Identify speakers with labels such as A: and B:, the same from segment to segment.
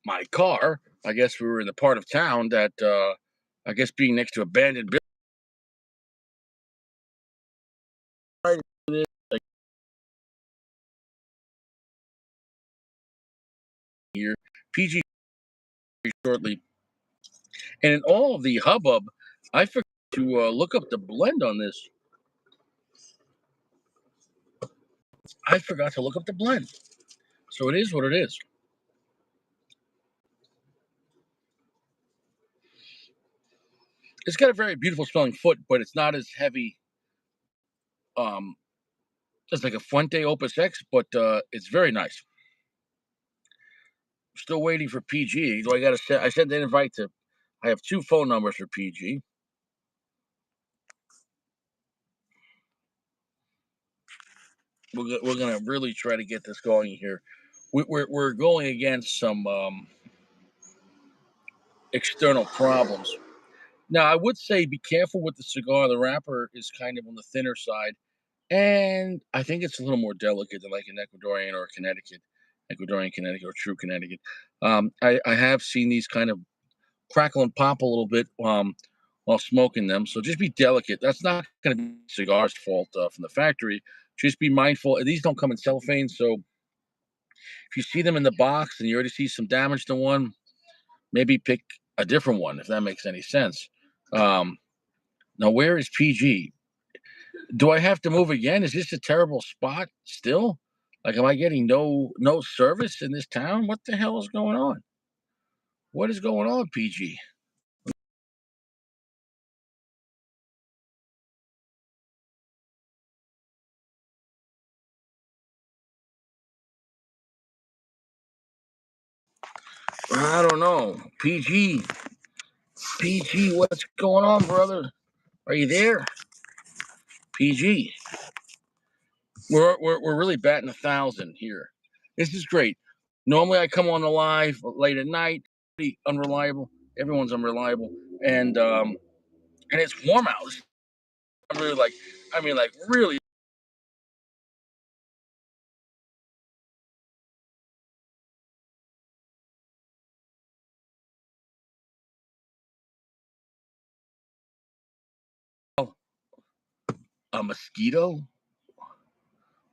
A: my car. I guess we were in the part of town that I guess being next to abandoned buildings here. PG shortly, and in all of the hubbub, I forgot to look up the blend on this. I forgot to look up the blend, so it is what it is. It's got a very beautiful smelling foot, but it's not as heavy. It's like a Fuente Opus X, but it's very nice. Still waiting for PG. So I sent the invite to. I have 2 phone numbers for PG. We're gonna really try to get this going here. We're going against some external problems. Now, I would say be careful with the cigar. The wrapper is kind of on the thinner side, and I think it's a little more delicate than like an Ecuadorian or Ecuadorian Connecticut or true Connecticut. I have seen these kind of crackle and pop a little bit while smoking them. So just be delicate. That's not going to be cigar's fault from the factory. Just be mindful. These don't come in cellophane, so if you see them in the box and you already see some damage to one, maybe pick a different one if that makes any sense. Now, where is PG? Do I have to move again? Is this a terrible spot still? Like, am I getting no service in this town? What the hell is going on? What is going on, PG? I don't know. PG, what's going on, brother? Are you there? PG. We're really batting 1,000 here. This is great. Normally I come on the live late at night, pretty unreliable. Everyone's unreliable. And it's warm out. I'm really like really a mosquito?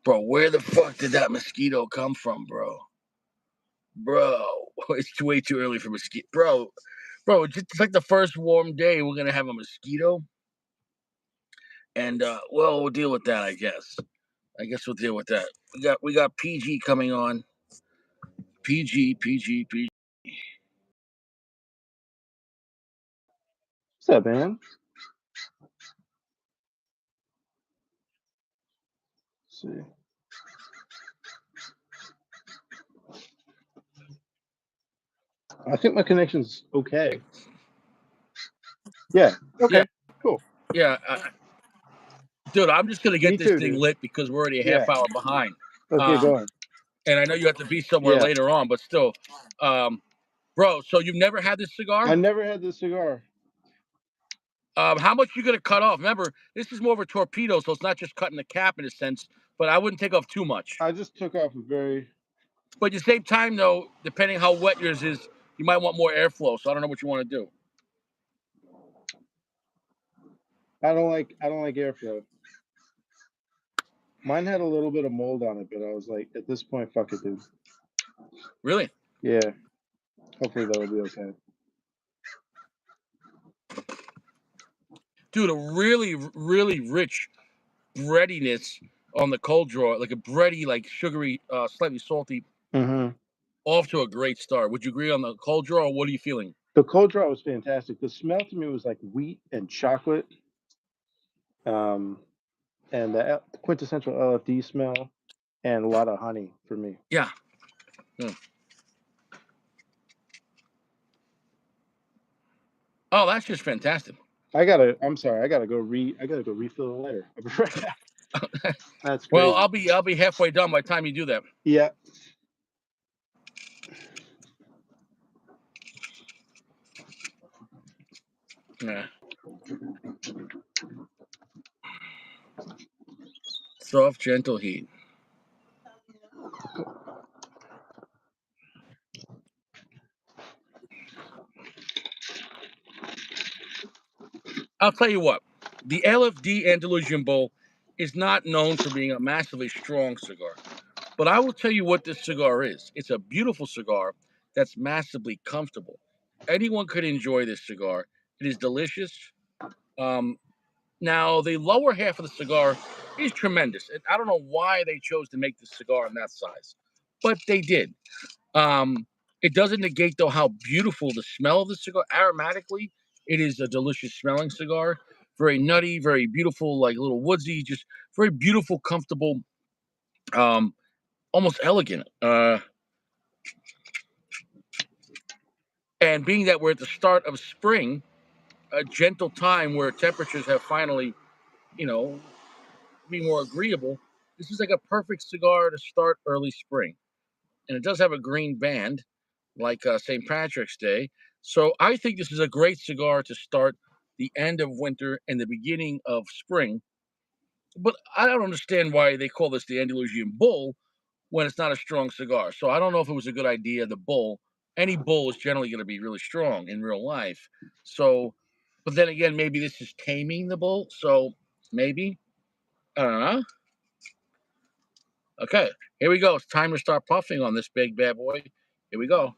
A: Bro, where the fuck did that mosquito come from, bro? Bro, it's way too early for mosquito. Bro, it's like the first warm day. We're gonna have a mosquito, and well, we'll deal with that, I guess. I guess we'll deal with that. We got PG coming on. PG.
B: What's up, man? Let's see. I think my connection's okay. Yeah. Okay.
A: Yeah.
B: Cool.
A: Yeah. Dude, I'm just gonna get this thing
B: dude.
A: lit because we're already a half hour behind.
B: Let's get going.
A: And I know you have to be somewhere later on, but still, bro. So you've never had this cigar?
B: I never had this cigar.
A: How much you gonna cut off? Remember, this is more of a torpedo, so it's not just cutting the cap in a sense. But I wouldn't take off too much.
B: I just took off a very.
A: But at the same time, though, depending how wet yours is, you might want more airflow. So I don't know what you want to do.
B: I don't like airflow. Mine had a little bit of mold on it, but I was like, at this point, fuck it, dude.
A: Really?
B: Yeah. Hopefully that'll be okay.
A: Dude, a really, really rich breadiness on the cold draw, like a bready, like sugary, slightly salty.
B: Mm-hmm.
A: Off to a great start. Would you agree on the cold draw, or what are you feeling?
B: The cold draw was fantastic. The smell to me was like wheat and chocolate. And the quintessential LFD smell, and a lot of honey for me.
A: Yeah. Oh, that's just fantastic.
B: I'm sorry. I gotta go refill the lighter. I'll be right back. That's crazy.
A: Well, I'll be halfway done by the time you do that.
B: Yeah.
A: Yeah. Soft, gentle heat. I'll tell you what, the LFD Andalusian Bull is not known for being a massively strong cigar. But I will tell you what this cigar is. It's a beautiful cigar that's massively comfortable. Anyone could enjoy this cigar. It is delicious. Um, Now, the lower half of the cigar is tremendous. I don't know why they chose to make this cigar in that size, but they did. Um, it doesn't negate, though, how beautiful the smell of the cigar. Aromatically, it is a delicious smelling cigar. Very nutty, very beautiful, like a little woodsy, just very beautiful, comfortable, um, almost elegant. And being that we're at the start of spring, a gentle time where temperatures have finally, you know, be more agreeable, this is like a perfect cigar to start early spring. And it does have a green band, like St. Patrick's Day. So I think this is a great cigar to start the end of winter and the beginning of spring. But I don't understand why they call this the Andalusian Bull when it's not a strong cigar. So I don't know if it was a good idea. The bull, any bull is generally going to be really strong in real life. So, but then again, maybe this is taming the bull. So maybe, I don't know. Okay, here we go. It's time to start puffing on this big bad boy. Here we go.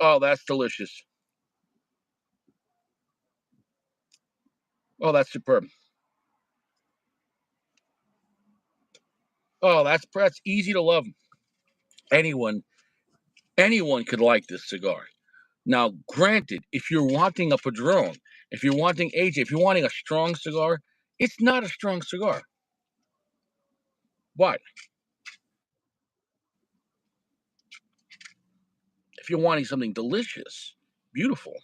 A: Oh, that's delicious. Oh, that's superb. Oh, that's easy to love. Anyone, anyone could like this cigar. Now, granted, if you're wanting a Padron, if you're wanting AJ, if you're wanting a strong cigar, it's not a strong cigar. But if you're wanting something delicious, beautiful,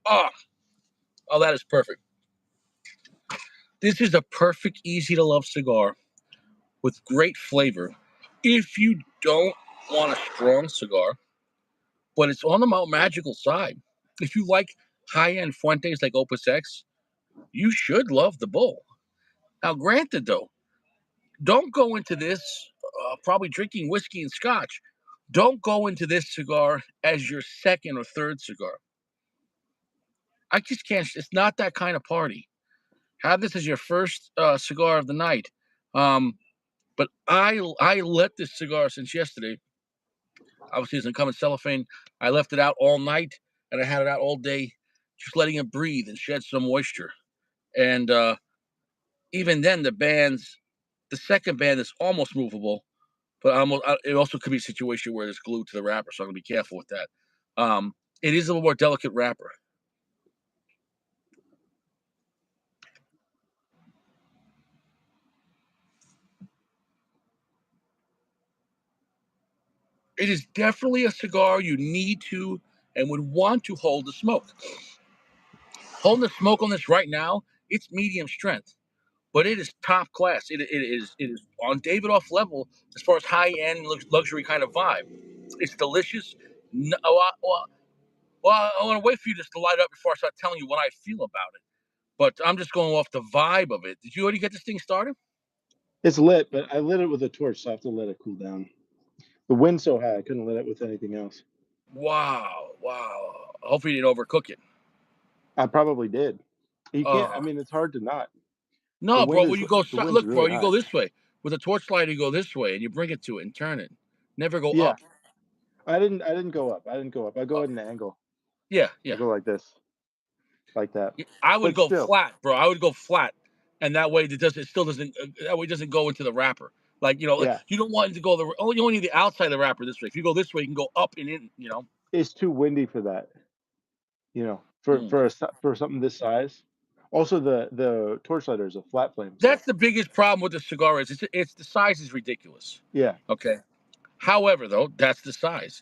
A: oh, oh, that is perfect. This is a perfect, easy to love cigar with great flavor. If you don't want a strong cigar, but it's on the Mount Magical side, if you like high end Fuentes like Opus X, you should love the Bull. Now, granted, though, don't go into this probably drinking whiskey and scotch. Don't go into this cigar as your second or third cigar. I just can't. It's not that kind of party. Have this as your first cigar of the night. Um, but I let this cigar since yesterday. Obviously, it doesn't come in cellophane. I left it out all night and I had it out all day, just letting it breathe and shed some moisture. And even then, the second band is almost movable, but it also could be a situation where it's glued to the wrapper, so I'm gonna be careful with that. It is a little more delicate wrapper. It is definitely a cigar you need to and would want to hold the smoke. Holding the smoke on this right now, it's medium strength, but it is top class. It is on Davidoff level as far as high end luxury kind of vibe. It's delicious. Well, I want to wait for you just to light up before I start telling you what I feel about it. But I'm just going off the vibe of it. Did you already get this thing started?
B: It's lit, but I lit it with a torch, so I have to let it cool down. The wind's so high, I couldn't lit it with anything else.
A: Wow, wow. Hopefully you didn't overcook it.
B: I probably did. You can't. I
A: Uh,
B: mean, it's hard to not. The
A: no,
B: wind
A: bro. When
B: is
A: you go,
B: the wind's
A: look, bro,
B: really
A: you go
B: high.
A: this way with a torchlight. You go this way, and you bring it to it and turn it. Never go
B: Yeah,
A: up.
B: I didn't. I didn't go up. I didn't go up. I go
A: Uh,
B: at an angle.
A: yeah,
B: I
A: yeah.
B: go like this, like that.
A: I would
B: But
A: go
B: still,
A: flat, bro. I would go flat, and that way it still doesn't. That way it doesn't go into the wrapper. Like
B: yeah,
A: you don't want it to go you only need the outside of the wrapper this way. If you go this way, you can go up and in.
B: it's too windy for that.
A: Mm.
B: For something this size. Also, the torch lighter is a flat flame, so
A: That's the biggest problem with the cigar is it's the size is ridiculous.
B: yeah.
A: Okay. However, though, that's the size.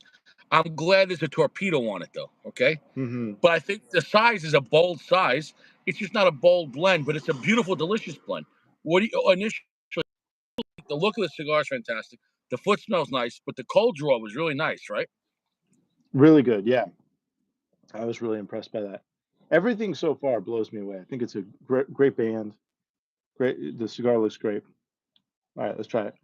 A: I'm glad there's a torpedo on it, though. Okay.
B: Hmm.
A: But I think the size is a bold size. It's just not a bold blend, but it's a beautiful, delicious blend. What do you initially? The look of the cigar is fantastic. The foot smells nice, but the cold draw was really nice, right?
B: Really good. Yeah, I was really impressed by that. Everything so far blows me away. I think it's a great band. Great. The cigar looks great. All right, let's try it.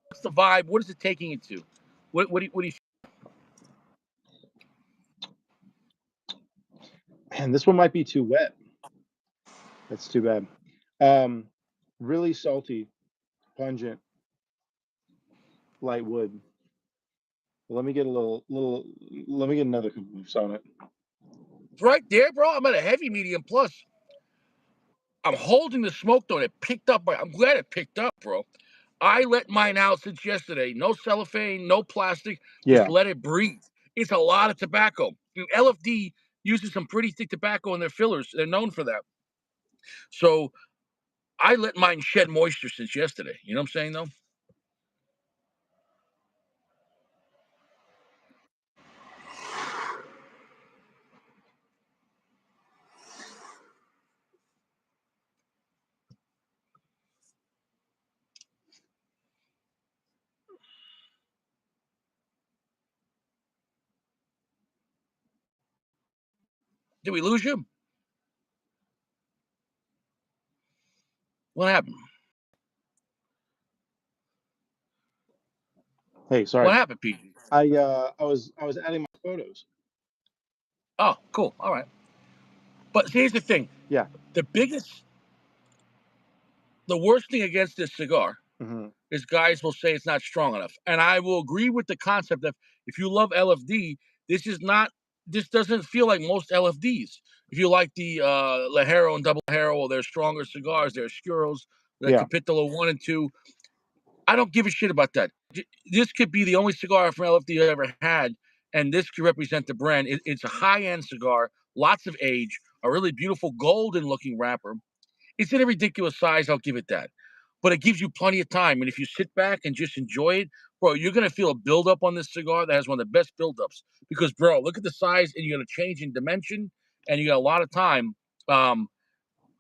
A: What's the vibe? What is it taking you to? What do you?
B: And this one might be too wet. That's too bad. Um, really salty, pungent, light wood. Let me get a little. Let me get another couple moves on it.
A: It's right there, bro. I'm at a heavy medium plus. I'm holding the smoke though. And it picked up. I'm glad it picked up, bro. I let mine out since yesterday. No cellophane, no plastic. Just
B: Yeah.
A: let it breathe. It's a lot of tobacco. LFD uses some pretty thick tobacco in their fillers. They're known for that. So I let mine shed moisture since yesterday. You know what I'm saying, though? Did we lose you? What happened?
B: Hey,
A: What
B: sorry.
A: happened, Pete?
B: I was adding my photos.
A: Oh, cool. All right. But here's the thing:
B: Yeah.
A: the biggest, the worst thing against this cigar
B: Hmm.
A: is guys will say it's not strong enough, and I will agree with the concept of if you love LFD, this is not. This doesn't feel like most LFDs. If you like the Lajero and Double Lajero, or their stronger cigars, their Oscuros, the
B: Yeah.
A: Capitulo 1 and 2, I don't give a shit about that. This could be the only cigar from LFD I ever had, and this could represent the brand. It's a high end cigar, lots of age, a really beautiful golden looking wrapper. It's in a ridiculous size, I'll give it that. But it gives you plenty of time. And if you sit back and just enjoy it, bro, you're gonna feel a buildup on this cigar that has one of the best buildups. Because, bro, look at the size, and you're gonna change in dimension, and you got a lot of time. Um,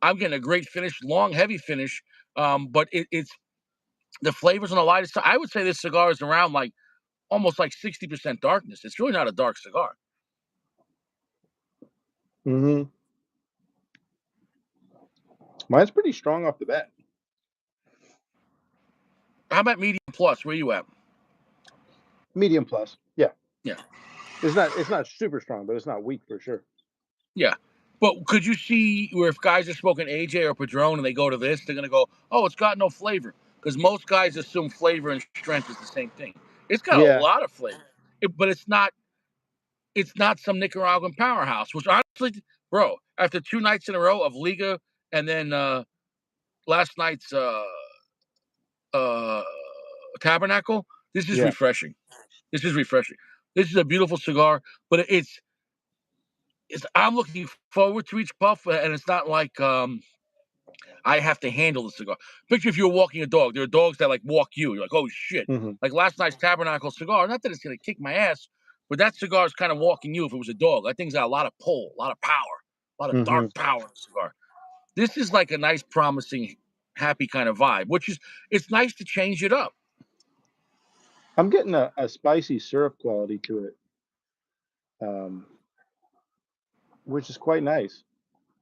A: I'm getting a great finish, long, heavy finish. But it's the flavors on the lightest side. I would say this cigar is around like almost like 60% darkness. It's really not a dark cigar.
B: Hmm. Mine's pretty strong off the bat.
A: How about medium plus? Where you at?
B: Medium plus. Yeah.
A: Yeah.
B: It's not super strong, but it's not weak for sure.
A: Yeah. But could you see where if guys are smoking AJ or Padron and they go to this, they're gonna go, "Oh, it's got no flavor," because most guys assume flavor and strength is the same thing. It's got a
B: Yeah.
A: lot of flavor, but it's not. It's not some Nicaraguan powerhouse. Which honestly, bro, after 2 nights in a row of Liga and then last night's uh, Tabernacle, this is
B: Yeah.
A: refreshing. This is refreshing. This is a beautiful cigar, but it's. I'm looking forward to each puff, and it's not like I have to handle the cigar. Picture if you were walking a dog. There are dogs that like walk you. You're like, oh shit.
B: Hmm.
A: Like last night's Tabernacle cigar. Not that it's gonna kick my ass, but that cigar is kind of walking you if it was a dog. That thing's got a lot of pull, a lot of power, a lot of dark
B: Hmm.
A: power in the cigar. This is like a nice, promising, happy kind of vibe, which is it's nice to change it up.
B: I'm getting a spicy syrup quality to it, um, which is quite nice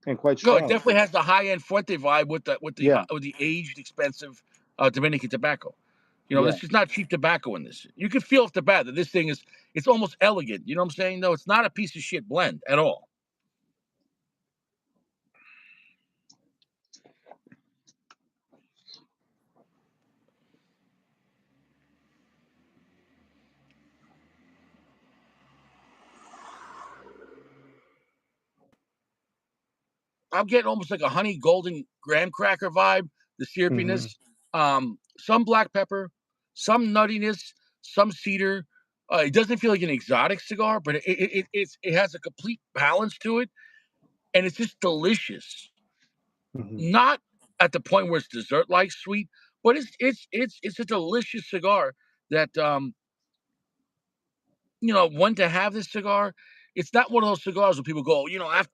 B: and quite
A: No, it
B: strong.
A: definitely has the high end Fuente vibe with
B: Yeah.
A: the aged, expensive Dominican tobacco. You know,
B: Yeah.
A: this is not cheap tobacco in this. You can feel off the bat that this thing is it's almost elegant. You know what I'm saying? No, it's not a piece of shit blend at all. I'm getting almost like a honey golden graham cracker vibe, the
B: Hmm.
A: syrupiness, some black pepper, some nuttiness, some cedar. It doesn't feel like an exotic cigar, but it has a complete balance to it, and it's just delicious.
B: Hmm.
A: Not at the point where it's dessert-like sweet, but it's a delicious cigar that, when to have this cigar, it's not one of those cigars where people go,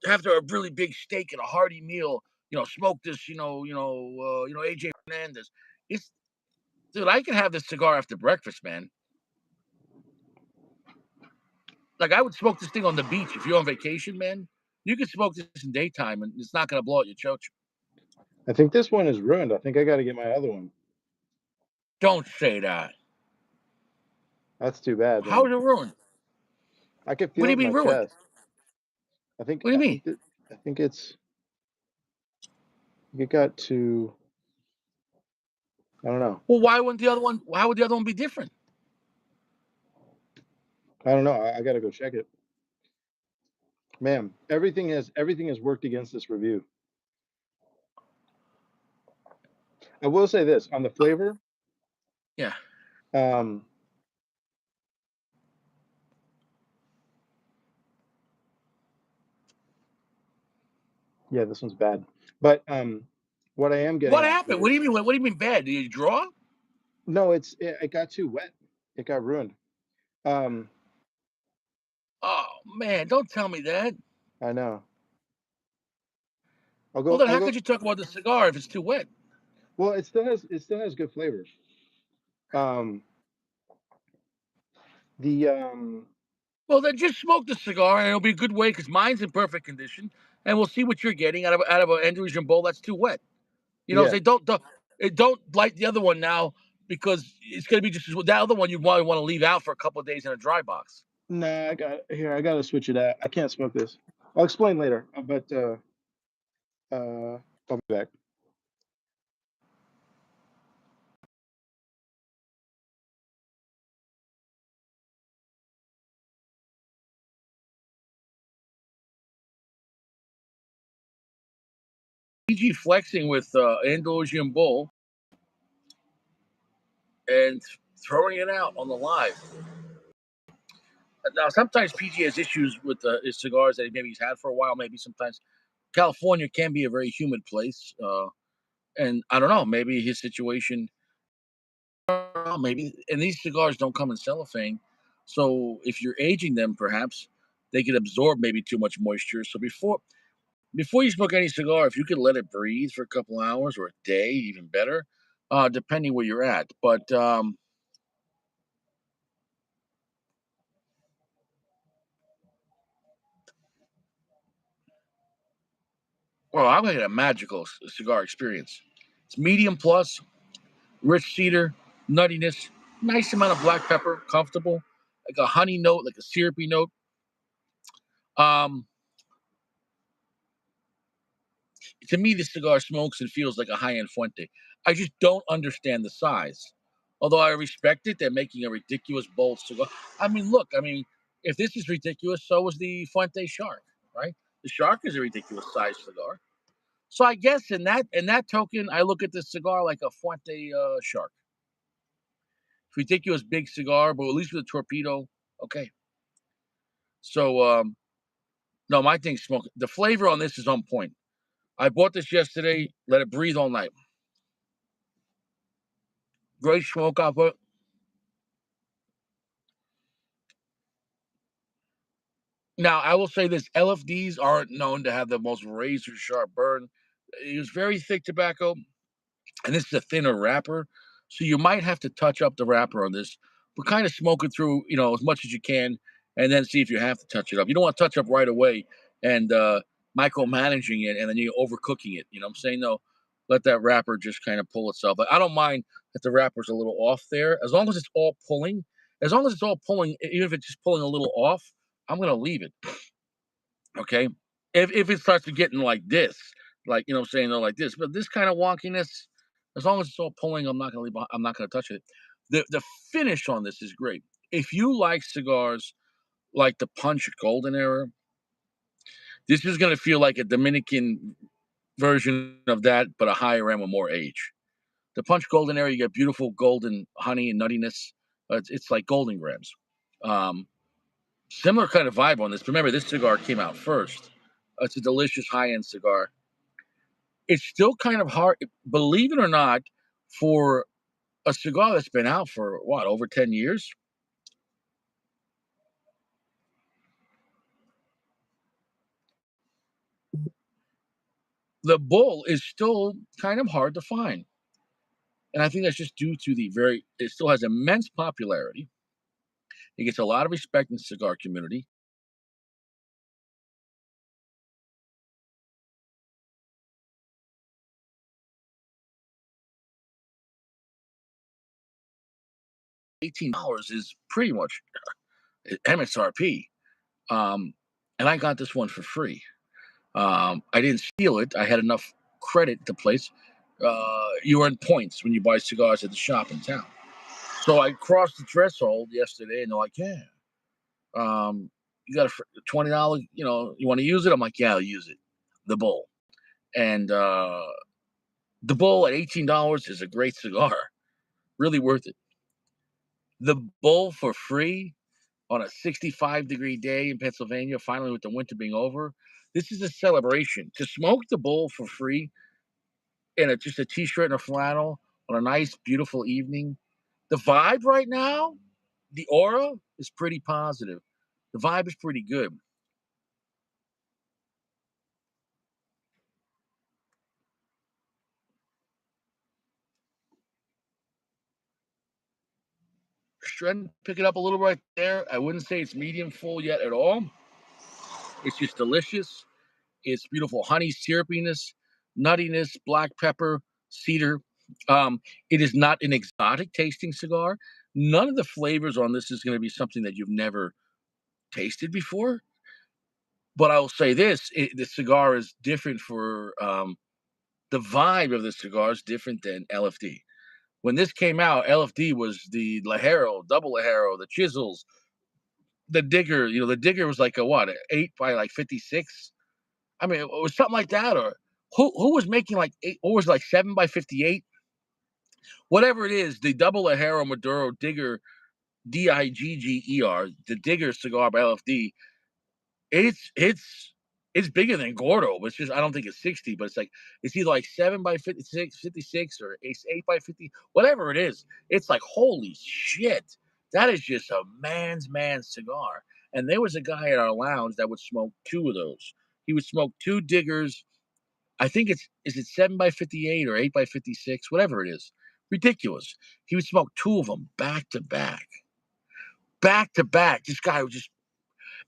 A: after a really big steak and a hearty meal, smoke this, AJ Fernandez. It's dude, I can have this cigar after breakfast, man. Like I would smoke this thing on the beach if you're on vacation, man. You can smoke this in daytime and it's not gonna blow out your choach.
B: I think this one is ruined. I think I got to get my other one.
A: Don't say that.
B: That's too bad,
A: How
B: man.
A: is it ruined?
B: I can
A: What
B: feel
A: do
B: it
A: you
B: in
A: mean
B: my
A: ruined?
B: chest. I think
A: What do
B: I
A: you
B: think
A: mean?
B: that I think it got to, I don't know.
A: Well, why wouldn't the other one? How would the other one be different?
B: I don't know. I got to go check it. Man, everything has worked against this review. I will say this on the flavor.
A: Yeah.
B: Um, yeah, this one's bad. But what I am getting
A: What
B: at with
A: happened? What
B: it,
A: do you mean? What do you mean bad? Did you draw?
B: no, it got too wet. It got ruined. Um,
A: Oh man, don't tell me that.
B: I know. I'll
A: Well,
B: go.
A: then
B: I'll
A: how
B: go.
A: could you talk about the cigar if it's too wet?
B: Well, it still has good flavors. Um, the
A: Well, then just smoke the cigar, and it'll be a good way because mine's in perfect condition, and we'll see what you're getting out of an Andalusian Bull that's too wet. You know,
B: yeah.
A: say don't light the other one now because it's going to be just that other one you probably want to leave out for a couple of days in a dry box.
B: Nah, I got to switch it out. I can't smoke this. I'll explain later. But I'll be back.
A: PG flexing with Andalusian Bull and throwing it out on the live. Now, sometimes PG has issues with his cigars that maybe he's had for a while. Maybe sometimes California can be a very humid place, and I don't know. Maybe his situation. Maybe and these cigars don't come in cellophane, so if you're aging them, perhaps they could absorb maybe too much moisture. So before you smoke any cigar, if you could let it breathe for a couple hours or a day, even better, depending where you're at. But well, I'm gonna get a magical cigar experience. It's medium plus, rich cedar, nuttiness, nice amount of black pepper, comfortable, like a honey note, like a syrupy note. Um, to me, this cigar smokes and feels like a high-end Fuente. I just don't understand the size. Although I respect it, they're making a ridiculous bold cigar. I mean, look, if this is ridiculous, so is the Fuente Shark, right? The Shark is a ridiculous size cigar. So I guess in that token, I look at this cigar like a Fuente Shark. Ridiculous big cigar, but at least with a torpedo, okay. So no, my thing's smoking. The flavor on this is on point. I bought this yesterday. Let it breathe all night. Great smoke output. Now, I will say this: LFDs aren't known to have the most razor sharp burn. It was very thick tobacco, and this is a thinner wrapper, so you might have to touch up the wrapper on this, but kind of smoke it through, as much as you can, and then see if you have to touch it up. You don't want to touch up right away and micromanaging it, and then you overcooking it. You know what I'm saying? No, let that wrapper just kind of pull itself. I don't mind that the wrapper's a little off there, as long as it's all pulling. As long as it's all pulling, even if it's just pulling a little off, I'm gonna leave it. Okay. If it starts to getting like this, like what I'm saying, though, like this, but this kind of wonkiness, as long as it's all pulling, I'm not gonna touch it. The finish on this is great. If you like cigars like the Punch Golden Era, this is gonna feel like a Dominican version of that, but a higher end with more age. The Punch Golden Era, you get beautiful golden honey and nuttiness. It's like golden grams. Um, Similar kind of vibe on this. Remember, this cigar came out first. It's a delicious high end cigar. It's still kind of hard, believe it or not, for a cigar that's been out for what, over 10 years? The Bull is still kind of hard to find. And I think that's just due to it still has immense popularity. He gets a lot of respect in the cigar community. 18 dollars is pretty much MSRP. Um, and I got this one for free. I didn't steal it. I had enough credit to place. You earn points when you buy cigars at the shop in town. So I crossed the threshold yesterday, and they're like, "Yeah, you got a $20. You want to use it?" I'm like, "Yeah, I'll use it." The Bull, and the Bull at $18 is a great cigar. Really worth it. The Bull for free on a 65-degree day in Pennsylvania, finally with the winter being over. This is a celebration. To smoke the Bull for free in just a t-shirt and a flannel on a nice, beautiful evening. The vibe right now, the aura is pretty positive. The vibe is pretty good. Strength, pick it up a little right there. I wouldn't say it's medium full yet at all. It's just delicious. It's beautiful honey syrupiness, nuttiness, black pepper, cedar. It is not an exotic tasting cigar. None of the flavors on this is going to be something that you've never tasted before. But I will say this: the cigar is different for the vibe of the cigar is different than LFD. When this came out, LFD was the Lajero, double Lajero, the chisels, the digger. The digger was like a what, 8 by like 56. I mean, it was something like that. Or who was making like eight? What was it, like 7 by 58? Whatever it is, the double Lajero Maduro Digger, Digger, the Digger cigar by LFD. It's bigger than Gordo, but it's just I don't think it's 60, but it's either like 7 by 56, 56, or it's 8 by 50, whatever it is. It's like holy shit, that is just a man's man cigar. And there was a guy at our lounge that would smoke two of those. He would smoke two diggers. I think is it 7 by 58 or 8 by 56, whatever it is. Ridiculous. He would smoke two of them back to back, back to back. This guy would just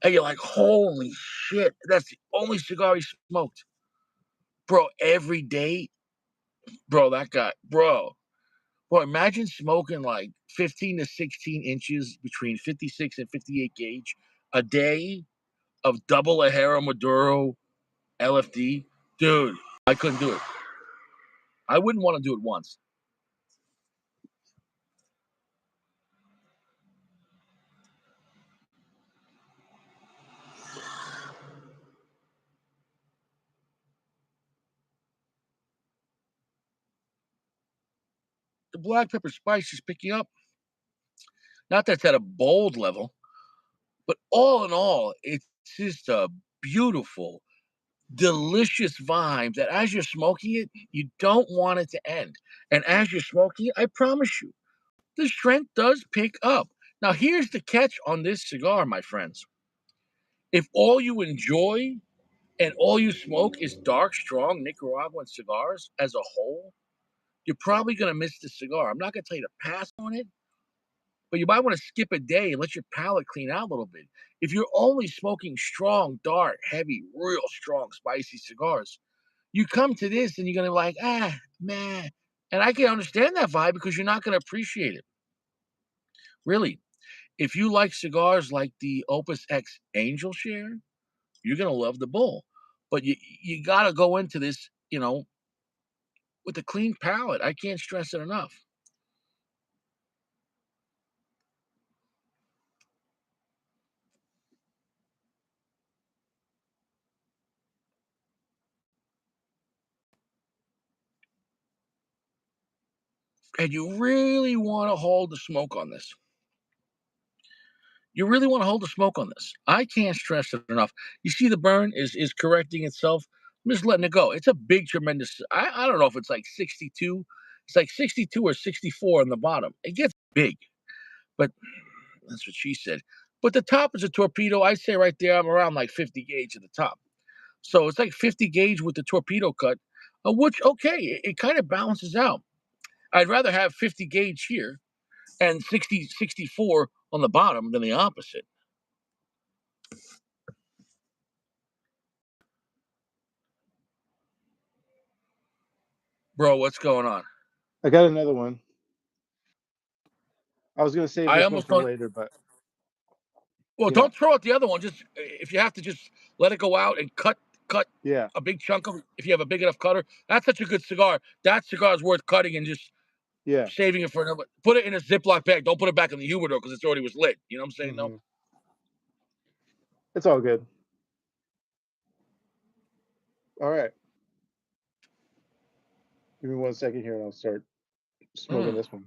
A: and you're like, holy shit, that's the only cigar he smoked. Bro, every day, bro, that guy, bro, imagine smoking like 15 to 16 inches between 56 and 58 gauge a day of double Ajero Maduro LFD. Dude, I couldn't do it. I wouldn't want to do it once. The black pepper spice is picking up. Not that's at a bold level, but all in all, it's just a beautiful, delicious vibe that as you're smoking it, you don't want it to end. And as you're smoking it, I promise you, the strength does pick up. Now, here's the catch on this cigar, my friends. If all you enjoy and all you smoke is dark, strong Nicaraguan cigars as a whole, you're probably going to miss the cigar. I'm not going to tell you to pass on it, but you might want to skip a day and let your palate clean out a little bit. If you're only smoking strong, dark, heavy, real strong, spicy cigars, you come to this and you're gonna be like, man. And I can understand that vibe because you're not gonna appreciate it. Really. If you like cigars like the Opus X Angel Share, you're gonna love the Bull. But you gotta go into this, with a clean palate. I can't stress it enough. And you really want to hold the smoke on this. You really want to hold the smoke on this. I can't stress it enough. You see the burn is correcting itself. I'm just letting it go. It's a big, tremendous. I don't know if it's like 62. It's like 62 or 64 on the bottom. It gets big, but that's what she said. But the top is a torpedo. I say right there, I'm around like 50 gauge at the top. So it's like 50 gauge with the torpedo cut, which, okay, it kind of balances out. I'd rather have 50 gauge here and 60, 64 on the bottom than the opposite. Bro, what's going on?
B: I got another one. I was gonna save
A: I
B: this one
A: almost
B: for
A: don't.
B: later, but
A: Well,
B: you know,
A: don't throw out the other one. Just if you have to, just let it go out and cut
B: yeah,
A: a big chunk of it. If you have a big enough cutter, that's such a good cigar. That cigar is worth cutting and just
B: yeah.
A: saving it for another. Put it in a Ziploc bag. Don't put it back in the humidor because it's already was lit. You know what I'm saying? No.
B: hmm It's all good. All right, give me 1 second here, and I'll start smoking
A: Mm.
B: this one.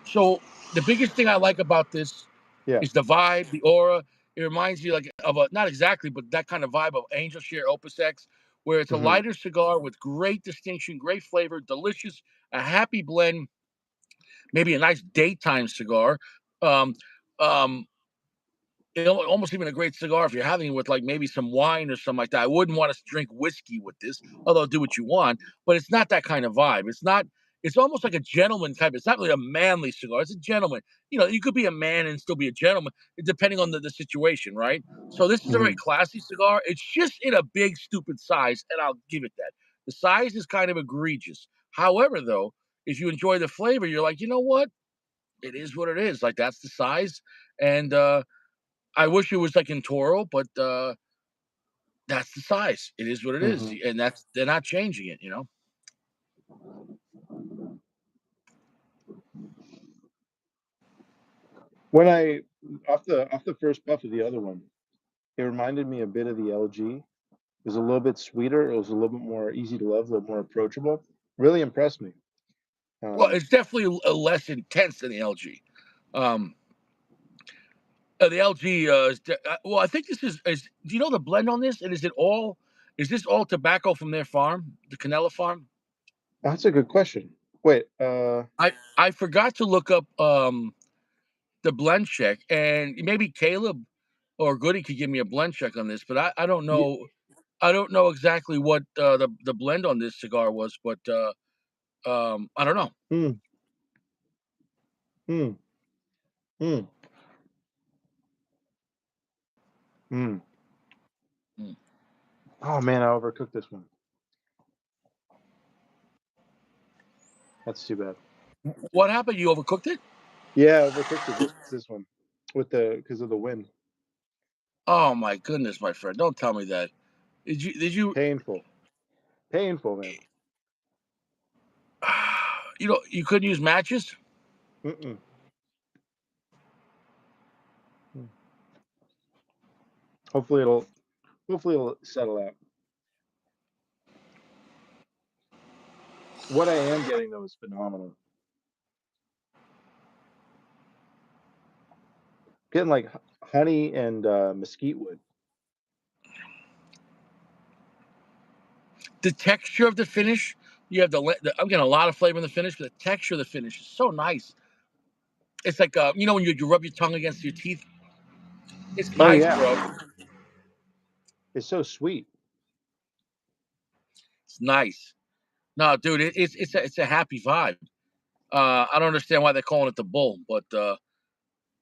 A: So the biggest thing I like about this
B: Yeah.
A: is the vibe, the aura. It reminds me like of a not exactly, but that kind of vibe of Angel Share Opus X, where it's a
B: hmm
A: lighter cigar with great distinction, great flavor, delicious, a happy blend, maybe a nice daytime cigar. Um, um, almost even a great cigar if you're having it with like maybe some wine or something like that. I wouldn't want to drink whiskey with this, although do what you want, but it's not that kind of vibe. It's not. It's almost like a gentleman type. It's not really a manly cigar. It's a gentleman. You know, you could be a man and still be a gentleman, depending on the situation, right? So this is a very
B: hmm
A: classy cigar. It's just in a big stupid size, and I'll give it that. The size is kind of egregious. However, though, if you enjoy the flavor, you're like, you know what? It is what it is. Like that's the size, and I wish it was like in Toro, but that's the size. It is what it is,
B: hmm
A: and that's they're not changing it. You know.
B: When I off the first puff of the other one, it reminded me a bit of the LG. It was a little bit sweeter. It was a little bit more easy to love, a little more approachable. Really impressed me.
A: Well,
B: Um,
A: it's definitely less intense than the LG. Um, the LG well, I think this is. Do you know the blend on this? And is it all? Is this all tobacco from their farm, the Canela farm?
B: that's a good question. Wait,
A: I forgot to look up the blend check, and maybe Caleb or Goody could give me a blend check on this, but I don't
B: yeah,
A: know. I don't know exactly what the blend on this cigar was, but I don't know.
B: mm, mm, mm, mm.
A: Mm.
B: Oh man, I overcooked this one. That's too bad.
A: What happened? You overcooked it?
B: Yeah, I overcooked this one with the because of the wind.
A: Oh my goodness, my friend! Don't tell me that. Did you?
B: Painful, painful, man.
A: You know, you couldn't use matches.
B: Mm-mm. Mm. Hopefully it'll hopefully it'll settle out. What I am getting though is phenomenal. Getting like honey and mesquite wood.
A: The texture of the finish. You have I'm getting a lot of flavor in the finish, but the texture of the finish is so nice. It's like you know when you rub your tongue against your teeth. It's
B: Oh
A: nice,
B: yeah,
A: bro.
B: it's so sweet.
A: It's nice. No, dude, it's a happy vibe. I don't understand why they're calling it the Bull, but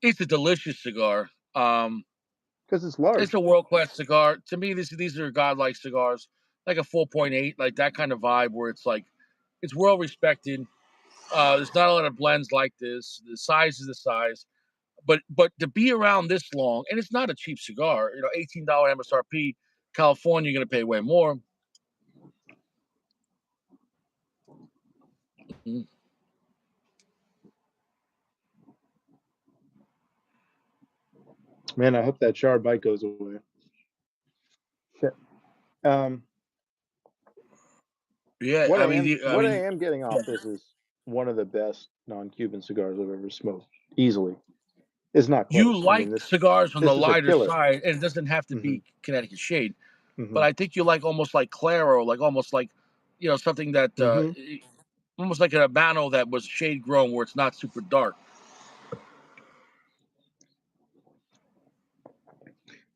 A: it's a delicious cigar.
B: Because it's
A: It's
B: large.
A: a world class cigar. To me, these are godlike cigars, like a 4.8, like that kind of vibe where it's like it's well respected. There's not a lot of blends like this. The size is the size, but to be around this long, and it's not a cheap cigar. You know, $18 MSRP. California, you're gonna pay way more. Mhm.
B: Man, I hope that sharp bite goes away. Shit. Um,
A: Yeah,
B: what
A: I
B: I
A: mean,
B: am
A: I
B: what I
A: mean,
B: am getting off this is one of the best non-Cuban cigars I've ever smoked. Easily, it's not
A: you
B: close. I
A: like
B: mean this
A: cigars on the
B: this is a
A: lighter
B: killer.
A: side, and it doesn't have to
B: hmm
A: be Connecticut shade.
B: hmm
A: But I think you like almost like Claro, like almost like something that
B: hmm
A: almost like an Habano that was shade grown where it's not super dark.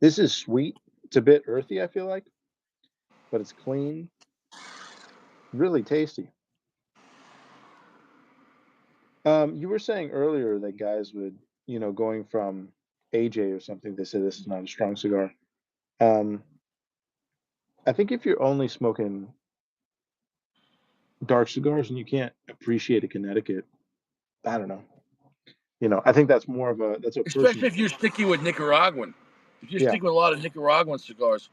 B: This is sweet. It's a bit earthy, I feel like, but it's clean, really tasty. You were saying earlier that guys would, going from AJ or something, they say this is not a strong cigar. Um, I think if you're only smoking dark cigars and you can't appreciate a Connecticut, I don't know. I think that's a
A: Especially
B: personal
A: if you're
B: thing.
A: sticking with Nicaraguan. If you're
B: Yeah.
A: sticking with a lot of Nicaraguan cigars,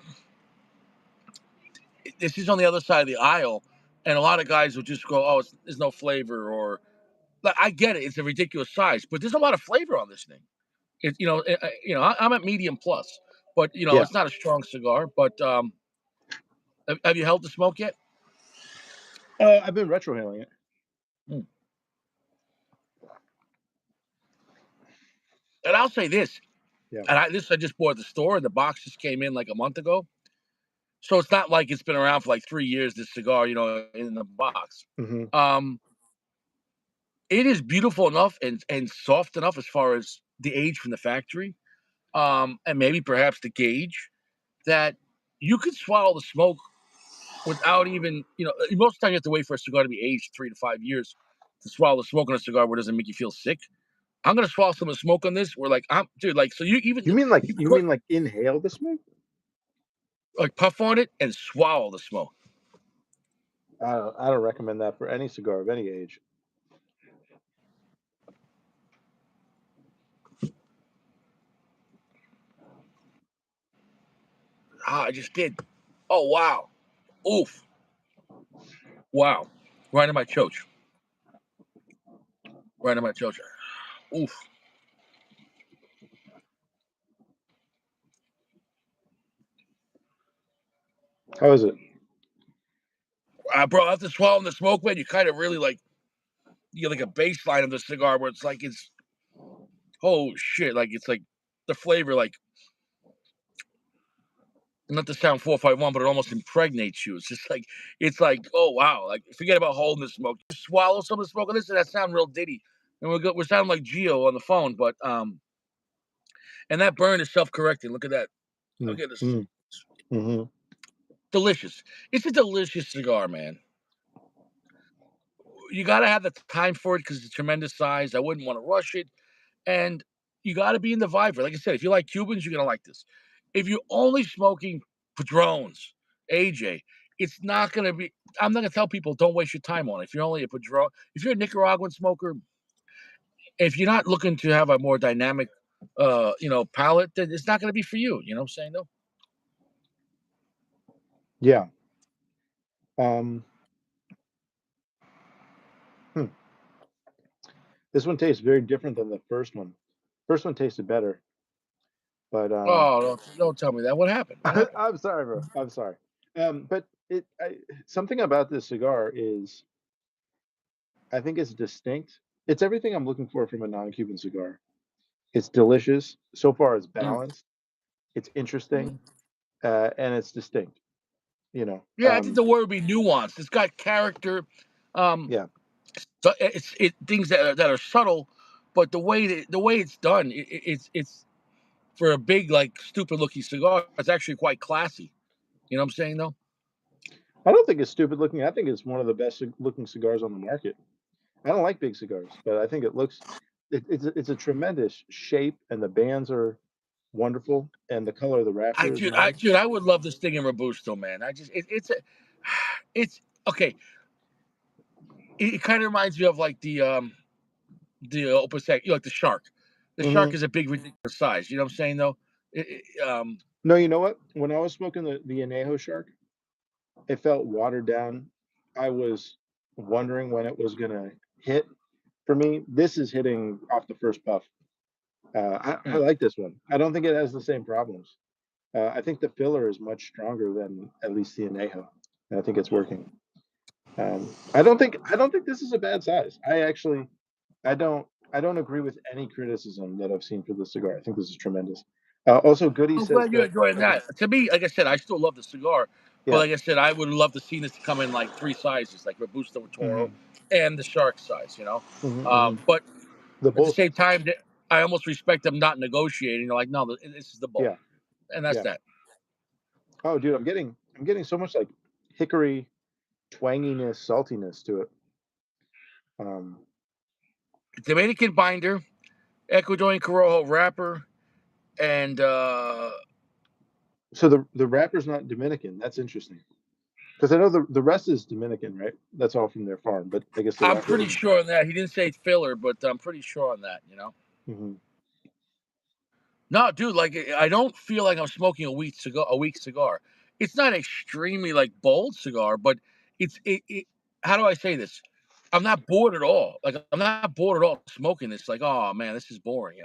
A: this is on the other side of the aisle, and a lot of guys will just go, "Oh, there's no flavor," or like, I get it, it's a ridiculous size, but there's a lot of flavor on this thing. I'm at medium plus, but
B: Yeah.
A: it's not a strong cigar. But have you held the smoke yet?
B: I've been retrohaling it.
A: Hmm. And I'll say this,
B: Yeah.
A: and I just bought at the store, and the box just came in like a month ago, so it's not like it's been around for like 3 years. This cigar, in the box.
B: Hmm.
A: Um, it is beautiful enough and soft enough as far as the age from the factory, and maybe perhaps the gauge that you could swallow the smoke without even, most of the time you have to wait for a cigar to be aged 3 to 5 years to swallow the smoke on a cigar where it doesn't make you feel sick. I'm gonna swallow some of the smoke on this. We're like, I'm dude, like, so you even you
B: You
A: put
B: mean like inhale the smoke?
A: like puff on it and swallow the smoke.
B: I don't recommend that for any cigar of any age.
A: I just did. Oh wow, oof, wow, right in my choach, right in my choach. Oof,
B: How is it?
A: bro, after swallowing the smoke, man, you kind of really like you get like a baseline of the cigar where it's like it's oh shit, like it's like the flavor like not to sound 451, but it almost impregnates you. It's like, oh wow, like forget about holding the smoke. Just swallow some of the smoke on this, and that sound real ditty. And we're sounding like Geo on the phone, but and that burn is self-correcting. Look at that. Look at this.
B: Mm-hmm. Mm-hmm.
A: Delicious. It's a delicious cigar, man. You got to have the time for it because it's a tremendous size. I wouldn't want to rush it, and you got to be in the vibe for it. Like I said, if you like Cubans, you're gonna like this. If you're only smoking Padrones, AJ, it's not gonna be. I'm not gonna tell people don't waste your time on it. If you're only a Padron, if you're a Nicaraguan smoker, if you're not looking to have a more dynamic, palate, then it's not gonna be for you. You know what I'm saying? Though.
B: Yeah. Um, hmm. This one tastes very different than the first one. First one tasted better, but
A: Oh, don't tell me that. What happened? What happened?
B: I'm sorry, bro. I'm sorry. But something about this cigar is I think it's distinct. It's everything I'm looking for from a non-Cuban cigar. It's delicious. So far, it's
A: Mm,
B: balanced. It's interesting,
A: mhm.
B: and it's distinct. You know.
A: Yeah, I think the word would be nuanced. It's got character. Um,
B: Yeah.
A: so it's things that are subtle, but the way it's done, it's for a big like stupid looking cigar. It's actually quite classy. You know what I'm saying though?
B: I don't think it's stupid looking. I think it's one of the best looking cigars on the market. I don't like big cigars, but I think it's a tremendous shape, and the bands are wonderful, and the color of the
A: I
B: wrapper is
A: dude, I
B: nice.
A: dude, I would love this thing in Robusto, man. It's it kind of reminds me of like the Opus X, like the shark. The
B: Hmm.
A: shark is a big ridiculous size. You know what I'm saying though?
B: No, you know what? When I was smoking the Anejo Shark, it felt watered down. I was wondering when it was gonna hit. For me, this is hitting off the first puff. I
A: Hmm.
B: like this one. I don't think it has the same problems. I think the filler is much stronger than at least the Anejo, and I think it's working. I don't think this is a bad size. I don't I don't agree with any criticism that I've seen for this cigar. I think this is tremendous. Also, Goody
A: I'm
B: says
A: glad you're
B: that.
A: enjoying
B: Okay,
A: that. To me, like I said, I still love the cigar, but
B: yeah.
A: like I said, I would love to see this come in like three sizes, like Robusto Toro
B: Hmm.
A: and the Shark size.
B: Hmm. Hmm.
A: But
B: The
A: at the
B: bull
A: same
B: size.
A: time, I almost respect them not negotiating. They're like, no, this is the bull,
B: Yeah,
A: and that's
B: yeah.
A: that.
B: Oh, dude, I'm getting so much like hickory twanginess, saltiness to it. Um,
A: Dominican binder, Ecuadorian Corojo wrapper, and
B: So the wrapper's not Dominican. That's interesting. Because I know the rest is Dominican, right? That's all from their farm, but I guess the
A: I'm
B: wrapper
A: pretty
B: isn't.
A: sure on that. He didn't say filler, but I'm pretty sure on that.
B: Hmm.
A: No, dude, like I don't feel like I'm smoking a weak cigar. It's not extremely like bold cigar, but it. How do I say this? I'm not bored at all. Like I'm not bored at all smoking this. Like, oh man, this is boring.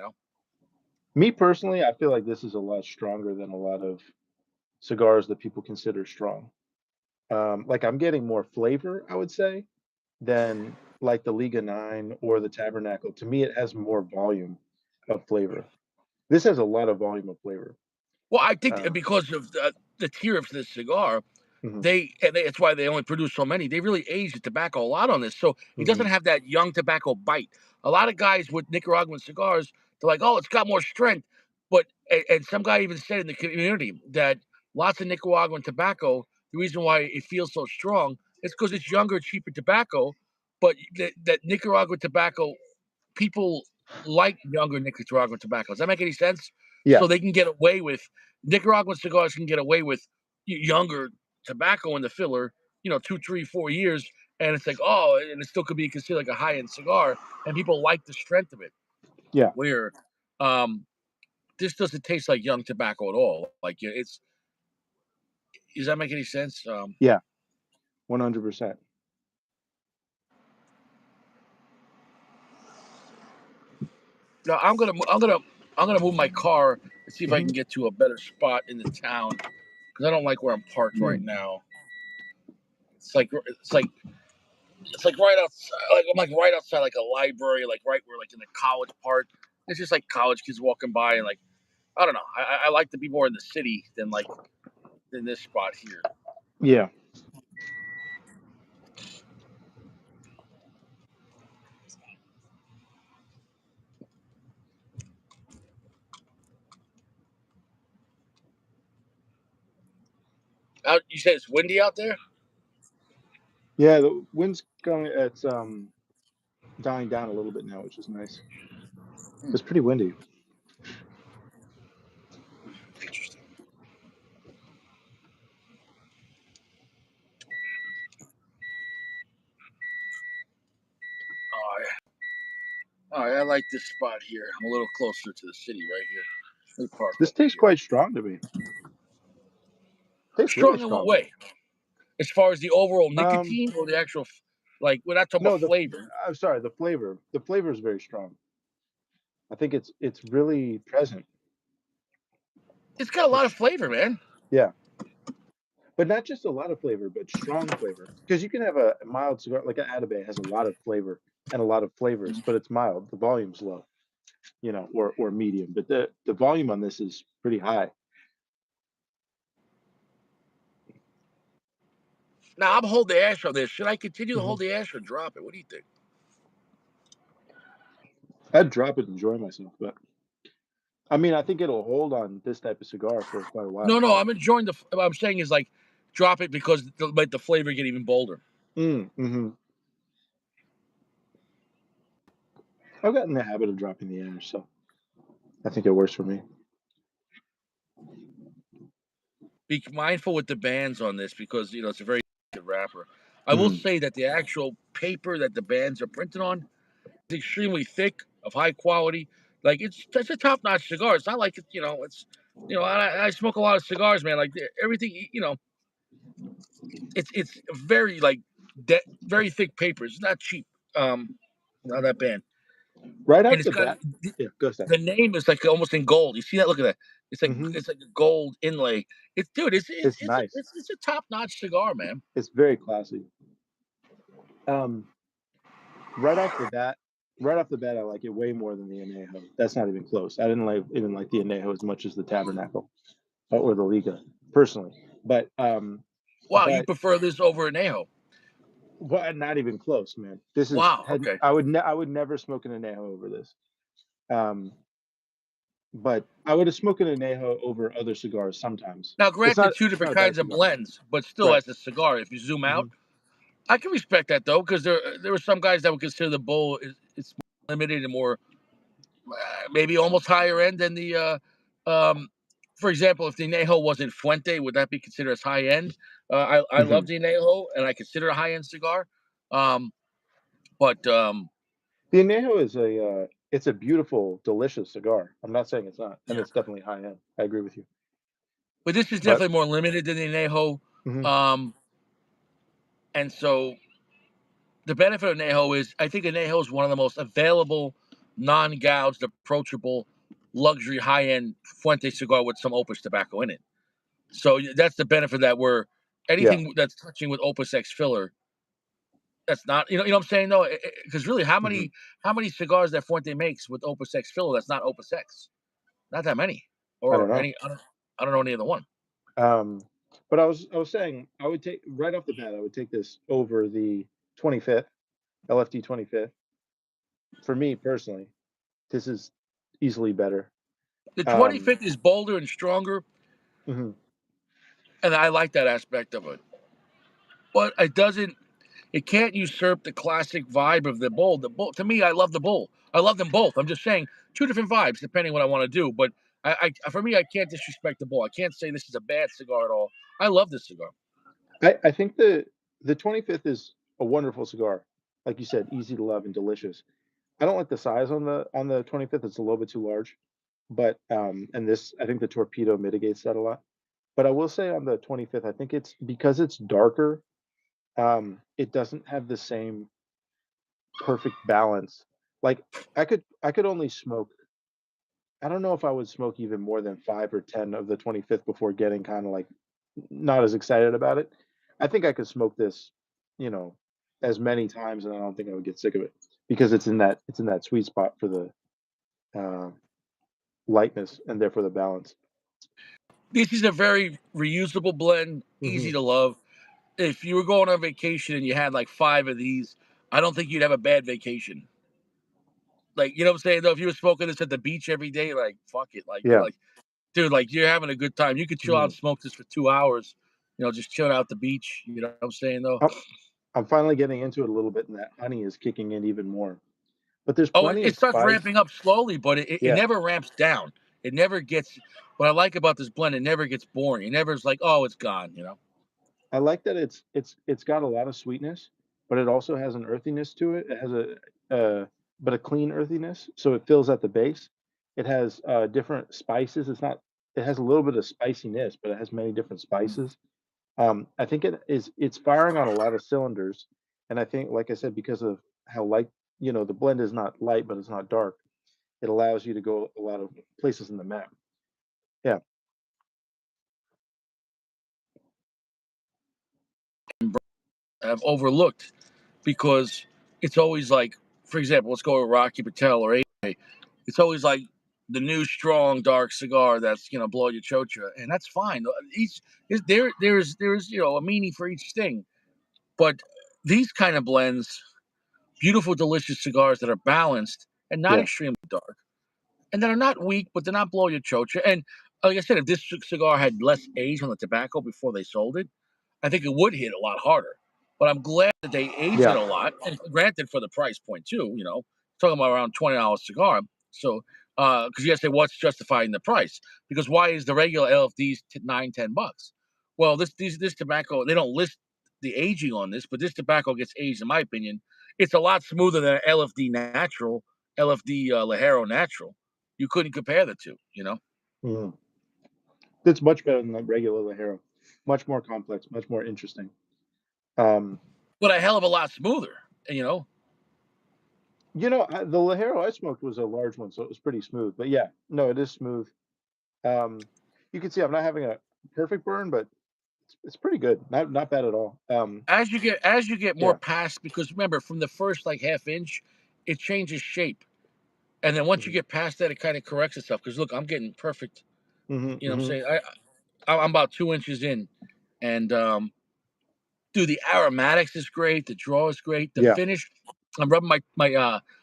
B: Me personally, I feel like this is a lot stronger than a lot of cigars that people consider strong. Like I'm getting more flavor, I would say, than like the Liga 9 or the Tabernacle. To me, it has more volume of flavor. This has a lot of volume of flavor.
A: Well, I think
B: Um,
A: because of the tier of this cigar,
B: mhm,
A: that's why they only produce so many. They really age the tobacco a lot on this, so it doesn't
B: mhm.
A: have that young tobacco bite. A lot of guys with Nicaraguan cigars, they're like, "Oh, it's got more strength," but and some guy even said in the community that lots of Nicaraguan tobacco, the reason why it feels so strong is because it's younger, cheaper tobacco, but that Nicaraguan tobacco people like younger Nicaraguan tobacco. Does that make any sense?
B: Yeah,
A: So they can get away with Nicaraguan cigars can get away with younger tobacco in the filler, 2, 3, 4 years, and it's like, oh, and it still could be considered like a high end cigar, and people like the strength of it.
B: yeah,
A: Where um, this doesn't taste like young tobacco at all. Like it's does that make any sense?
B: yeah, 100%.
A: No, I'm gonna move my car and see if I
B: Hmm.
A: can get to a better spot in the town because I don't like where I'm parked right
B: Mm.
A: now. It's like right outside. Like I'm like right outside like a library, like right where like in the college part. It's just like college kids walking by and like I don't know. I like to be more in the city than like in this spot here.
B: Yeah,
A: You said it's windy out there.
B: yeah. The wind's going. It's dying down a little bit now, which is nice. It's pretty windy.
A: Interesting. Oh, I like this spot here. I'm a little closer to the city right here. Let me park
B: This
A: over
B: tastes
A: here.
B: quite strong to me. Tastes really
A: Strong in what
B: strong.
A: way? As far as the overall
B: Um,
A: nicotine or the actual, like we're not talking about
B: no,
A: flavor.
B: I'm sorry, the flavor. The flavor is very strong. I think it's really present.
A: It's got a lot of
B: It's,
A: flavor, man.
B: yeah, but not just a lot of flavor, but strong flavor. Because you can have a mild cigar, like an Atabey has a lot of flavor and a lot of flavors, but it's mild. The volume's low, or medium. But the volume on this is pretty high.
A: Now I'm holding the ash on this. Should I continue to
B: Hmm.
A: hold the ash or drop it? What do you think?
B: I'd drop it and enjoy myself, but I mean, I think it'll hold on this type of cigar for quite a while.
A: No, no,
B: So,
A: I'm enjoying the. What I'm saying is like, drop it because let the flavor get even bolder.
B: mm-hmm. I've gotten the habit of dropping the ash, so I think it works for me.
A: Be mindful with the bands on this because it's a very good wrapper. I will
B: Mm.
A: say that the actual paper that the bands are printed on is extremely thick, of high quality. Like it's a top notch cigar. It's not like it's I smoke a lot of cigars, man. Like everything, it's very like very thick paper. It's not cheap. Not that band,
B: Right
A: and
B: off
A: it's
B: the
A: got
B: bat, yeah, go ahead.
A: the name is like almost in gold. You see that? Look at that. It's like
B: Hmm.
A: it's like a gold inlay. It's dude.
B: It's nice.
A: It's a top notch cigar, man.
B: It's very classy. Um, right off the bat, right off the bat, I like it way more than the Anejo. That's not even close. I didn't like even like the Anejo as much as the Tabernacle or the Liga personally. But
A: Wow, you
B: but
A: prefer this over Anejo?
B: not even close, man. This is
A: Wow.
B: had
A: Okay.
B: I would never smoke an Anejo over this. Um, but I would have smoked an Anejo over other cigars sometimes.
A: Now, granted, two
B: It's not
A: different
B: a bad
A: kinds of
B: cigar,
A: blends, but still
B: right?
A: as a cigar, if you zoom
B: Hmm.
A: out, I can respect that though, because there were some guys that would consider the Bull it's limited and more, maybe almost higher end than the. For example, if the Añejo wasn't Fuente, would that be considered as high end? I love
B: Hmm.
A: the Añejo, and I consider it a high end cigar. Um, but
B: The anejo is it's a beautiful, delicious cigar. I'm not saying it's not, and
A: yeah,
B: it's definitely high end. I agree with you.
A: but this is
B: But
A: definitely more limited than the Añejo.
B: mhm,
A: Um, and so the benefit of Añejo is I think Añejo is one of the most available, non-gouged, approachable, luxury, high-end Fuente cigar with some Opus tobacco in it. So that's the benefit that we're
B: yeah,
A: anything that's touching with Opus X filler. That's not you know what I'm saying though, because really
B: hmm,
A: how many cigars that Fuente makes with Opus X filler that's not Opus X? Not that many,
B: I don't
A: or
B: know.
A: any I don't know any other one.
B: Um, but I was saying I would take right off the bat. I would take this over the 25th LFD 25th. For me personally, this is easily better.
A: The
B: Um,
A: 25th is bolder and stronger,
B: mhm.
A: and I like that aspect of it. But it can't usurp the classic vibe of the bull. The bull to me, I love the bull. I love them both. I'm just saying two different vibes depending what I want to do. But for me, I can't disrespect the bull. I can't say this is a bad cigar at all. I love this cigar.
B: I think the 25th is a wonderful cigar. Like you said, easy to love and delicious. I don't like the size on the 25th. It's a little bit too large. But and this I think the torpedo mitigates that a lot. But I will say on the 25th, I think it's because it's darker, it doesn't have the same perfect balance. Like I could only smoke. I don't know if I would smoke even more than 5 or 10 of the 25th before getting kind of like not as excited about it. I think I could smoke this, you know, as many times, and I don't think I would get sick of it because it's in that sweet spot for the uh, lightness and therefore the balance.
A: This is a very reusable blend, easy
B: Hmm.
A: to love. If you were going on vacation and you had like five of these, I don't think you'd have a bad vacation. Like, you know what I'm saying? Though, if you were smoking this at the beach every day, like, fuck it.
B: Yeah.
A: Like, dude, like, you're having a good time. You could chill out and
B: Hmm.
A: smoke this for 2 hours, just chilling out the beach. You know what I'm saying, though?
B: I'm, I'm finally getting into it a little bit, and that honey is kicking in even more. But there's
A: Oh,
B: plenty
A: it
B: of
A: starts
B: spice.
A: ramping up slowly, but it
B: Yeah,
A: never ramps down. It never gets, what I like about this blend, it never gets boring. It never is like, oh, it's gone.
B: I like that it's got a lot of sweetness, but it also has an earthiness to it. It has but a clean earthiness, so it fills at the base. It has different spices. It has a little bit of spiciness, but it has many different spices. I think it's firing on a lot of cylinders, and I think, like I said, because of how light, the blend is not light, but it's not dark. It allows you to go a lot of places in the map. Yeah,
A: I've overlooked because it's always like, for example, let's go with Rocky Patel or AJ. It's always like the new strong dark cigar that's blow your chocha, and that's fine. There's a meaning for each thing, but these kind of blends, beautiful, delicious cigars that are balanced and not
B: yeah,
A: extremely dark, and that are not weak, but they're not blow your chocha. And like I said, if this cigar had less age on the tobacco before they sold it, I think it would hit a lot harder. But I'm glad that they aged it
B: yeah.
A: a lot, and granted for the price point too. Talking about around $20 cigar. So, because you say what's justifying the price? Because why is the regular LFDs 9-10 bucks? Well, this tobacco, they don't list the aging on this, but this tobacco gets aged, in my opinion. It's a lot smoother than LFD natural, LFD Ligero natural. You couldn't compare the two.
B: Mhm. It's much better than the regular Ligero. Much more complex, much more interesting. Um,
A: But a hell of a lot smoother.
B: the Ligero I smoked was a large one, so it was pretty smooth. But yeah, no, it is smooth. Um, you can see I'm not having a perfect burn, but it's pretty good. Not bad at all.
A: As you get more
B: Yeah.
A: past, because remember, from the first like half inch, it changes shape, and then once you
B: Hmm.
A: get past that, it kind of corrects itself. Because look, I'm getting perfect.
B: Hmm.
A: You know what I'm
B: Hmm.
A: saying? I'm about 2 inches in, and dude, the aromatics is great. The draw is great. The
B: Yeah.
A: finish, I'm rubbing my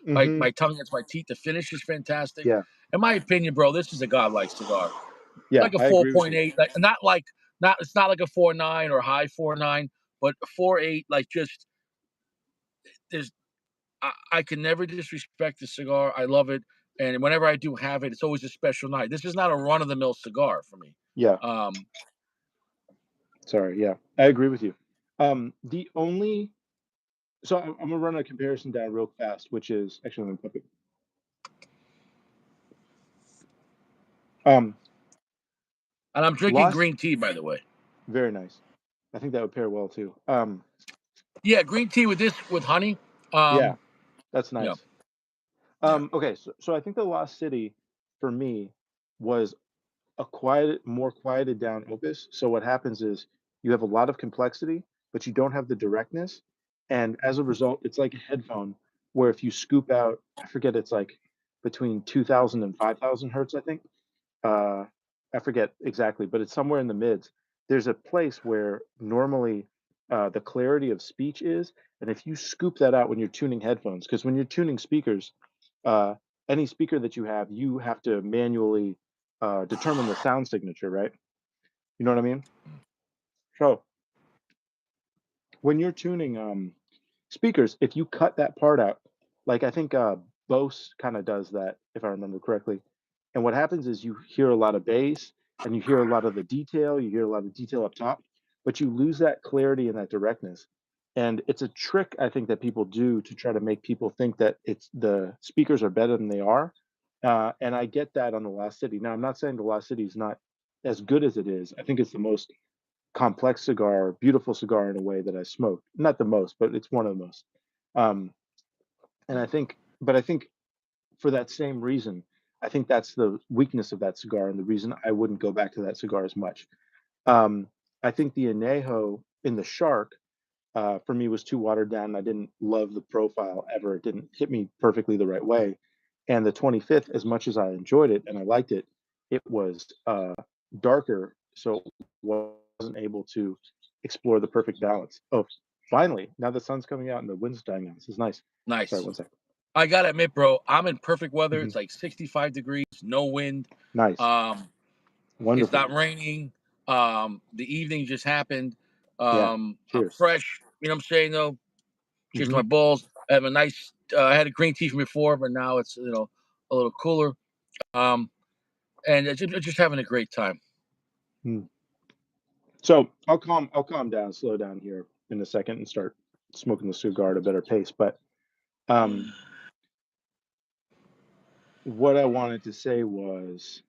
B: Hmm.
A: tongue against my teeth. The finish is fantastic.
B: Yeah.
A: In my opinion, bro, this is a godlike cigar.
B: Yeah.
A: Like a
B: I agree with you.
A: 4.8, like not it's not like a 4.9 or high 4.9, but a 4.8, like just there's I can never disrespect the cigar. I love it, and whenever I do have it, it's always a special night. This is not a run of the mill cigar for me.
B: Yeah.
A: Um,
B: Sorry. Yeah, I agree with you. The only so I'm gonna run a comparison down real fast, which is actually let me put it. Um,
A: and I'm drinking
B: Lost,
A: green tea, by the way.
B: very nice. I think that would pair well too.
A: Yeah, green tea with this with honey.
B: Yeah,
A: Um,
B: that's
A: yeah,
B: nice.
A: yeah.
B: Okay, so I think the Lost City for me was a more quieted down opus. So what happens is you have a lot of complexity, but you don't have the directness. And as a result, it's like a headphone where if you scoop out, I forget, it's like between 2000 and 5000 hertz, I think. Uh, I forget exactly, but it's somewhere in the mids. There's a place where normally the clarity of speech is, and if you scoop that out when you're tuning headphones, because when you're tuning speakers, uh, any speaker that you have to manually determine the sound signature, right? You know what I mean? So when you're tuning speakers, if you cut that part out, like I think Bose kind of does that, if I remember correctly. And what happens is you hear a lot of bass and you hear a lot of the detail, you hear a lot of detail up top, but you lose that clarity and that directness. And it's a trick I think that people do to try to make people think that it's the speakers are better than they are. And I get that on the Lost City. Now I'm not saying the Lost City is not as good as it is. I think it's the most complex cigar, beautiful cigar in a way that I smoked. Not the most, but it's one of the most. Um, and I think for that same reason, I think that's the weakness of that cigar and the reason I wouldn't go back to that cigar as much. Um, I think the anejo in the shark for me was too watered down. I didn't love the profile ever. It didn't hit me perfectly the right way. And the 25th, as much as I enjoyed it and I liked it, it was darker, so it wasn't able to explore the perfect balance. Oh, finally! Now the sun's coming out and the wind's dying out. This is nice. Sorry,
A: Nice.
B: one second.
A: I gotta admit, bro, I'm in perfect weather.
B: Mhm.
A: It's like 65 degrees, no wind.
B: Nice,
A: Um, it's
B: wonderful.
A: not raining. The evening just happened.
B: Yeah.
A: I'm
B: Cheers.
A: fresh. You know what I'm saying? Though, cheers to
B: Hmm.
A: my balls. I have a nice. I had a green tea from before, but now it's a little cooler. Um, and just having a great time.
B: Mm. So I'll calm down, slow down here in a second, and start smoking the cigar at a better pace. But um, what I wanted to say was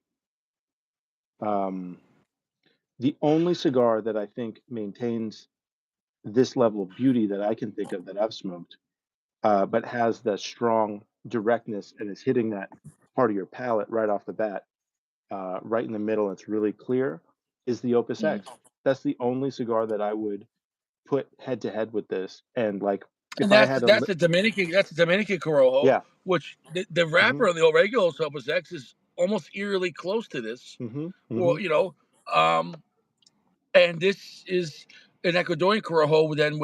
B: um, the only cigar that I think maintains this level of beauty that I can think of that I've smoked, but has that strong directness and is hitting that part of your palate right off the bat, right in the middle. It's really clear. Is the Opus
A: Mm.
B: X? That's the only cigar that I would put head to head with this. And like,
A: And
B: if I had a,
A: that's a Dominican Corojo,
B: yeah,
A: which the
B: hmm
A: wrapper of the Oregano Opus X is almost eerily close to this.
B: hmm hmm
A: Well, um, and this is an Ecuadorian Corojo then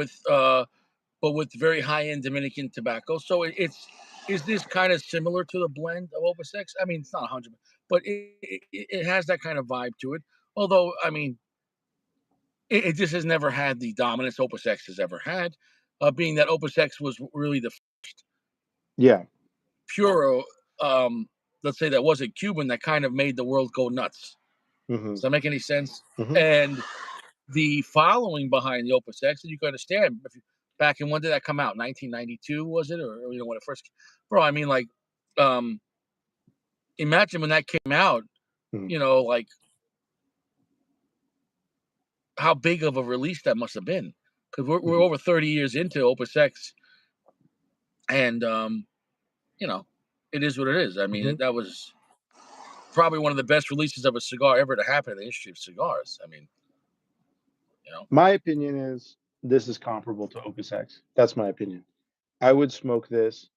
A: but with very high end Dominican tobacco. So it's is this kind of similar to the blend of Opus X? I mean, it's not 100, but it has that kind of vibe to it. Although, I mean, it just has never had the dominance Opus X has ever had, being that Opus X was really the
B: yeah,
A: puro, um, let's say that wasn't Cuban that kind of made the world go nuts.
B: hmm
A: Does that make any sense?
B: hmm
A: And the following behind the Opus X, and you can understand back in when did that come out? 1992 was it, or when it first? Bro, I mean, like, um, imagine when that came out.
B: hmm
A: Like how big of a release that must have been, because we're
B: hmm
A: over 30 years into Opus X, and you know, it is what it is. I mean,
B: hmm
A: that was probably one of the best releases of a cigar ever to happen in the history of cigars. I mean, you know.
B: My opinion is this is comparable to Opus X. That's my opinion. I would smoke this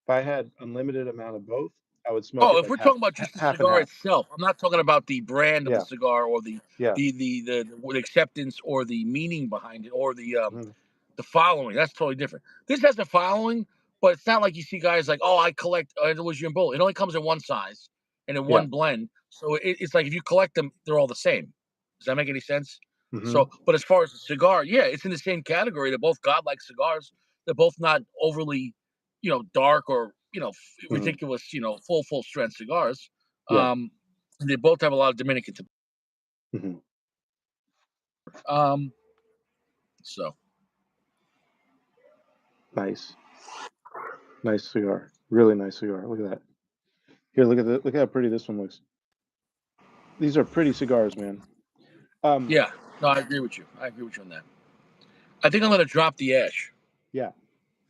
B: if I had unlimited amount of both. I would smoke
A: Oh,
B: it
A: if
B: like
A: we're talking about just the
B: half and
A: cigar
B: half.
A: itself, I'm not talking about the brand of the
B: Yeah,
A: cigar or the
B: yeah.
A: the the the, the acceptance or the meaning behind it or
B: Hmm.
A: the following. That's totally different. This has a following, but it's not like you see guys like, oh, I collect Andalusian Bull. It only comes in one size and in
B: Yeah.
A: one blend. So it's like if you collect them, they're all the same. Does that make any sense?
B: Hmm.
A: So, but as far as the cigar, yeah, it's in the same category. They're both godlike cigars. They're both not overly. dark or
B: Mhm.
A: ridiculous, full strength cigars.
B: Yeah.
A: Um, they both have a lot of Dominican.
B: Mhm.
A: Um, so
B: Nice. Nice cigar. Really nice cigar. Look at that. Here, look how pretty this one looks. These are pretty cigars, man. Um,
A: yeah, no, I agree with you. I agree with you on that. I think I'm gonna drop the ash.
B: yeah.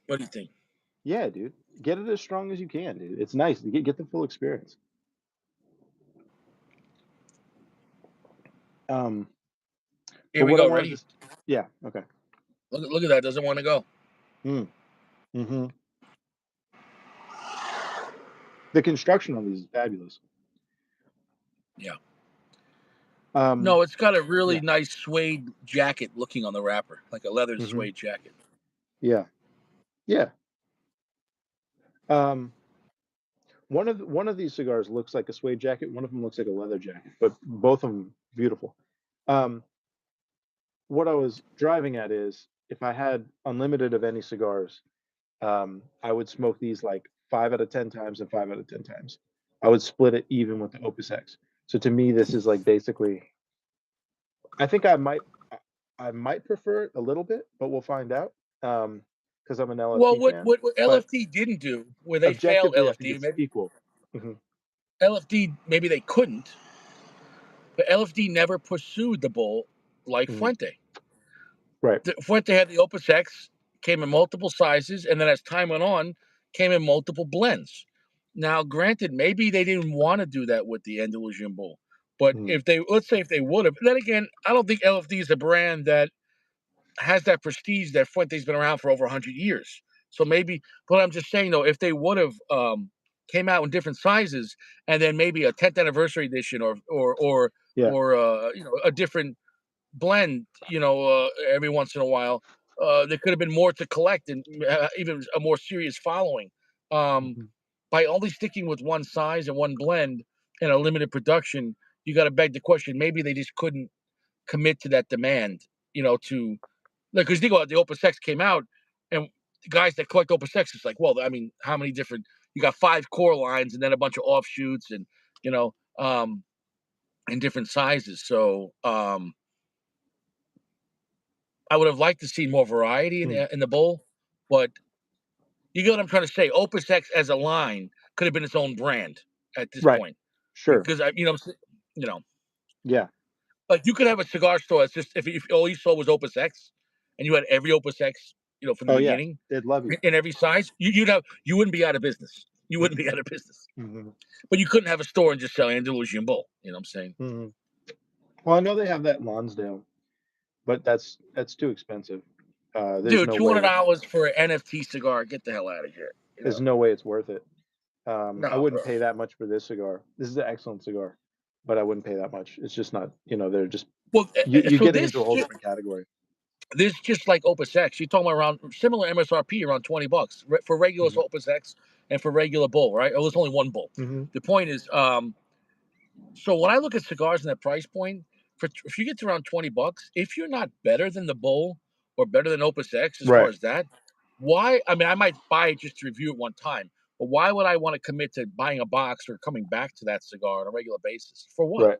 A: What do you think?
B: Yeah, dude. Get it as strong as you can, dude. It's nice. Get the full experience. Um,
A: Here
B: but
A: we
B: what I
A: go.
B: wanted to
A: Ready?
B: yeah, okay.
A: Look at that. Doesn't want to go.
B: Mm, mhm. The construction on these is fabulous.
A: Yeah.
B: Um,
A: No, it's got a really
B: yeah.
A: nice suede jacket looking on the wrapper, like a leather
B: Mhm.
A: suede jacket.
B: Yeah. Yeah. Um, one of these cigars looks like a suede jacket, one of them looks like a leather jacket, but both of them beautiful. Um, what I was driving at is if I had unlimited of any cigars, I would smoke these like 5 out of 10 times and 5 out of 10 times. I would split it even with the Opus X. So to me, this is like basically I think I might prefer it a little bit, but we'll find out. Because I'm an
A: Well,
B: LFD
A: what
B: fan,
A: what, what
B: but
A: LFD didn't do, where they failed
B: objectively, I think
A: LFD,
B: it's
A: maybe
B: equal. Mhm.
A: Maybe they couldn't, but LFD never pursued the bull like
B: Mhm.
A: Fuente.
B: Right.
A: Fuente had the Opus X, came in multiple sizes, and then as time went on, came in multiple blends. Now, granted, maybe they didn't want to do that with the Andalusian Bull, but
B: Mhm.
A: if they, let's say, if they would have, then again, I don't think LFD is a brand that has that prestige that Fuente's been around for over 100 years. So maybe, but I'm just saying though, if they would have came out in different sizes, and then maybe a 10th anniversary edition,
B: Yeah.
A: or a different blend, every once in a while, there could have been more to collect and even a more serious following. Um,
B: Mhm.
A: by only sticking with one size and one blend and a limited production, you got to beg the question: maybe they just couldn't commit to that demand, to like, because you think about it, the Opus X came out, and the guys that collect Opus X, it's like, well, I mean, how many different? You got 5 core lines, and then a bunch of offshoots, and you know, um, in different sizes. So I would have liked to see more variety in
B: Mhm.
A: the bowl, but you get what I'm trying to say. Opus X as a line could have been its own brand at this
B: Right.
A: point,
B: Sure.
A: because you know,
B: Yeah.
A: like you could have a cigar store that's just if all you sold was Opus X, and you had every Opus X, from the
B: Oh, yeah.
A: beginning
B: They'd love you.
A: in every size, you wouldn't be out of business. You wouldn't be
B: Mhm.
A: out of business.
B: Mhm.
A: But you couldn't have a store and just sell Andalusian Bull. You know what I'm saying?
B: Mhm. Well, I know they have that in Lonsdale, but that's too expensive. There's
A: Dude,
B: no
A: two hundred
B: way
A: dollars for an NFT cigar. Get the hell out of here.
B: there's no way it's worth it. I
A: No,
B: wouldn't
A: bro.
B: pay that much for this cigar. This is an excellent cigar, but I wouldn't pay that much. It's just not, they're just
A: Well,
B: you're
A: so
B: getting into a whole different category.
A: this just like Opus X. You're talking about around similar MSRP, around $20 for regular
B: Mhm.
A: Opus X and for regular Bull, right? Oh, there's only one Bull.
B: Mhm.
A: The point is, so when I look at cigars in that price point, if you get to around $20, if you're not better than the Bull or better than Opus X as far
B: Right.
A: as that, why? I mean, I might buy it just to review it one time, but why would I want to commit to buying a box or coming back to that cigar on a regular basis? For what?
B: Right.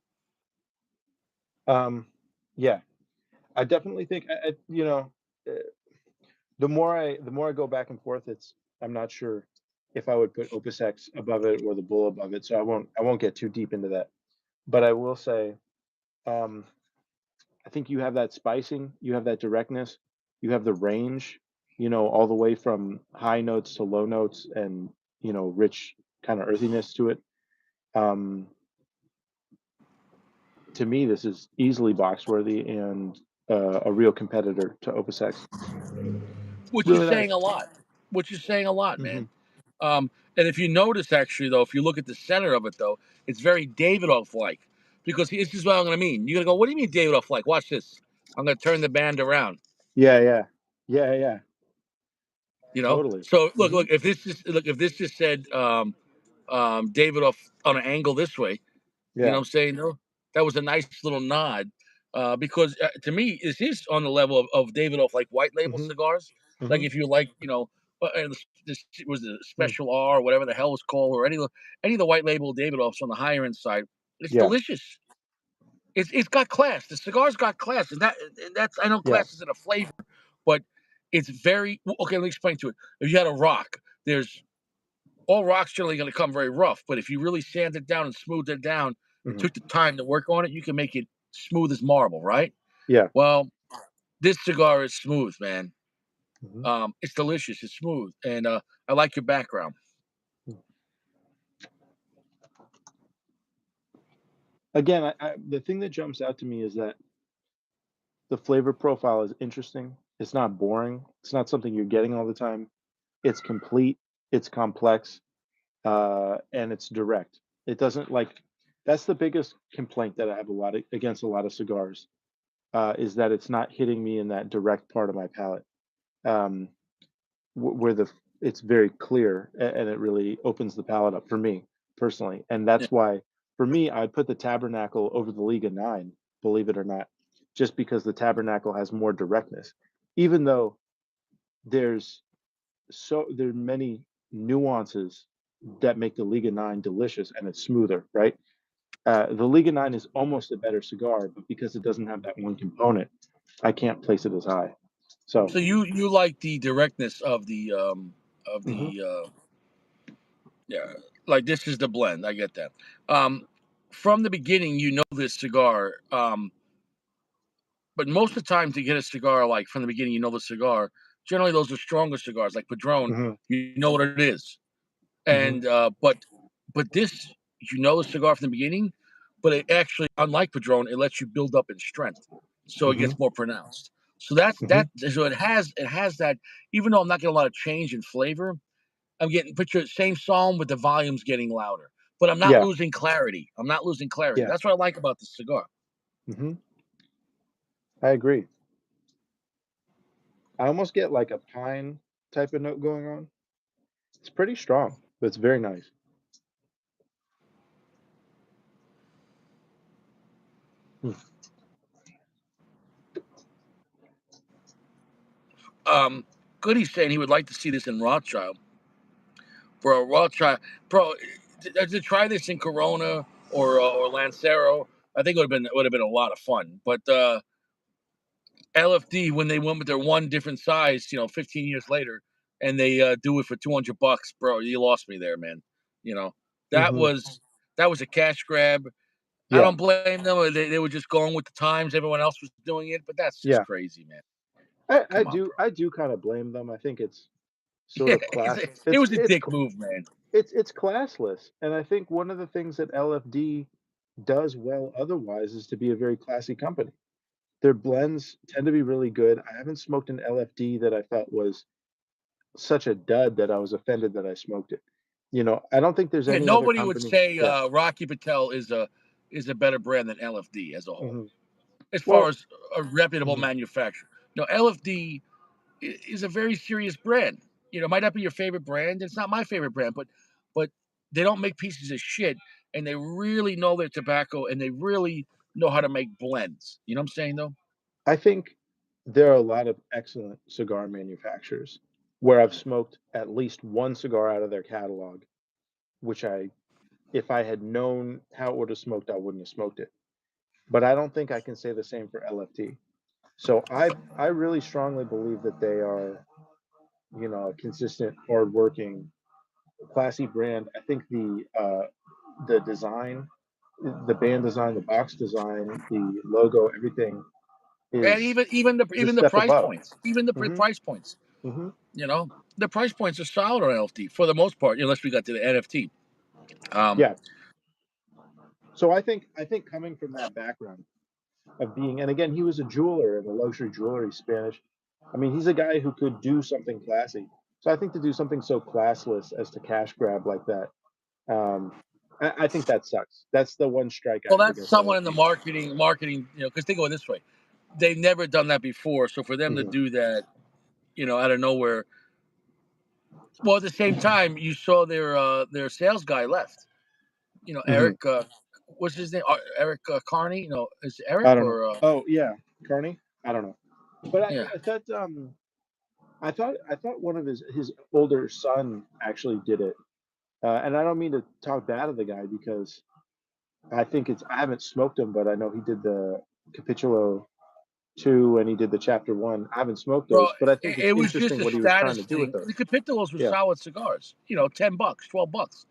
B: Um, yeah. I definitely think uh, the more I go back and forth, I'm not sure if I would put Opus X above it or the Bull above it, so I won't get too deep into that. But I will say, um, I think you have that spicing, you have that directness, you have the range, all the way from high notes to low notes and, rich kind of earthiness to it. Um, to me, this is easily box worthy and a real competitor to Opus X.
A: Which is
B: Really
A: saying
B: nice.
A: a lot. Which is saying a lot,
B: Hmm.
A: man. And if you notice, actually, though, if you look at the center of it, though, it's very Davidoff like. Because this is what I'm going to mean. You're going to go, what do you mean Davidoff like? Watch this. I'm going to turn the band around.
B: Yeah, yeah, yeah, yeah. Totally.
A: So
B: Hmm.
A: if this just said Davidoff on an angle this way, you know
B: Yeah.
A: what I'm saying? No, that was a nice little nod. Because to me, this is on the level of Davidoff like white label
B: Hmm.
A: cigars. Like
B: Hmm.
A: if you like, and this was the
B: Mm.
A: Special R or whatever the hell was called, or any of the white label Davidoffs on the higher end side. It's
B: Yeah.
A: delicious. It's got class. The cigar's got class, and that's I know
B: Yeah.
A: class isn't a flavor, but it's very okay. Let me explain to it. If you had a rock, there's all rocks generally going to come very rough, but if you really sand it down and smooth it down and
B: Mhm.
A: took the time to work on it, you can make it smooth as marble, right?
B: Yeah.
A: Well, this cigar is smooth, man.
B: Mhm.
A: It's delicious. It's smooth, and I like your background.
B: Mm. Again, the thing that jumps out to me is that the flavor profile is interesting. It's not boring. It's not something you're getting all the time. It's complete. It's complex. And it's direct. It doesn't like that's the biggest complaint that I have against a lot of cigars, is that it's not hitting me in that direct part of my palate, um, where it's very clear and it really opens the palate up for me personally. And
A: Yeah.
B: that's why, for me, I'd put the Tabernacle over the Liga 9, believe it or not, just because the Tabernacle has more directness, even though there's there are many nuances that make the Liga 9 delicious and it's smoother, right? The Liga 9 is almost a better cigar, but because it doesn't have that one component, I can't place it as high. So,
A: So you like the directness of
B: mhm,
A: the yeah, like this is the blend. I get that. Um, from the beginning, you know this cigar. But most of the time to get a cigar like from the beginning, you know the cigar. Generally, those are stronger cigars like Padron.
B: mhm,
A: You know what it is.
B: mhm,
A: And but this, you know the cigar from the beginning, but it actually, unlike Padron, it lets you build up in strength, so it
B: mhm,
A: gets more pronounced. So
B: mhm,
A: it has that. Even though I'm not getting a lot of change in flavor, I'm getting picture same psalm with the volumes getting louder, but I'm not
B: yeah,
A: losing clarity. I'm not losing clarity.
B: yeah,
A: That's what I like about the cigar.
B: mhm, I agree. I almost get like a pine type of note going on. It's pretty strong, but it's very nice. Mm.
A: Um, Goody's saying he would like to see this in Rothschild. Bro, Rothschild, bro, to try this in Corona or Lancero, I think would have been a lot of fun. But LFD, when they went with their one different size, 15 years later, and they do it for $200, bro, you lost me there, man. You know that
B: Mhm.
A: was that was a cash grab. I
B: Yeah,
A: don't blame them. They were just going with the times. Everyone else was doing it, but that's just
B: yeah.
A: crazy, man.
B: I
A: Come on,
B: do
A: bro.
B: I do kind of blame them. I think it's sort
A: Yeah,
B: of class.
A: it was a dick move, man.
B: It's classless, and I think one of the things that LFD does well otherwise is to be a very classy company. Their blends tend to be really good. I haven't smoked an LFD that I felt was such a dud that I was offended that I smoked it. I don't think there's
A: Yeah,
B: any other
A: nobody would
B: company.
A: say
B: Yeah.
A: Rocky Patel is a better brand than LFD as a whole,
B: Mhm.
A: as far
B: Well,
A: as a reputable
B: mhm.
A: manufacturer. No, LFD is a very serious brand. It might not be your favorite brand. It's not my favorite brand, but they don't make pieces of shit, and they really know their tobacco, and they really know how to make blends. You know what I'm saying, though?
B: I think there are a lot of excellent cigar manufacturers where I've smoked at least one cigar out of their catalog, which if I had known how it would have smoked, I wouldn't have smoked it. But I don't think I can say the same for LFT. So I really strongly believe that they are, a consistent, hardworking, classy brand. I think the design, the band design, the box design, the logo, everything
A: And
B: is
A: even
B: a
A: even the
B: step
A: price
B: above.
A: points, even the
B: Hmm.
A: price points.
B: Hmm.
A: You know, the price points are solid on LFT for the most part, unless we got to the NFT. Um,
B: Yeah. So I think coming from that background of being, and again, he was a jeweler in the luxury jewelry Spanish. I mean, he's a guy who could do something classy. So I think to do something so classless as to cash grab like that, um, I think that sucks. That's the one strike I
A: well,
B: have
A: that's
B: against
A: someone in the
B: LFD.
A: marketing. Because think of it this way: they've never done that before. So for them to
B: Hmm.
A: do that, out of nowhere. Well, at the same time, you saw their sales guy left.
B: Hmm.
A: Eric, what's his name? Eric Carney. Is it
B: I
A: Eric
B: don't know.
A: or
B: Oh yeah, Carney. I don't know, but
A: yeah?
B: I thought I thought one of his older son actually did it, and I don't mean to talk bad of the guy because I haven't smoked him, but I know he did the Capitulo 2 and he did the Chapter 1. I haven't smoked
A: Bro,
B: those, but I think it's
A: it was just
B: interesting
A: a
B: what he was trying
A: status
B: to do with
A: thing.
B: those.
A: The Capitolos were
B: Yeah,
A: solid cigars, $10, $12,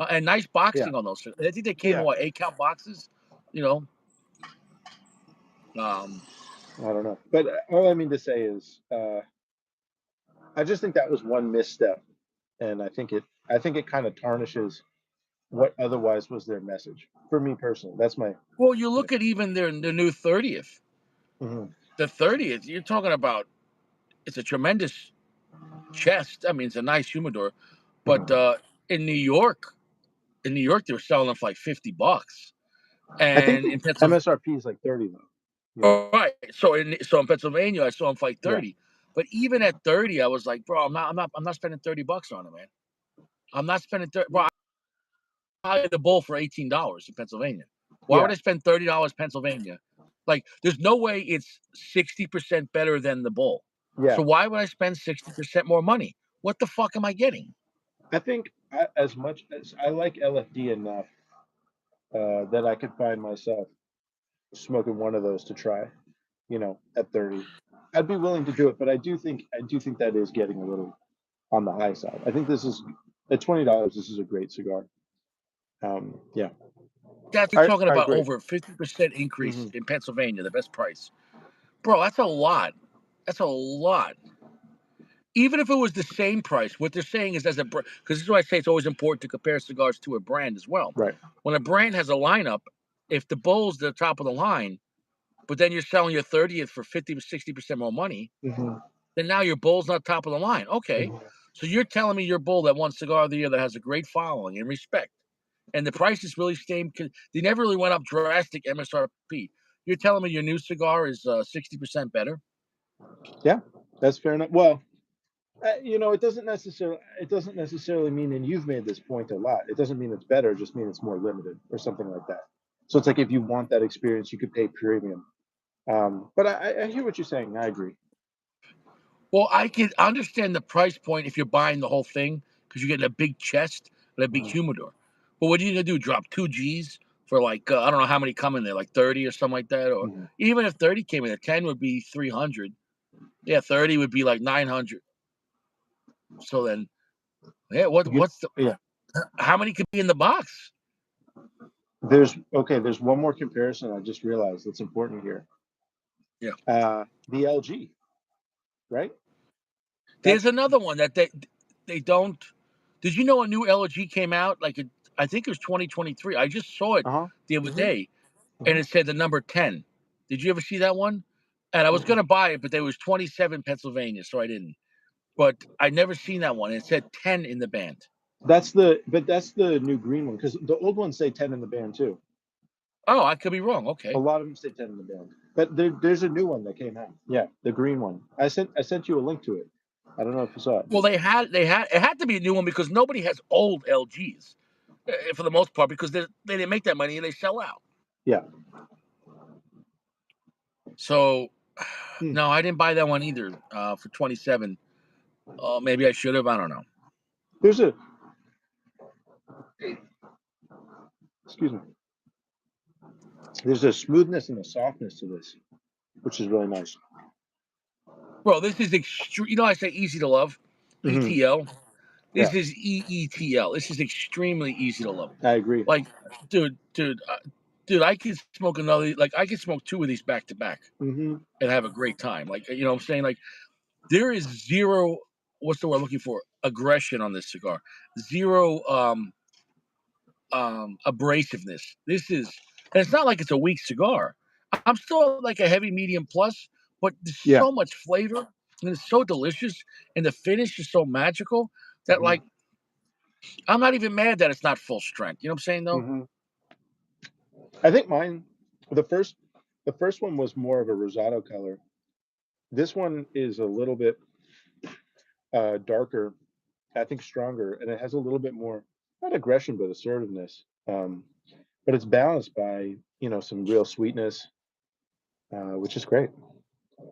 A: and nice
B: yeah,
A: boxing on those. I think they came in
B: yeah.
A: what 8 count boxes, you know. Um,
B: I don't know, but all I mean to say is, I just think that was one misstep, and I think it kind of tarnishes what otherwise was their message. For me personally, that's my.
A: well, you look at even their new 30th.
B: Mhm.
A: The 30th, you're talking about it's a tremendous chest. I mean, it's a nice humidor, but in New York, they were selling them for like $50,
B: I think
A: and
B: the
A: in Pennsylvania.
B: MSRP is like 30 though.
A: All right. So in Pennsylvania, I saw him fight
B: Yeah,
A: 30. But even at 30, I was like, bro, I'm not spending $30 on it, man. I'm not spending 30. Bro, I had the bull for $18 in Pennsylvania. Why would
B: yeah,
A: I spend $30 Pennsylvania? Like, there's no way it's 60% better than the bull.
B: yeah.
A: So why would I spend 60% more money? What the fuck am I getting?
B: I think as much as I like LFD enough, that I could find myself smoking one of those to try. At 30, I'd be willing to do it, but I do think that is getting a little on the high side. I think this is at $20. This is a great cigar. Yeah,
A: Guys, you're
B: I
A: talking
B: I
A: about
B: agree.
A: over a 50% increase
B: Hmm.
A: in Pennsylvania, the best price. Bro, that's a lot. That's a lot. Even if it was the same price, what they're saying is as a because this is why I say it's always important to compare cigars to a brand as well.
B: Right.
A: When a brand has a lineup, if the Bull's the top of the line, but then you're selling your 30th for 50 to 60% more money,
B: Hmm.
A: then now your Bull's not top of the line. Okay.
B: Hmm.
A: So you're telling me your Bull that won cigar of the year that has a great following and respect, and the prices really stayed, they never really went up drastic MSRP. You're telling me your new cigar is 60% better?
B: Yeah, that's fair enough. Well, it doesn't necessarily mean, and you've made this point a lot. It doesn't mean it's better. It just means it's more limited or something like that. So it's like if you want that experience, you could pay premium. But I hear what you're saying. I agree.
A: Well, I can understand the price point if you're buying the whole thing because you're getting a big chest and a big
B: Mhm.
A: humidor. But what are you gonna do? Drop 2 G's for like I don't know how many come in there, like 30 or something like that, or
B: Mhm.
A: even if 30 came in, 10 would be 300. Yeah, 30 would be like 900. So then, yeah,
B: You get,
A: what's the
B: yeah.
A: how many could be in the box?
B: There's one more comparison I just realized that's important here.
A: Yeah,
B: The LG, right?
A: there's
B: That's
A: another one that they don't. Did you know a new LG came out? I think it was 2023. I just saw it
B: uh-huh.
A: the other
B: Hmm.
A: day and
B: Hmm.
A: it said the number 10. Did you ever see that one? And I was gonna buy it, but there was 27 Pennsylvania, so I didn't. But I never seen that one. It said 10 in the band.
B: That's the new green one because the old ones say 10 in the band too.
A: Oh, I could be wrong.
B: A
A: Okay.
B: lot of them say 10 in the band, but there's a new one that came out. Yeah, the green one. I sent you a link to it. I don't know if you saw it.
A: Well, it had to be a new one because nobody has old LGs for the most part because they didn't make that money and they sell out.
B: Yeah.
A: So
B: Hmm.
A: no, I didn't buy that one either for 27. Maybe I should have. I don't know.
B: There's a excuse me. There's a smoothness and a softness to this, which is really nice.
A: Bro, this is extreme. I say easy to love,
B: Hmm.
A: ETL.
B: Yeah,
A: This is EETL. This is extremely easy to love.
B: I agree.
A: Like, dude, I could smoke another. Like, I could smoke two of these back to back
B: Hmm.
A: and have a great time. Like, what I'm saying? Like, there is zero. What's the word I'm looking for? Aggression on this cigar. Zero abrasiveness. This is, and it's not like it's a weak cigar. I'm still like a heavy medium plus, but there's
B: Yeah.
A: so much flavor and it's so delicious, and the finish is so magical that
B: Hmm.
A: like I'm not even mad that it's not full strength. You know what I'm saying though?
B: Hmm. I think mine, the first, the first one was more of a rosado color. This one is a little bit darker, I think stronger, and it has a little bit more, not aggression, but assertiveness. But it's balanced by some real sweetness, which is great.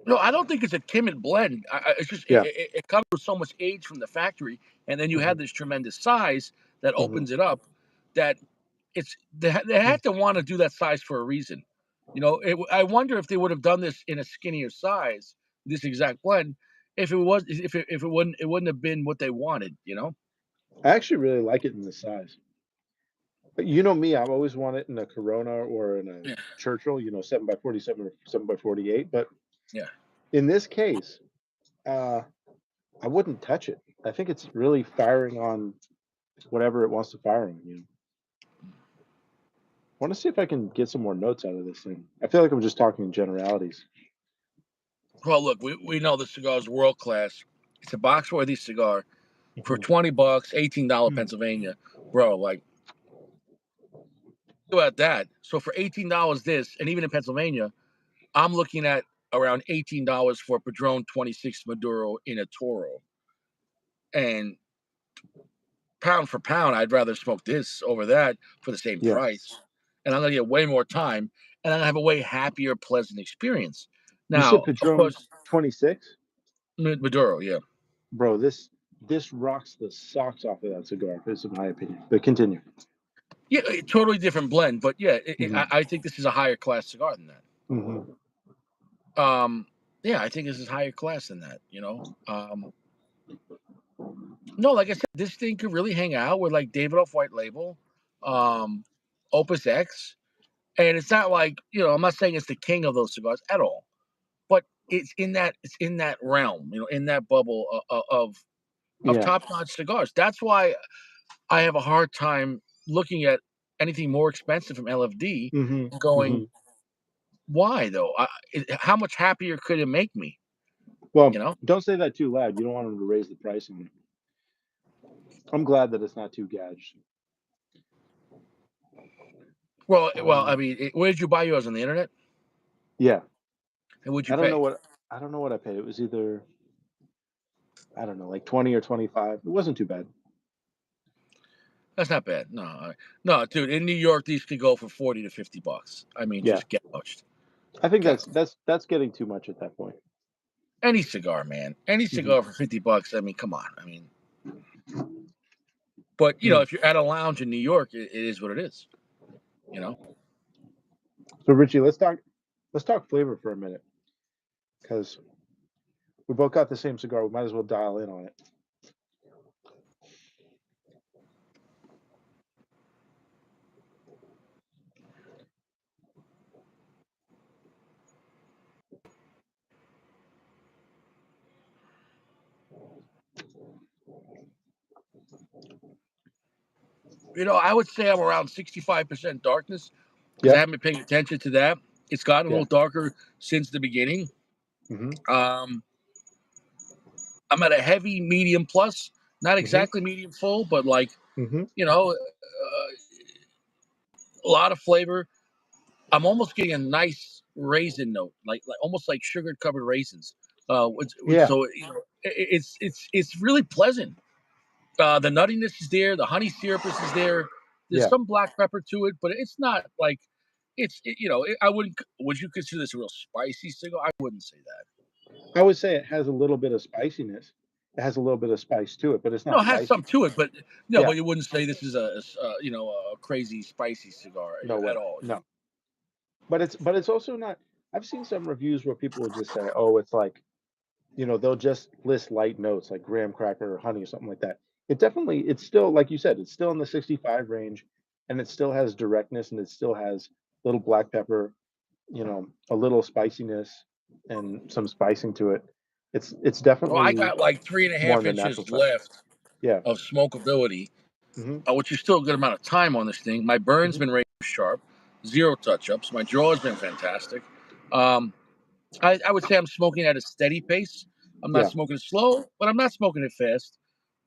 A: No, I don't think it's a timid blend. It's just
B: Yeah.
A: it comes with so much age from the factory, and then you
B: Hmm.
A: have this tremendous size that
B: Hmm.
A: opens it up. That they had to want to do that size for a reason. I wonder if they would have done this in a skinnier size, this exact blend, if it wouldn't have been what they wanted.
B: I actually really like it in this size. But you know me, I've always wanted it in a Corona or in a
A: Yeah,
B: Churchill, 7x47 or 7x48. But
A: yeah.
B: in this case, uh, I wouldn't touch it. I think it's really firing on whatever it wants to fire on. I want to see if I can get some more notes out of this thing. I feel like I'm just talking in generalities.
A: Well, look, we know the cigar is world class. It's a box worthy cigar for
B: Hmm.
A: $20, $18 Pennsylvania, bro. Like, think about that. So for $18, this, and even in Pennsylvania, I'm looking at around $18 for a Padron 26 Maduro in a Toro. And pound for pound, I'd rather smoke this over that for the same
B: Yeah.
A: price. And I'm going to get way more time, and I'm going to have a way happier, pleasant experience.
B: You said
A: Now, of
B: Padron
A: course,
B: 26?
A: Maduro, yeah.
B: Bro, this rocks the socks off of that cigar, is in my opinion. But continue.
A: Yeah, totally different blend, but yeah,
B: Hmm.
A: I think this is a higher class cigar than that.
B: Hmm.
A: Um, yeah, I think this is higher class than that. No, like I said, this thing could really hang out with like David off White Label, um, Opus X, and it's not like I'm not saying it's the king of those cigars at all, but it's in that realm, in that bubble of
B: Yeah.
A: top notch cigars. That's why I have a hard time looking at anything more expensive from LFD,
B: Hmm.
A: and
B: Hmm.
A: going, why though? How much happier could it make me?
B: Well,
A: You know?
B: don't say that too loud. You don't want them to raise the price on it. I'm glad that it's not too gauged.
A: Well, I
B: Um,
A: mean, where did you buy yours on the internet?
B: yeah.
A: And what'd you
B: I don't know
A: pay?
B: what I don't know what I paid. It was either, I don't know, like 20 or 25. It wasn't too bad.
A: That's not bad. No, no, dude. In New York, these could go for $40 to $50. I mean,
B: Yeah.
A: just gouged,
B: I think that's
A: gouged.
B: that's that's getting too much at that point.
A: Any cigar, man. Any
B: Hmm.
A: cigar for $50. I mean, come on. I mean, but
B: Mm.
A: if you're at a lounge in New York, it is what it is. You know.
B: So Richie, let's talk flavor for a minute because we both got the same cigar. We might as well dial in on it.
A: I would say I'm around 65% darkness because I
B: Yeah.
A: haven't been paying attention to that. It's gotten a
B: Yeah.
A: little darker since the beginning.
B: Hmm.
A: Um, I'm at a heavy medium plus, not
B: Hmm.
A: exactly medium full, but like
B: Hmm.
A: a lot of flavor. I'm almost getting a nice raisin note, like almost like sugar covered raisins.
B: Yeah.
A: So it's really pleasant. The nuttiness is there, the honey syrupness is there. There's
B: Yeah.
A: some black pepper to it, but it's not like I wouldn't. Would you consider this a real spicy cigar? I wouldn't say that.
B: I would say it has a little bit of spiciness. It has a little bit of spice to it, but it's
A: No,
B: not
A: it has some
B: spicy.
A: to it, but no,
B: Yeah.
A: but you wouldn't say this is a crazy spicy cigar
B: No
A: at
B: way.
A: all.
B: No. But it's also not. I've seen some reviews where people will just say, "Oh, it's like," they'll just list light notes like graham cracker or honey or something like that. It's still, like you said, it's still in the 65 range, and it still has directness, and it still has little black pepper, a little spiciness and some spicing to it. It's
A: Well, I
B: definitely
A: got like three and a
B: more on
A: half
B: the natural
A: inches
B: side.
A: left
B: Yeah.
A: of smokability,
B: Hmm.
A: which is still a good amount of time on this thing. My burn's
B: Hmm.
A: been razor sharp, zero touch ups. My draw has been fantastic. Um, I would say I'm smoking at a steady pace. I'm not
B: Yeah.
A: smoking it slow, but I'm not smoking it fast.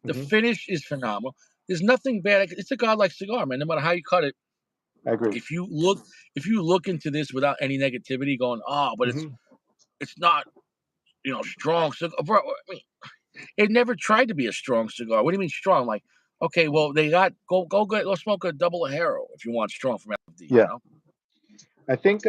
A: The
B: Hmm.
A: finish is phenomenal. There's nothing bad. It's a godlike cigar, man. No matter how you cut it,
B: I agree.
A: if you look into this without any negativity, going, oh, but it's
B: Hmm.
A: it's not strong. So, bro, I mean, it never tried to be a strong cigar. What do you mean strong? Like, okay, well, they got go smoke a double Haro if you want strong from LFD.
B: Yeah. I think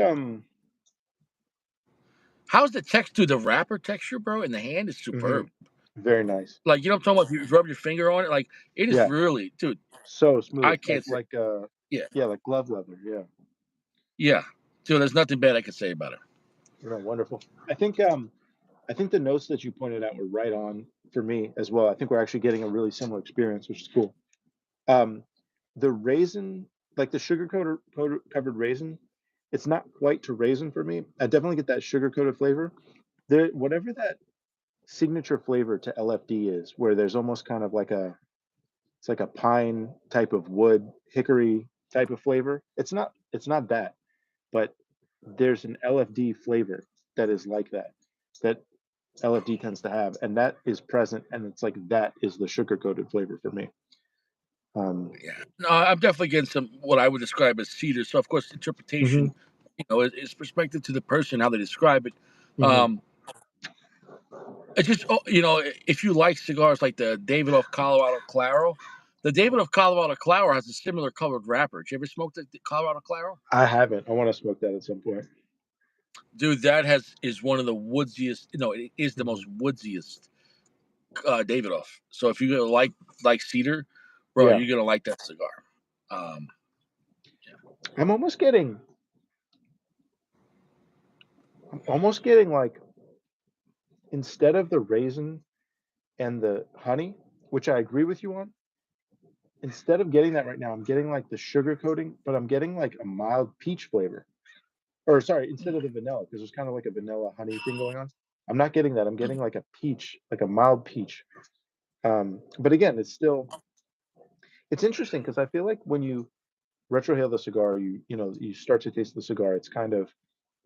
A: How's the texture? The wrapper texture, bro, in the hand is
B: Hmm.
A: superb.
B: Very nice.
A: Like, you know what I'm talking about? If you rub your finger on it, like, it is
B: Yeah,
A: really, dude.
B: so
A: I
B: smooth,
A: can't say, yeah,
B: yeah, like glove leather. Yeah,
A: yeah, dude. There's nothing bad I can say about it.
B: wonderful. I think the notes that you pointed out were right on for me as well. I think we're actually getting a really similar experience, which is cool. Um, the raisin, like the covered raisin, it's not quite to raisin for me. I definitely get that sugar coated flavor. There, whatever that signature flavor to LFD is, where there's almost kind of like it's like a pine type of wood, hickory type of flavor. It's not that, but there's an LFD flavor that is like that, that LFD tends to have, and that is present, and it's like that is the sugar coated flavor for me. Um,
A: Yeah, no, I'm definitely getting some what I would describe as cedar. So, of course,
B: hmm
A: interpretation, is perspective to the person how they describe it.
B: hmm
A: Um, it's just, if you like cigars like the David of Colorado Claro, the David of Colorado Claro has a similar colored wrapper. Did you ever smoke the Colorado Claro?
B: I haven't. I want to smoke that at some point.
A: Dude, that is one of the woodsiest. No, it is the
B: Hmm.
A: most woodsiest Davidoff. So if you're gonna like cedar, bro,
B: Yeah,
A: you're gonna like that cigar. Um,
B: I'm almost getting. I'm almost getting like instead of the raisin and the honey, which I agree with you on. Instead of getting that right now, I'm getting like the sugar coating, but I'm getting like a mild peach flavor. Or sorry, instead of the vanilla, because there's kind of like a vanilla honey thing going on. I'm not getting that. I'm
A: yeah.
B: getting like a peach, like a mild peach. But again, it's interesting because I feel like when you retrohale the cigar, you start to taste the cigar. It's kind of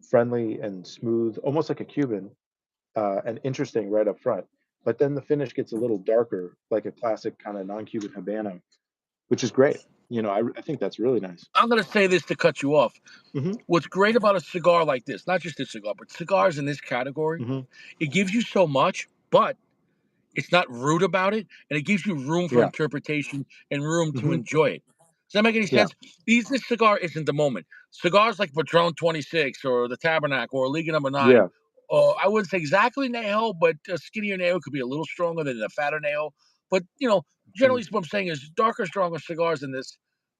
B: friendly and smooth, almost like a Cuban, and interesting right up front. But then the finish gets a little darker, like a classic kind of non-Cuban Habano, which is great. I think that's really nice.
A: I'm gonna say this to cut you off.
B: Hmm.
A: What's great about a cigar like this, not just this cigar, but cigars in this category,
B: Hmm.
A: it gives you so much, but it's not rude about it, and it gives you room for
B: Yeah.
A: interpretation and room to
B: Hmm.
A: enjoy it. Does that make any
B: Yeah.
A: sense? This cigar isn't the moment. Cigars like Padron 26 or the Tabernacle or Liga Number 9,
B: Yeah.
A: I wouldn't say exactly Neho, but a skinnier Neho could be a little stronger than a fatter Neho. But,
B: Hmm.
A: generally, what I'm saying is darker, stronger cigars than this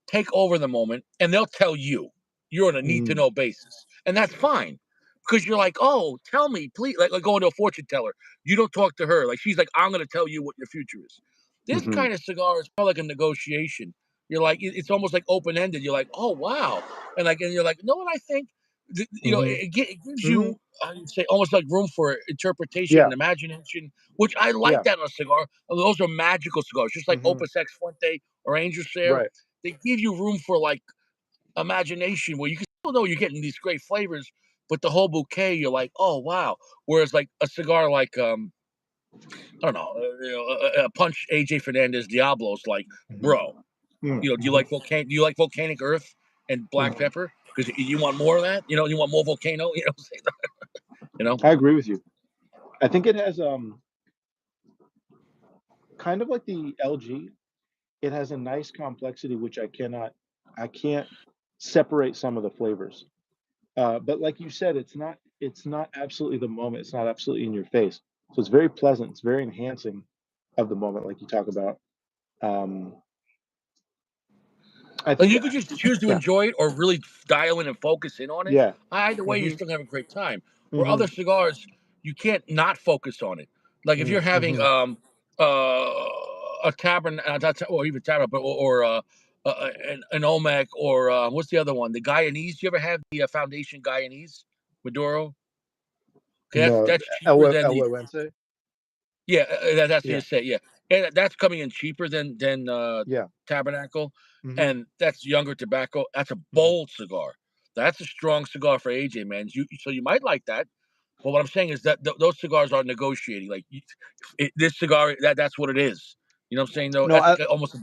A: take over the moment, and they'll tell you. You're on a need to
B: Hmm.
A: know basis. And that's fine because you're like, oh, tell me, please. Like going to a fortune teller. You don't talk to her. Like she's like, I'm gonna tell you what your future is. This
B: Hmm.
A: kind of cigar is more like a negotiation. You're like, it's almost like open ended. You're like, oh wow, and you're like, you know what I think?
B: Hmm.
A: It gives
B: Hmm.
A: you, I would say, almost like room for interpretation
B: Yeah.
A: and imagination, which I like
B: Yeah.
A: that in a cigar. And those are magical cigars, just like
B: Hmm.
A: Opus X Fuente or Angel Share.
B: Right.
A: They give you room for like imagination where you can still know you're getting these great flavors, but the whole bouquet, you're like, oh wow. Whereas like a cigar like I don't know, a punch AJ Fernandez Diablo's like,
B: Hmm.
A: bro, do you
B: Hmm.
A: like volcanic earth and black
B: Hmm.
A: pepper? Because you want more of that, you want more volcano, you know.
B: I agree with you. I think it has kind of like the LG. It has a nice complexity which I can't separate some of the flavors. But like you said, it's not absolutely the moment. It's not absolutely in your face. So it's very pleasant. It's very enhancing of the moment, like you talk about. Um, I
A: Like
B: think,
A: you could just choose to
B: yeah,
A: enjoy it or really dial in and focus in on it.
B: yeah,
A: Either way, you're
B: hmm
A: still gonna have a great time. Where
B: hmm
A: other cigars, you can't not focus on it. Like if you're having
B: hmm
A: a Tabern, or even Tabern, but an Olmec or what's the other one? The Guyanese. You ever have the Foundation Guyanese Maduro? Okay,
B: no,
A: that's cheaper than
B: El
A: the.
B: Wense,
A: Yeah, that's what you
B: yeah,
A: say. Yeah, and that's coming in cheaper than
B: yeah,
A: Tabernacle,
B: hmm
A: and that's younger tobacco. That's a
B: hmm
A: bold cigar. That's a strong cigar for AJ, man. So you might like that. But what I'm saying is that those cigars are negotiating. Like this cigar, that's what it is. You know what I'm saying? Though
B: no,
A: that's like almost.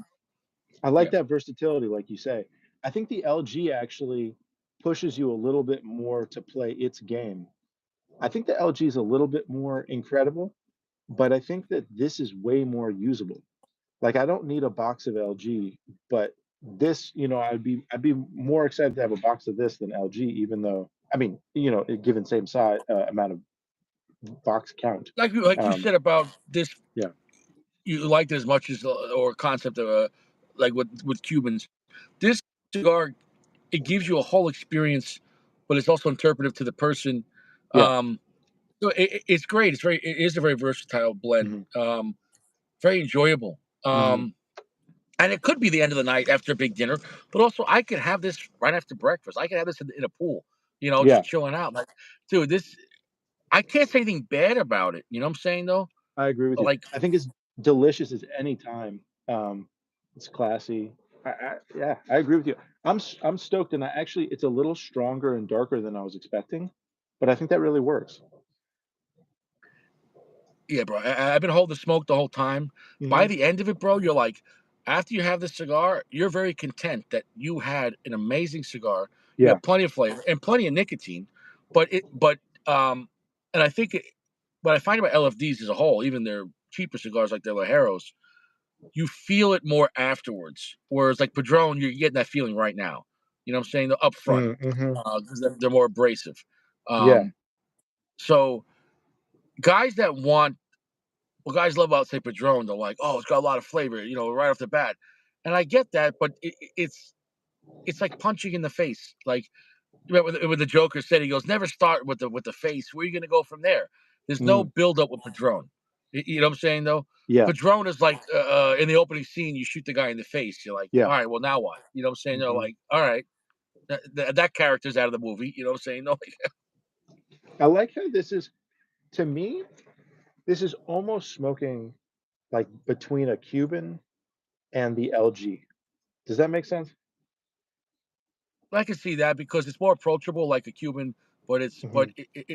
B: I like
A: Yeah.
B: that versatility, like you say. I think the LG actually pushes you a little bit more to play its game. I think the LG is a little bit more incredible, but I think that this is way more usable. Like I don't need a box of LG, but this, I'd be more excited to have a box of this than LG, even though I mean, given same size amount of box count.
A: Like you said about this,
B: Yeah.
A: you liked it as much as or concept of like with Cubans. This cigar, it gives you a whole experience, but it's also interpretive to the person.
B: Yeah.
A: So it's great. It is a very versatile blend.
B: Hmm.
A: Very enjoyable.
B: Hmm.
A: And it could be the end of the night after a big dinner, but also I could have this right after breakfast. I could have this in a pool,
B: Yeah,
A: just chilling out. Like, dude, this I can't say anything bad about it. You know what I'm saying though?
B: I agree with you.
A: Like,
B: I think it's delicious as any time. It's classy. Yeah, I agree with you. I'm stoked, and it's a little stronger and darker than I was expecting, but I think that really works.
A: yeah, bro. I've been holding the smoke the whole time. By
B: Hmm.
A: the end of it, bro, you're like, after you have the cigar, you're very content that you had an amazing cigar. You
B: Yeah.
A: have plenty of flavor and plenty of nicotine, but um, and I think what I find about LFDs as a whole, even their cheaper cigars like their Ligeros, you feel it more afterwards. Whereas like Padron, you're getting that feeling right now. You know what I'm saying? Up front,
B: Mm-hmm.
A: because they're more abrasive.
B: Yeah.
A: Um, so guys that want well, guys love about say Padron. They're like, oh, it's got a lot of flavor, right off the bat. And I get that, but it's like punching in the face. Like with the Joker said, he goes, never start with the face. Where are you going to go from there? There's no
B: Mm.
A: build up with Padron. You know what I'm saying though?
B: Yeah.
A: Padron is like in the opening scene, you shoot the guy in the face. You're like,
B: Yeah.
A: all right, well now what? You know what I'm saying? They're
B: Hmm.
A: like, all right, that character's out of the movie. You know what I'm saying? No,
B: I like how this is, to me, this is almost smoking like between a Cuban and the LG. Does that make sense?
A: I can see that because it's more approachable, like a Cuban, but
B: Hmm.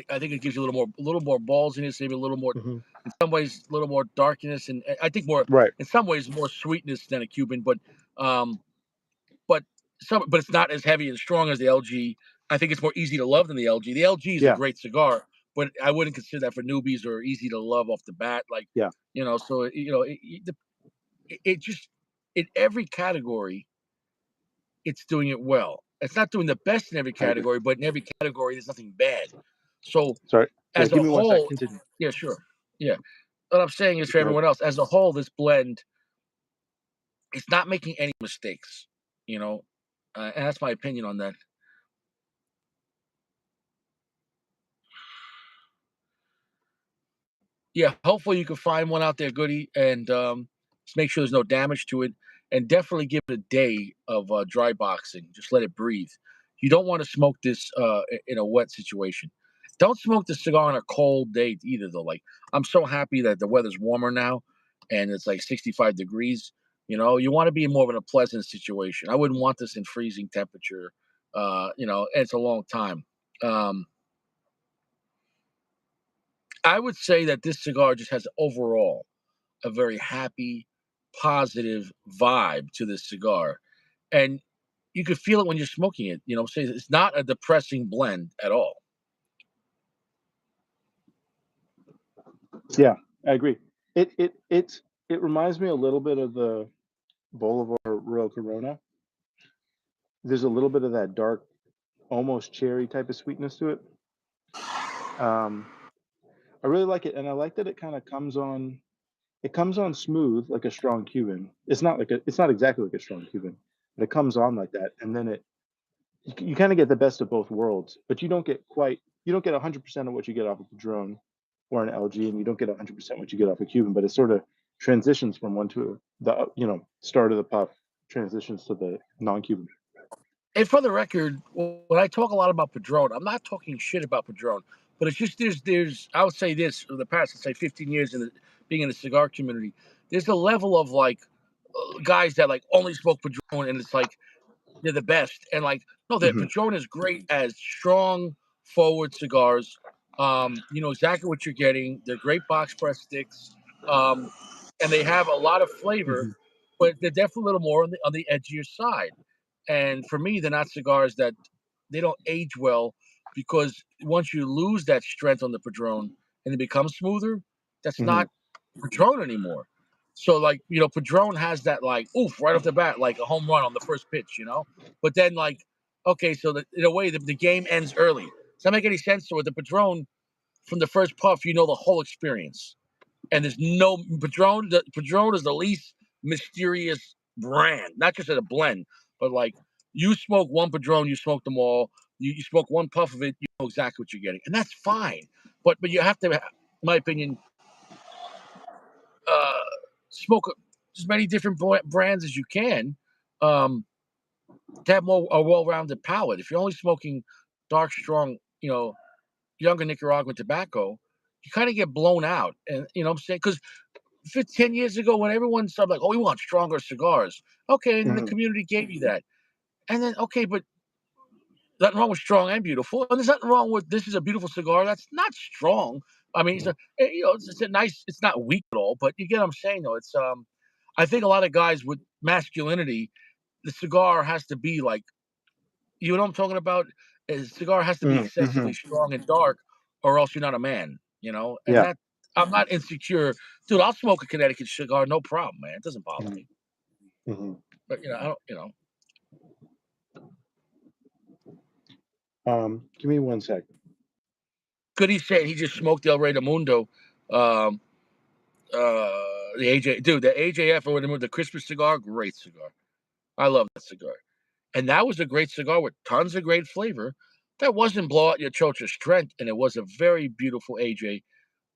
A: I think it gives you a little more ballsiness, maybe a little more,
B: Hmm.
A: in some ways, a little more darkness, and I think more,
B: Right.
A: in some ways, more sweetness than a Cuban, um, but but it's not as heavy and strong as the LG. I think it's more easy to love than the LG. The LG is a
B: Yeah.
A: great cigar, but I wouldn't consider that for newbies or easy to love off the bat. Like,
B: Yeah.
A: so it just in every category it's doing it well. It's not doing the best in every
B: I agree.
A: category, but in every category, there's nothing bad. So
B: Sorry. Yeah.
A: as a
B: Give me one sec.
A: whole,
B: Continue.
A: yeah, sure, yeah. What I'm saying is for
B: Go ahead.
A: everyone else, as a whole, this blend, it's not making any mistakes. You know, and that's my opinion on that. Yeah, hopefully you can find one out there, Goody, and just make sure there's no damage to it, and definitely give it a day of dry boxing. Just let it breathe. You don't want to smoke this in a wet situation. Don't smoke the cigar on a cold day either, though. Like I'm so happy that the weather's warmer now, and it's like 65 degrees. You want to be more of in a pleasant situation. I wouldn't want this in freezing temperature. And it's a long time. Um, I would say that this cigar just has overall a very happy, positive vibe to this cigar. And you could feel it when you're smoking it. Say it's not a depressing blend at all.
B: Yeah, I agree. It reminds me a little bit of the Bolivar Royal Corona. There's a little bit of that dark, almost cherry type of sweetness to it. Um, I really like it, and I like that it kind of comes on. It comes on smooth like a strong Cuban. It's not exactly like a strong Cuban, but it comes on like that, and then you kind of get the best of both worlds, but you don't get 100% of what you get off of Padron or an LG, and you don't get 100% what you get off a Cuban, but it sort of transitions from one to the start of the puff transitions to the non-Cuban.
A: And for the record, when I talk a lot about Padron, I'm not talking shit about Padron, but it's just there's I would say this for the past, let's say, 15 years being in the cigar community, there's a level of like guys that like only smoke Padron, and it's like they're the best. And like, no, that
B: Hmm.
A: Padron is great as strong forward cigars. You know exactly what you're getting. They're great box press sticks, um, and they have a lot of flavor,
B: Hmm.
A: but they're definitely a little more on the edgier side. And for me, they're not cigars that they don't age well because once you lose that strength on the Padron and it becomes smoother, that's
B: Hmm.
A: not Padron anymore. So like, Padron has that like oof right off the bat, like a home run on the first pitch. But then like, okay, so in a way the game ends early. Does that make any sense? So with the Padron, from the first puff, you know the whole experience. And there's no Padron. Padron is the least mysterious brand, not just as a blend, but like you smoke one Padron, you smoke them all. You smoke one puff of it, you know exactly what you're getting, and that's fine. But you have to, in my opinion, uh, smoke as many different brands as you can um, to have more a well-rounded palate. If you're only smoking dark, strong, younger Nicaraguan tobacco, you kind of get blown out. And you know what I'm saying? Because 10 years ago, when everyone started like, oh, we want stronger cigars. Okay, and then the
B: Hmm.
A: community gave you that. And then, okay, but nothing wrong with strong and beautiful. And there's nothing wrong with this is a beautiful cigar that's not strong. I mean, it's a nice, it's not weak at all, but you get what I'm saying though. I think a lot of guys with masculinity, the cigar has to be like, you know what I'm talking about? A cigar has to be
B: Hmm. Hmm.
A: excessively strong and dark, or else you're not a man, And
B: Yeah.
A: that I'm not insecure, dude. I'll smoke a Connecticut cigar, no problem, man. It doesn't bother
B: Hmm.
A: me.
B: Hmm.
A: But I don't,
B: Give me one sec.
A: Good. He said he just smoked El Rey de Mundo, um, the AJ, dude, the AJF or the Christmas cigar, great cigar. I love that cigar, and that was a great cigar with tons of great flavor. That wasn't blow out your chocha strength, and it was a very beautiful AJ.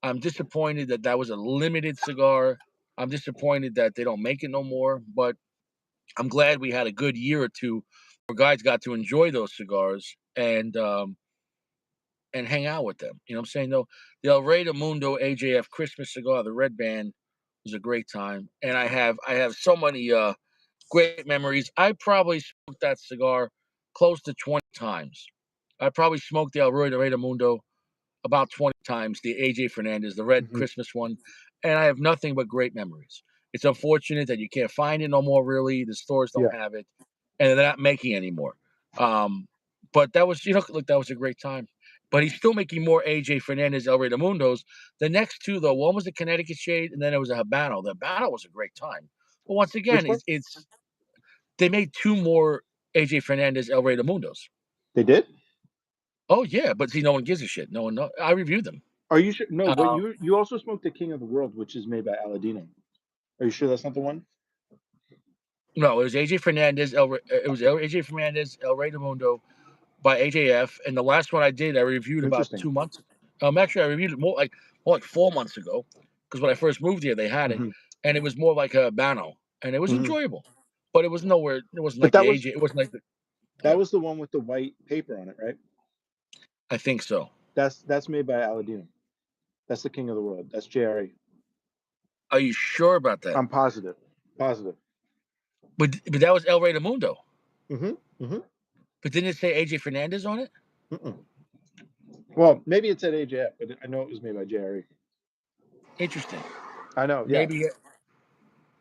A: I'm disappointed that that was a limited cigar. I'm disappointed that they don't make it no more, but I'm glad we had a good year or two where guys got to enjoy those cigars and hang out with them. You know what I'm saying? Though the El Rey de Mundo AJF Christmas cigar, the red band, was a great time. And I have so many great memories. I probably smoked that cigar close to 20 times. I probably smoked the El Rey de Mundo about 20 times, the AJ Fernandez, the red
B: Hmm.
A: Christmas one, and I have nothing but great memories. It's unfortunate that you can't find it no more, really. The stores don't
B: Yeah.
A: have it, and they're not making anymore. Um, but that was, look, that was a great time. But he's still making more AJ Fernandez El Rey de Mundos. The next two, though, one was the Connecticut Shade, and then it was a Habano. The Habano was a great time. But once again,
B: Which one?
A: it's they made two more AJ Fernandez El Rey de Mundos.
B: They did?
A: Oh yeah, but see, no one gives a shit. No one. Know. I reviewed them.
B: Are you sure? No, but
A: Uh,
B: you also smoked the King of the World, which is made by Aladino. Are you sure that's not the one?
A: No, it was AJ Fernandez. It was AJ Fernandez, El Rey de Mundo by AJF, and the last one I did, I reviewed about
B: Interesting.
A: 2 months. Actually, I reviewed it more like 4 months ago, because when I first moved here, they had it,
B: Hmm.
A: and it was more like a Bano, and it was
B: Hmm.
A: enjoyable, but it was nowhere. It wasn't
B: But
A: like the AJ. It wasn't like the.
B: that
A: Yeah,
B: was the one with the white paper on it, right?
A: I think so.
B: That's made by Aladino. That's the King of the World. That's JRE.
A: Are you sure about that?
B: I'm positive. Positive.
A: But that was El Rey de Mundo.
B: Hmm. Hmm.
A: But didn't it say AJ Fernandez on it?
B: Mm-mm. Well, maybe it said AJF, but I know it was made by JRE.
A: Interesting.
B: I know, yeah.
A: Maybe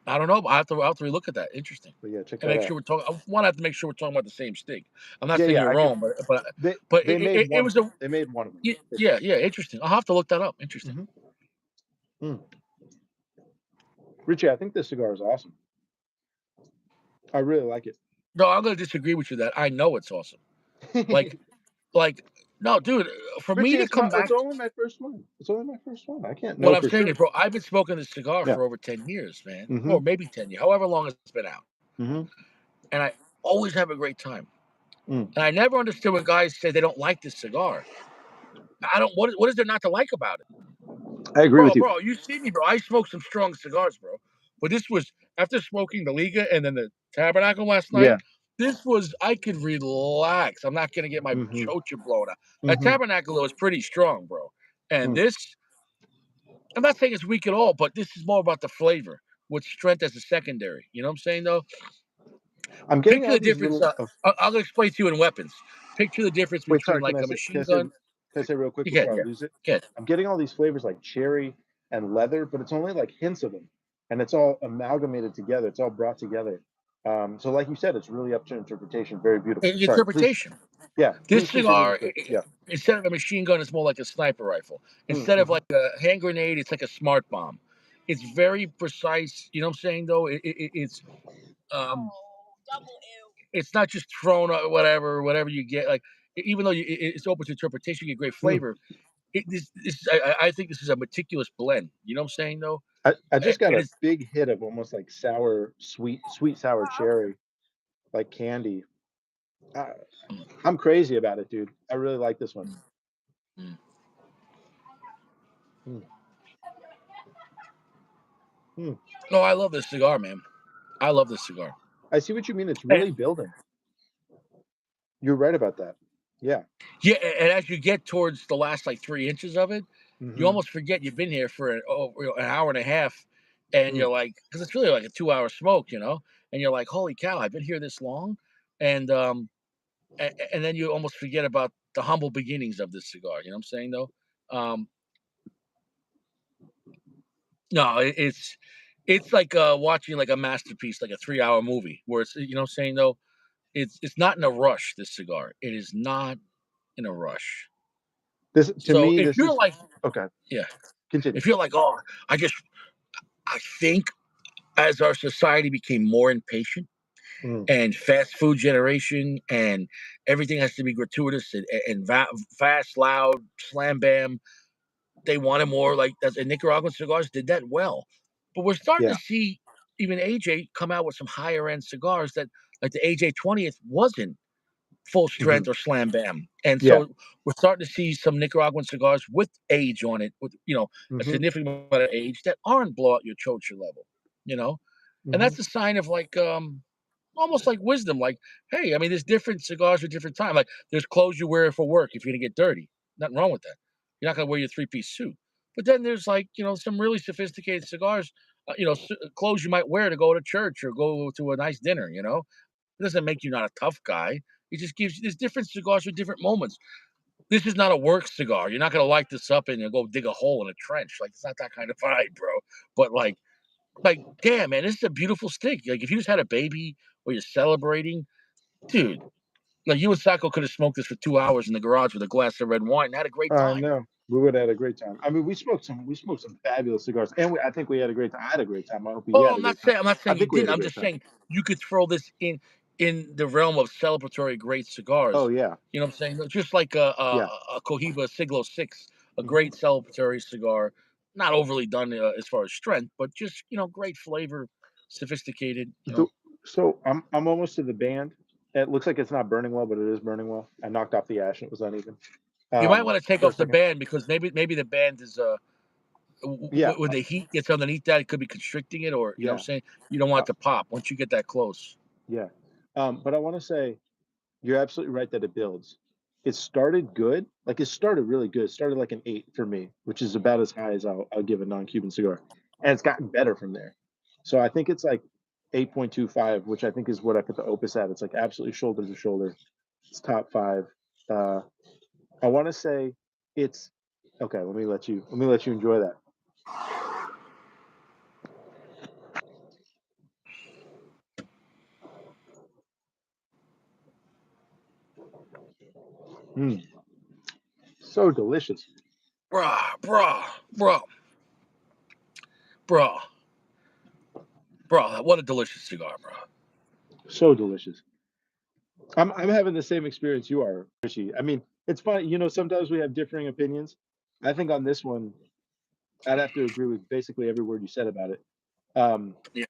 A: I don't know. But I have to relook at that. Interesting.
B: But yeah, check
A: And
B: that
A: make
B: out.
A: sure we're talking. I want to have to make sure we're talking about the same steak. I'm not
B: Yeah,
A: saying
B: yeah.
A: you're
B: I could.
A: wrong, but
B: They
A: but
B: they made
A: it
B: one of
A: was
B: them.
A: a
B: They made one of them for
A: yeah,
B: sure.
A: yeah, interesting. I'll have to look that up. Interesting.
B: Hmm. Mm. Richie, I think this cigar is awesome. I really like
A: No, I'm gonna disagree with you that I know it's awesome.
B: it.
A: Like like no, dude. For me
B: Richie,
A: to come
B: it's
A: back,
B: only my first one. It's only my first one. I can't
A: what
B: know
A: I'm
B: for
A: saying is,
B: sure.
A: bro, I've been smoking this cigar
B: Yeah.
A: for over 10 years, man,
B: Hmm.
A: or maybe 10 years, however long it's been out,
B: Hmm.
A: and I always have a great time.
B: Mm.
A: And I never understood when guys say they don't like this cigar. I don't. What is there not to like about it?
B: I agree with
A: Bro,
B: you.
A: bro, you see me, bro. I smoked some strong cigars, bro. But this was after smoking the Liga and then the Tabernacle last night.
B: Yeah.
A: This was I could relax. I'm not gonna get my
B: Hmm.
A: chocha blown out. That
B: Hmm.
A: Tabernacle was pretty strong, bro. And
B: Mm.
A: this, I'm not saying it's weak at all, but this is more about the flavor with strength as a secondary. You know what I'm saying though?
B: I'm getting
A: Picture
B: all
A: the
B: these
A: difference.
B: little.
A: I'll explain to you in weapons. Picture the difference
B: Wait,
A: between
B: sorry.
A: like a
B: Can
A: machine
B: I say?
A: gun.
B: Can I say real quick
A: You can,
B: before I
A: yeah,
B: lose it?
A: can.
B: I'm getting all these flavors like cherry and leather, but it's only like hints of them, and it's all amalgamated together. It's all brought together. So, like you said, it's really up to interpretation. Very beautiful. Sorry. Please.
A: Interpretation.
B: Yeah.
A: This
B: Please continue
A: cigar,
B: with it. Yeah.
A: instead of a machine gun, it's more like a sniper rifle. Instead of
B: Mm-hmm.
A: like a hand grenade, it's like a smart bomb. It's very precise. You know what I'm saying? Though um, it's not just thrown whatever you get. Like even though it's open to interpretation, you get great
B: Mm.
A: flavor. I think this is a meticulous blend. You know what I'm saying, though?
B: I just got
A: And
B: a
A: it's
B: big hit of almost like sour, sweet sour cherry, like candy. I,
A: mm,
B: I'm crazy about it, dude. I really like this one.
A: mm, mm.
B: Mm, mm.
A: No, I love this cigar, man. I love this cigar.
B: I see what you mean. It's
A: And,
B: really building. You're right about that. Yeah.
A: yeah, and as you get towards the last like 3 inches of it, you
B: Hmm.
A: almost forget you've been here for an hour and a half, and
B: Mm,
A: you're like, because it's really like a 2 hour smoke, and you're like, holy cow, I've been here this long, and and then you almost forget about the humble beginnings of this cigar. You know what I'm saying, though? Um, no, it's like watching like a masterpiece, like a 3 hour movie, where it's you know what I'm saying though. It's not in a rush. This cigar, it is not in a rush.
B: this to
A: So
B: me,
A: if
B: this
A: you're
B: is
A: like,
B: okay.
A: yeah,
B: Continue.
A: if you're like, oh, I think as our society became more impatient
B: Mm,
A: and fast food generation and everything has to be gratuitous and fast, loud, slam bam, they wanted more like that. And Nicaraguan cigars did that well, but we're starting
B: yeah.
A: to see even AJ come out with some higher end cigars that, like the AJ 20th, wasn't full
B: Hmm.
A: strength or slam bam. And
B: Yeah.
A: so we're starting to see some Nicaraguan cigars with age on it, with a
B: Hmm.
A: significant amount of age that aren't blow out your chocha level, you know, and
B: Hmm.
A: that's a sign of like almost like wisdom. Like, hey, I mean, there's different cigars for different time. Like, there's clothes you wear for work if you're gonna get dirty. Nothing wrong with that. You're not gonna wear your 3-piece suit. But then there's like some really sophisticated cigars, clothes you might wear to go to church or go to a nice dinner. It doesn't make you not a tough guy. It just gives you there's different cigars for different moments. This is not a work cigar. You're not gonna light this up and go dig a hole in a trench. Like it's not that kind of vibe, bro. But like, damn, man, this is a beautiful stick. Like if you just had a baby or you're celebrating, dude. Like you and Sacco could have smoked this for 2 hours in the garage with a glass of red wine and had a great
B: I
A: time.
B: know. We would have had a great time. I mean, we smoked some fabulous cigars, and I think we had a great time. I had a great time. I hope you
A: Oh,
B: had a
A: I'm not
B: great time.
A: saying I'm not
B: I
A: saying you
B: think we had
A: didn't.
B: a
A: I'm
B: great
A: just
B: time.
A: saying you could throw this in the realm of celebratory great
B: Oh
A: cigars.
B: yeah,
A: You know what I'm saying? Just like
B: yeah.
A: a Cohiba Siglo 6, a
B: Hmm.
A: great celebratory cigar, not overly done as far as strength, but just great flavor, sophisticated.
B: The, so I'm almost to the band. It looks like it's not burning well, but it is burning well. I knocked off the ash and it was uneven.
A: You might want to take
B: For a
A: off the
B: second.
A: band because maybe the band is
B: Yeah,
A: when the heat gets underneath that, it could be constricting it, or you know what I'm
B: yeah,
A: saying. You don't want
B: uh,
A: it to pop once you get that close.
B: yeah. But I want to say you're absolutely right that it builds. It started good, like it started really good. It started like an 8 for me, which is about as high as I'll give a non-Cuban cigar, and it's gotten better from there. So I think it's like 8.25, which I think is what I put the Opus at. It's like absolutely shoulder to shoulder. It's top five. Uh, I want to say it's okay. Let me let you enjoy that. Mm, so delicious,
A: Bruh, bruh, bruh, bruh. What a delicious cigar, bruh.
B: so delicious. I'm having the same experience you are, Rishi. I mean, it's funny. Sometimes we have differing opinions. I think on this one, I'd have to agree with basically every word you said about it. Um,
A: Yeah,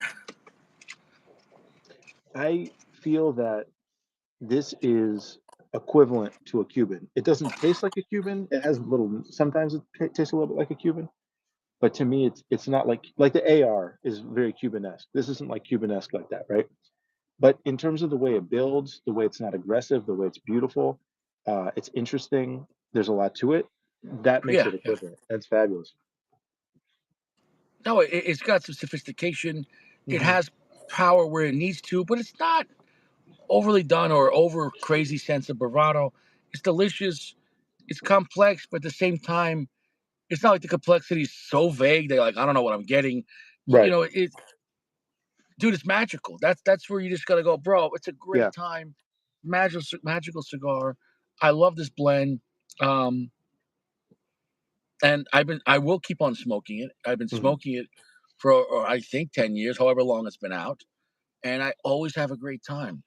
B: I feel that this is equivalent to a Cuban. It doesn't taste like a Cuban. It has a little. Sometimes it tastes a little bit like a Cuban, but to me, it's not like the AR is very Cubanesque. This isn't like Cubanesque like that, right? But in terms of the way it builds, the way it's not aggressive, the way it's beautiful, it's interesting. There's a lot to it. That makes
A: yeah,
B: it
A: yeah.
B: equivalent. That's fabulous.
A: No, it's got some sophistication. It
B: Hmm.
A: has power where it needs to, but it's not overly done or over crazy sense of bravado. It's delicious. It's complex, but at the same time, it's not like the complexity is so vague that like I don't know what I'm getting.
B: Right.
A: It, dude, it's magical. That's where you just gotta go, bro. It's a
B: Yeah.
A: great time, magical cigar. I love this blend, um, and I will keep on smoking it. I've been
B: Hmm.
A: smoking it for I think 10 years, however long it's been out, and I always have a great time.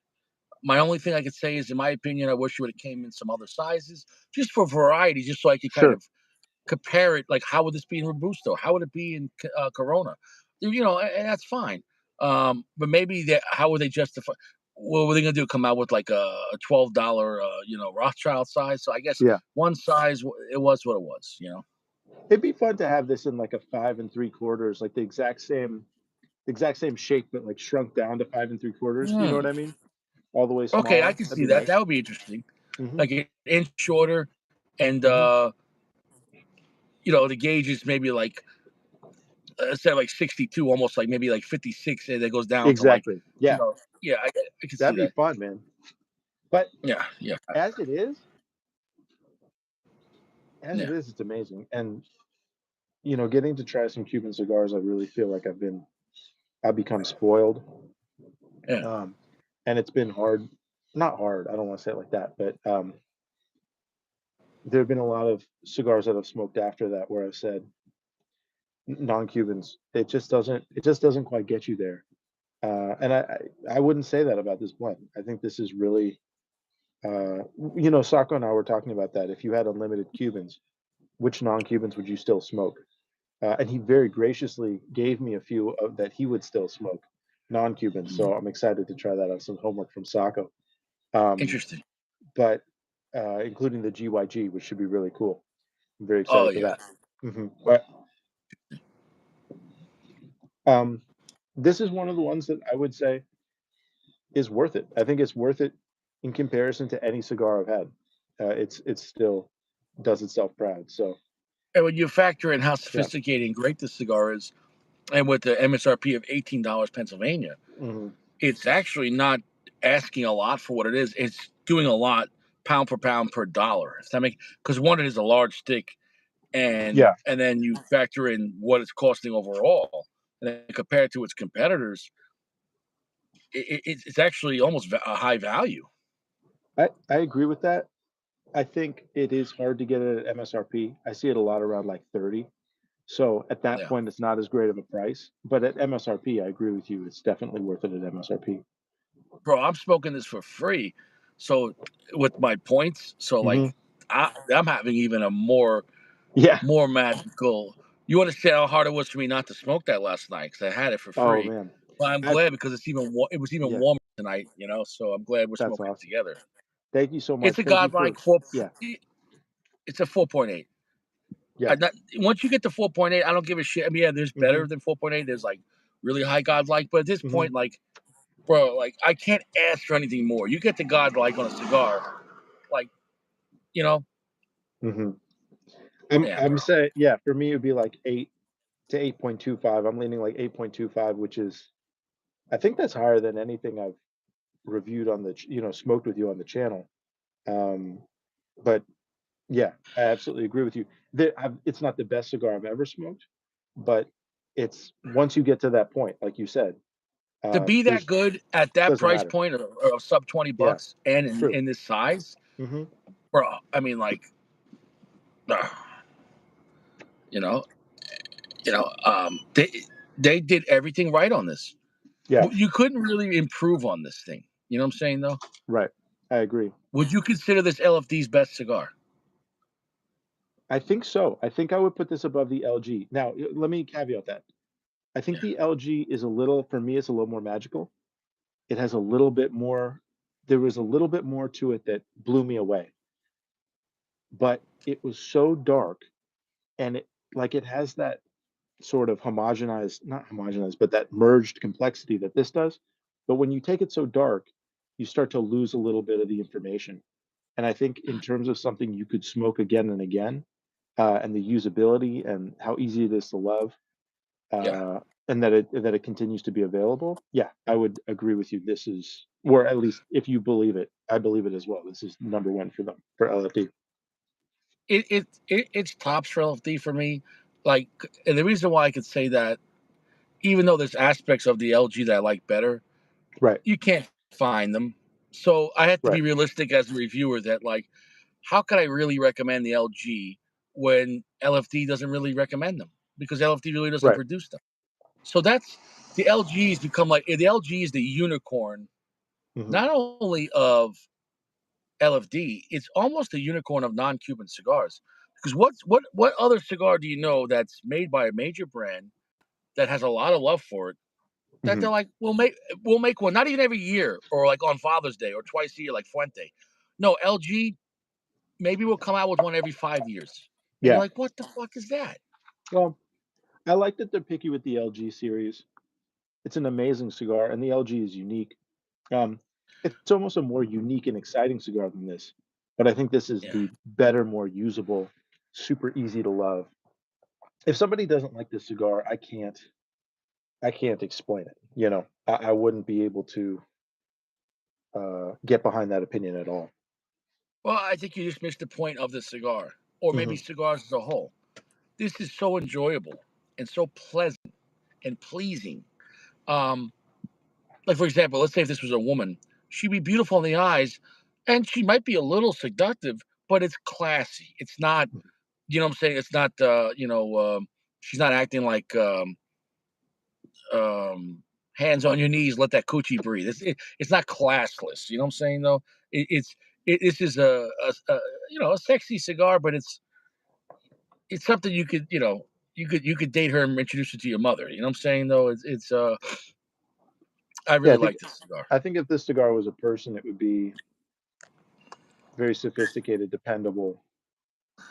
A: My only thing I could say is, in my opinion, I wish it would have came in some other sizes, just for variety, just so I could kind
B: Sure.
A: of compare it. Like, how would this be in Robusto? How would it be in Corona? And that's fine. But maybe how would they justify? What were they going to do? Come out with like a $12, Rothschild size? So I guess
B: Yeah.
A: one size. It was what it was.
B: It'd be fun to have this in like a 5 3/4, like the exact same shape, but like shrunk down to 5 3/4. You know what
A: Hmm.
B: I mean? All the way
A: Okay, I
B: smaller.
A: can
B: That'd
A: see
B: be
A: that.
B: nice.
A: That would be interesting.
B: Hmm.
A: Like an inch shorter, and
B: Hmm.
A: the gauge is maybe like instead of like 62, almost like maybe like 56, and it goes down to like,
B: Exactly. Yeah.
A: yeah, I can see
B: That'd be
A: that.
B: fun, man. But
A: Yeah, yeah,
B: as it is, as it
A: yeah,
B: is, it's amazing. And getting to try some Cuban cigars, I really feel like I've become spoiled.
A: yeah.
B: Um, and it's been hard, not hard. I don't want to say it like that, but there have been a lot of cigars that I've smoked after that where I've said non-Cubans, it just doesn't quite get you there. And I wouldn't say that about this blend. I think this is really, Sacco and I were talking about that. If you had unlimited Cubans, which non-Cubans would you still smoke? And he very graciously gave me a few that he would still smoke, non-Cubans.
A: Mhm.
B: So I'm excited to try that on some homework from Sacco. Um,
A: Interesting.
B: but including the GYG, which should be really cool. I'm very
A: Oh
B: excited for
A: yeah.
B: that. But um, this is one of the ones that I would say is worth it. I think it's worth it in comparison to any cigar I've had. It's still does itself proud. So
A: And when you factor in how
B: yeah.
A: sophisticated and great this cigar is, and with the MSRP of $18 Pennsylvania,
B: Hmm.
A: it's actually not asking a lot for what it is. It's doing a lot pound for pound per dollar. Does that make because one, it is a large stick, and
B: Yeah.
A: and then you factor in what it's costing overall, and then compare it to its competitors, it's actually almost a high value.
B: I agree with that. I think it is hard to get it at MSRP. I see it a lot around like 30. So at that
A: Yeah,
B: point, it's not as great of a price. But at MSRP, I agree with you. It's definitely worth it at MSRP.
A: bro, I'm smoking this for free, so with my points, so
B: Hmm.
A: like I'm having even a more
B: Yeah.
A: more magical. You understand how hard it was for me not to smoke that last night because I had it for
B: Oh
A: free.
B: man.
A: But I'm
B: I've
A: glad because it was even
B: Yeah,
A: warmer tonight, So I'm glad we're
B: that's
A: smoking it
B: awesome.
A: together.
B: Thank you so
A: It's
B: much.
A: a
B: Thank you for
A: godlike four.
B: yeah,
A: It's a 4.8.
B: yeah.
A: Once you get to 4.8, I don't give a shit. I mean, yeah, there's
B: Hmm.
A: better than 4.8. There's like really high godlike, but at this
B: Hmm.
A: point, like, bro, like I can't ask for anything more. You get the godlike on a cigar, like, you know,
B: Hmm. I'm
A: yeah,
B: I'm
A: bro.
B: saying yeah, for me it'd be like 8 to 8.25. I'm leaning like 8.25, which is I think that's higher than anything I've reviewed on smoked with you on the channel. Um, but yeah, I absolutely agree with you. It's not the best cigar I've ever smoked, but it's once you get to that point, like you said,
A: To be that
B: there's
A: good at that
B: doesn't
A: price
B: matter.
A: point or sub 20
B: Yeah,
A: bucks and
B: true.
A: in this size,
B: Hmm.
A: bro, I mean, like, uh, you know, they did everything right on this.
B: Yeah,
A: You couldn't really improve on this thing. You know what I'm saying, though?
B: right. I agree.
A: Would you consider this LFD's best cigar?
B: I think so. I think I would put this above the LG. Now, let me caveat that. I think
A: Yeah.
B: the LG is a little, for me, it's a little more magical. It has a little bit more, there was a little bit more to it that blew me away, but it was so dark and it has that sort of homogenized, not homogenized, but that merged complexity that this does. But when you take it so dark, you start to lose a little bit of the information. And I think in terms of something you could smoke again and again, and the usability and how easy it is to love,
A: Yeah.
B: uh, and that it continues to be available. Yeah, I would agree with you. This is, or at least if you believe it, I believe it as well. This is number one for them for LFD.
A: It's tops for LFD for me. Like, and the reason why I could say that, even though there's aspects of the LG that I like better,
B: Right,
A: you can't find them. So I have to be
B: right,
A: realistic as a reviewer that, like, how could I really recommend the LG when LFD doesn't really recommend them because LFD really doesn't
B: right.
A: produce them. So that's the LG's become like the LG is the unicorn,
B: Hmm.
A: not only of LFD, it's almost a unicorn of non-Cuban cigars Because what other cigar do you know that's made by a major brand that has a lot of love for it, that they're
B: Mhm.
A: like, we'll make one, not even every year or like on Father's Day or twice a year like Fuente. No, LG, maybe we'll come out with one every 5 years. And you're
B: Yeah.
A: like, "What the fuck is that?"
B: Well, I like that they're picky with the LG series. It's an amazing cigar, and the LG is unique. Um, it's almost a more unique and exciting cigar than this, but I think this is
A: Yeah.
B: the better, more usable, super easy to love. If somebody doesn't like this cigar, I can't explain it. I wouldn't be able to get behind that opinion at all.
A: Well, I think you just missed the point of the cigar, or maybe
B: Hmm.
A: cigars as a whole. This is so enjoyable and so pleasant and pleasing. Um, like for example, let's say if this was a woman, she'd be beautiful in the eyes, and she might be a little seductive, but it's classy. It's not, you know what I'm saying? It's not, she's not acting like um, hands on your knees, let that coochie breathe. It's not classless. You know what I'm saying though? This is a sexy cigar, but it's something you could you could date her and introduce her to your mother. You know what I'm saying though? It's I
B: Yeah,
A: really like this cigar.
B: I think if this cigar was a person, it would be very sophisticated, dependable,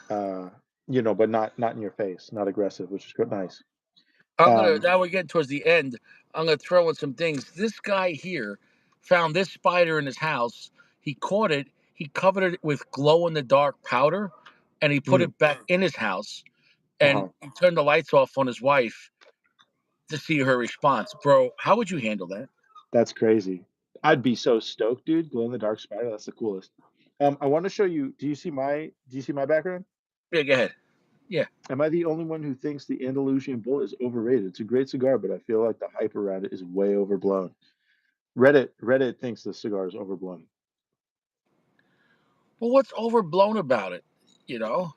B: uh, but not in your face, not aggressive, which is good, nice.
A: I'm gonna
B: Um,
A: now we're getting towards the end. I'm gonna throw in some things. This guy here found this spider in his house. He caught it. He covered it with glow in the dark powder, and he put
B: mm,
A: it back in his house. And
B: uh-huh.
A: he turned the lights off on his wife to see her response. Bro, how would you handle that?
B: That's crazy. I'd be so stoked, dude. Glow in the dark spider. That's the coolest. I want to show you. Do you see my background?
A: Yeah, go ahead. Yeah.
B: Am I the only one who thinks the Andalusian Bull is overrated? It's a great cigar, but I feel like the hype around it is way overblown. Reddit thinks the cigar is overblown.
A: Well, what's overblown about it? You know?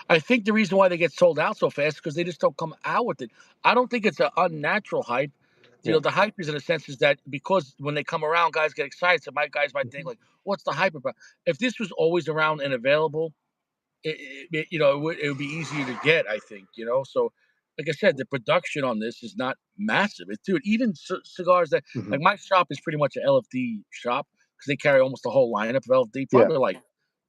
A: I think the reason why they get sold out so fast is because they just don't come out with it. I don't think it's an unnatural hype.
B: Yeah.
A: The hype is in a sense is that because when they come around, guys get excited. So my guys might think
B: Mhm.
A: like, "What's the hype about?" If this was always around and available, it would be easier to get. I think so. Like I said, the production on this is not massive. It's dude, even cigars that
B: Mhm.
A: like my shop is pretty much an LFD shop because they carry almost the whole lineup of LFD,
B: Yeah.
A: probably like